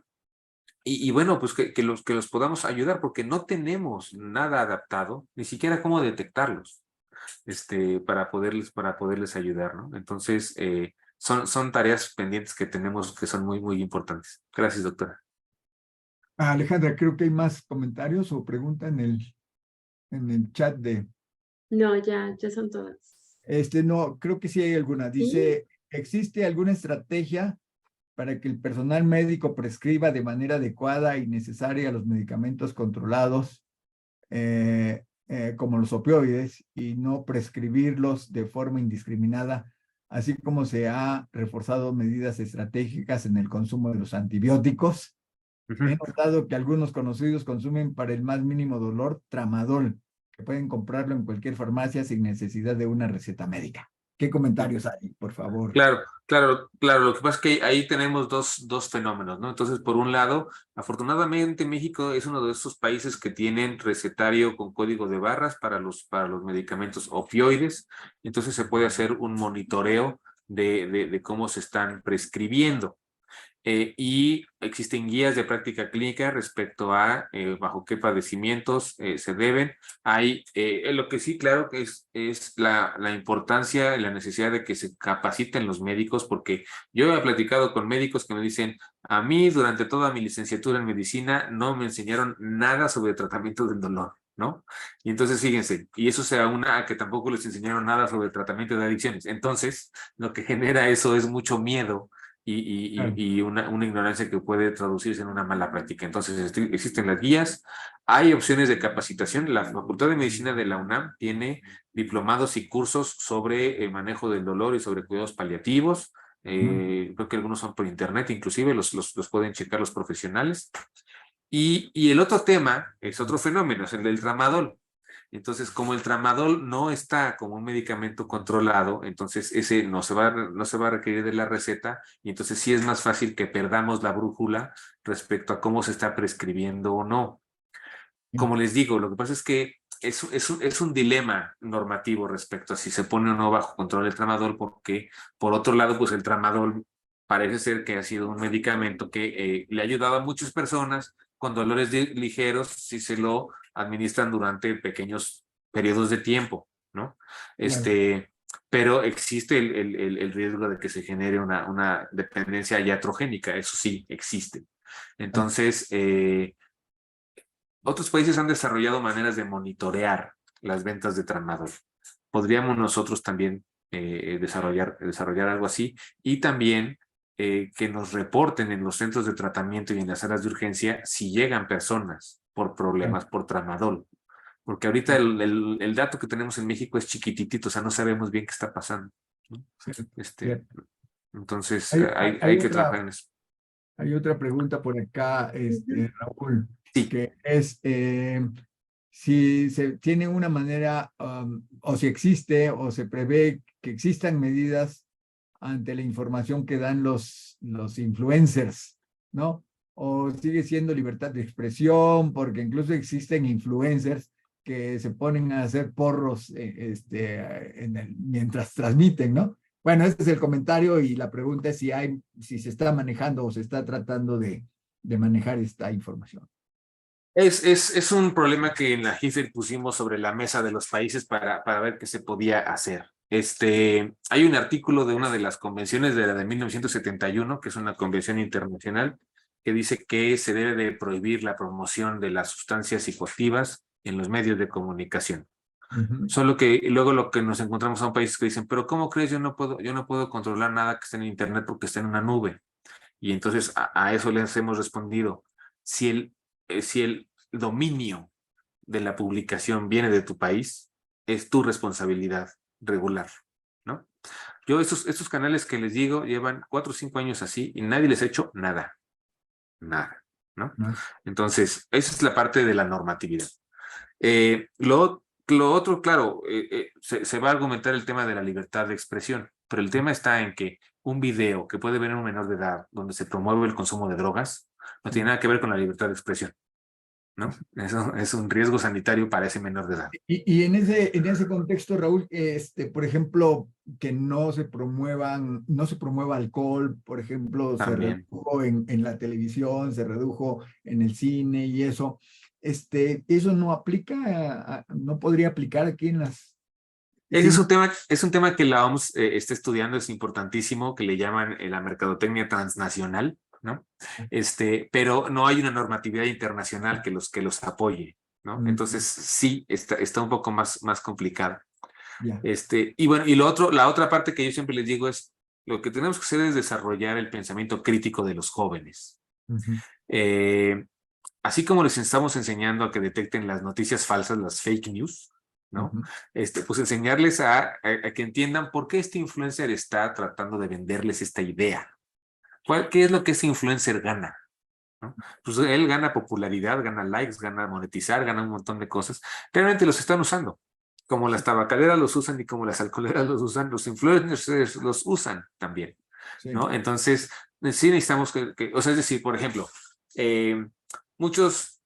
y bueno, pues que los podamos ayudar, porque no tenemos nada adaptado, ni siquiera cómo detectarlos, para poderles ayudar, ¿no? Entonces, son tareas pendientes que tenemos que son muy, muy importantes. Gracias, doctora. Alejandra, creo que hay más comentarios o preguntas en el chat de... No, ya son todas. No, creo que sí hay alguna. ¿Sí? Dice, ¿existe alguna estrategia para que el personal médico prescriba de manera adecuada y necesaria los medicamentos controlados, como los opioides, y no prescribirlos de forma indiscriminada, así como se ha reforzado medidas estratégicas en el consumo de los antibióticos? He notado que algunos conocidos consumen para el más mínimo dolor tramadol, que pueden comprarlo en cualquier farmacia sin necesidad de una receta médica. ¿Qué comentarios hay, por favor? Claro, claro, claro. Lo que pasa es que ahí tenemos dos fenómenos, ¿no? Entonces, por un lado, afortunadamente México es uno de esos países que tienen recetario con código de barras para los medicamentos opioides. Entonces se puede hacer un monitoreo de cómo se están prescribiendo. y existen guías de práctica clínica respecto a bajo qué padecimientos se deben. Hay, lo que sí, claro, que es la importancia y la necesidad de que se capaciten los médicos, porque yo he platicado con médicos que me dicen, a mí durante toda mi licenciatura en medicina no me enseñaron nada sobre tratamiento del dolor, ¿no? Y entonces fíjense, y eso se aúna a que tampoco les enseñaron nada sobre el tratamiento de adicciones. Entonces, lo que genera eso es mucho miedo Claro. y una ignorancia que puede traducirse en una mala práctica. Entonces, existen las guías, hay opciones de capacitación. La Facultad de Medicina de la UNAM tiene diplomados y cursos sobre el manejo del dolor y sobre cuidados paliativos. Creo que algunos son por internet, inclusive los pueden checar los profesionales. Y el otro tema es otro fenómeno, es el del tramadol. Entonces, como el tramadol no está como un medicamento controlado, entonces ese no se va a requerir de la receta y entonces sí es más fácil que perdamos la brújula respecto a cómo se está prescribiendo o no. Como les digo, lo que pasa es que es un dilema normativo respecto a si se pone o no bajo control el tramadol, porque por otro lado, pues el tramadol parece ser que ha sido un medicamento que le ha ayudado a muchas personas con dolores ligeros si se lo administran durante pequeños periodos de tiempo, ¿no? Pero existe el riesgo de que se genere una dependencia iatrogénica, eso sí, existe. Entonces, otros países han desarrollado maneras de monitorear las ventas de tramadol. Podríamos nosotros también desarrollar algo así y también que nos reporten en los centros de tratamiento y en las salas de urgencia si llegan personas por problemas por tramadol. Porque ahorita el dato que tenemos en México es chiquititito, o sea, no sabemos bien qué está pasando, ¿no? Entonces, hay que trabajar en eso. Hay otra pregunta por acá, Raúl, Sí. que es si se tiene una manera o si existe o se prevé que existan medidas ante la información que dan los influencers, ¿no? O sigue siendo libertad de expresión, porque incluso existen influencers que se ponen a hacer porros mientras transmiten, ¿no? Bueno, este es el comentario y la pregunta es si se está manejando o se está tratando de manejar esta información. Es un problema que en la GIFEL pusimos sobre la mesa de los países para ver qué se podía hacer. Hay un artículo de una de las convenciones de la de 1971, que es una convención internacional, que dice que se debe de prohibir la promoción de las sustancias psicoactivas en los medios de comunicación. Solo que luego lo que nos encontramos son países que dicen, pero ¿cómo crees? Yo no puedo controlar nada que esté en internet porque está en una nube. Y entonces a eso les hemos respondido. Si el dominio de la publicación viene de tu país, es tu responsabilidad regular, ¿no? Yo estos canales que les digo llevan 4 o 5 años así y nadie les ha hecho nada, ¿no? Entonces, esa es la parte de la normatividad. Lo otro, claro, se va a argumentar el tema de la libertad de expresión, pero el tema está en que un video que puede ver un menor de edad donde se promueve el consumo de drogas no tiene nada que ver con la libertad de expresión, ¿no? Eso es un riesgo sanitario para ese menor de edad. Y en ese contexto, Raúl, por ejemplo, que no se promueva alcohol, por ejemplo, También. se redujo en la televisión, se redujo en el cine y eso. Eso no aplica, no podría aplicar aquí en las... Ese es un tema que la OMS está estudiando, es importantísimo, que le llaman la mercadotecnia transnacional, ¿no? Pero no hay una normatividad internacional que los apoye, ¿no? Entonces sí, está un poco más complicado. Yeah. Y bueno, la otra parte que yo siempre les digo es, lo que tenemos que hacer es desarrollar el pensamiento crítico de los jóvenes. Así como les estamos enseñando a que detecten las noticias falsas, las fake news, ¿no? Pues enseñarles a que entiendan por qué este influencer está tratando de venderles esta idea. ¿Qué es lo que ese influencer gana? ¿No? Pues él gana popularidad, gana likes, gana monetizar, gana un montón de cosas. Realmente los están usando. Como las tabacaleras los usan y como las alcoholeras los usan, los influencers los usan también, ¿no? Entonces, sí necesitamos o sea, es decir, por ejemplo, muchos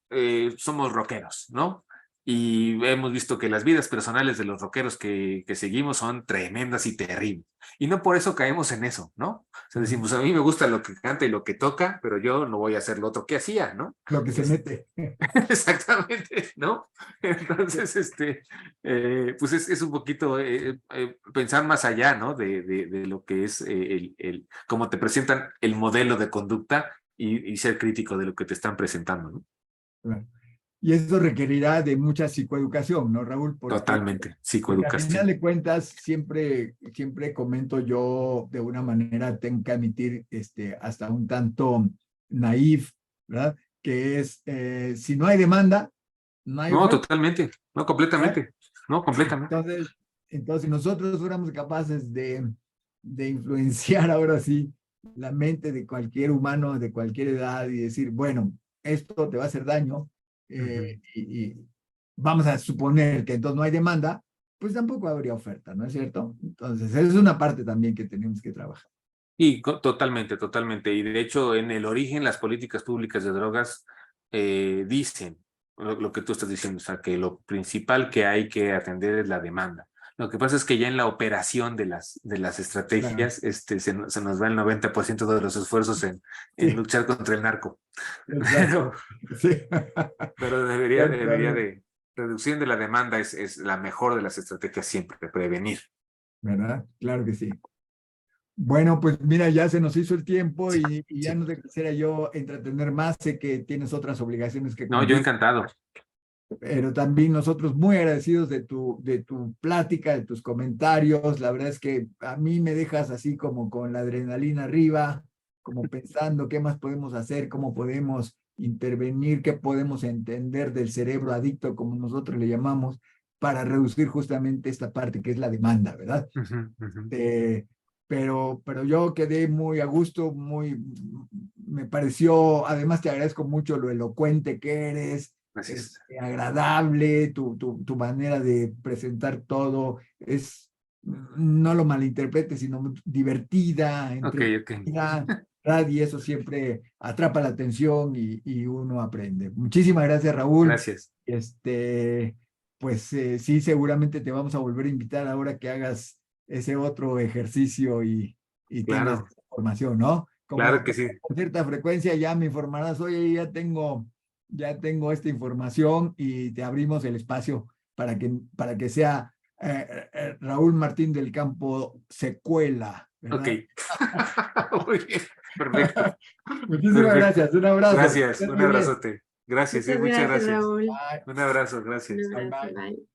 somos rockeros, ¿no? Y hemos visto que las vidas personales de los rockeros que seguimos son tremendas y terribles. Y no por eso caemos en eso, ¿no? O sea, decimos, a mí me gusta lo que canta y lo que toca, pero yo no voy a hacer lo otro que hacía, ¿no? Lo que se mete. Exactamente, ¿no? Entonces, pues es un poquito pensar más allá, ¿no? De lo que es cómo te presentan el modelo de conducta y ser crítico de lo que te están presentando, ¿no? Claro. Y eso requerirá de mucha psicoeducación, ¿no, Raúl? Totalmente, Porque al psicoeducación. final de cuentas, siempre comento yo de una manera, tengo que admitir, hasta un tanto naif, ¿verdad? Que es, si no hay demanda, no hay No, oferta. totalmente, no, completamente, no, completamente. Entonces, si nosotros fuéramos capaces de influenciar ahora sí la mente de cualquier humano de cualquier edad y decir, bueno, esto te va a hacer daño, y vamos a suponer que entonces no hay demanda, pues tampoco habría oferta, ¿no es cierto? Entonces, esa es una parte también que tenemos que trabajar. Y totalmente, totalmente. Y de hecho, en el origen, las políticas públicas de drogas dicen lo que tú estás diciendo, o sea, que lo principal que hay que atender es la demanda. Lo que pasa es que ya en la operación de las Claro. estrategias, se nos va el 90% de los esfuerzos en Sí, luchar contra el narco. Pero, exacto. Sí. pero debería Exactamente. de, reducción de la demanda es la mejor de las estrategias siempre, prevenir. ¿Verdad? Claro que sí. Bueno, pues mira, ya se nos hizo el tiempo Sí, y ya sí. no te quisiera yo entretener más. Sé que tienes otras obligaciones que No, yo cumplir, encantado. pero también nosotros muy agradecidos de tu plática, de tus comentarios. La verdad es que a mí me dejas así como con la adrenalina arriba, como pensando qué más podemos hacer, cómo podemos intervenir, qué podemos entender del cerebro adicto, como nosotros le llamamos, para reducir justamente esta parte que es la demanda, ¿verdad? Ujú, ujú. Pero yo quedé muy a gusto, me pareció, además te agradezco mucho lo elocuente que eres, Gracias. agradable, tu manera de presentar todo es, no lo malinterpretes, sino divertida, Ok, ok. entretenida, ¿verdad? Y eso siempre atrapa la atención y uno aprende. Muchísimas gracias, Raúl. Gracias. Pues sí, seguramente te vamos a volver a invitar ahora que hagas ese otro ejercicio y tengas Claro, información, ¿no? claro Como que sí. con cierta frecuencia ya me informarás, oye, ya tengo esta información y te abrimos el espacio para que sea Raúl Martín del Campo secuela, Ok. ¿verdad? Muy bien. Perfecto. Muchísimas Perfecto. gracias, un abrazo. Gracias. Estés Un muy bien. abrazote. Gracias, Muchas muchas gracias, gracias. Raúl. Bye, Un abrazo, Un gracias. bye, abrazo, bye. bye.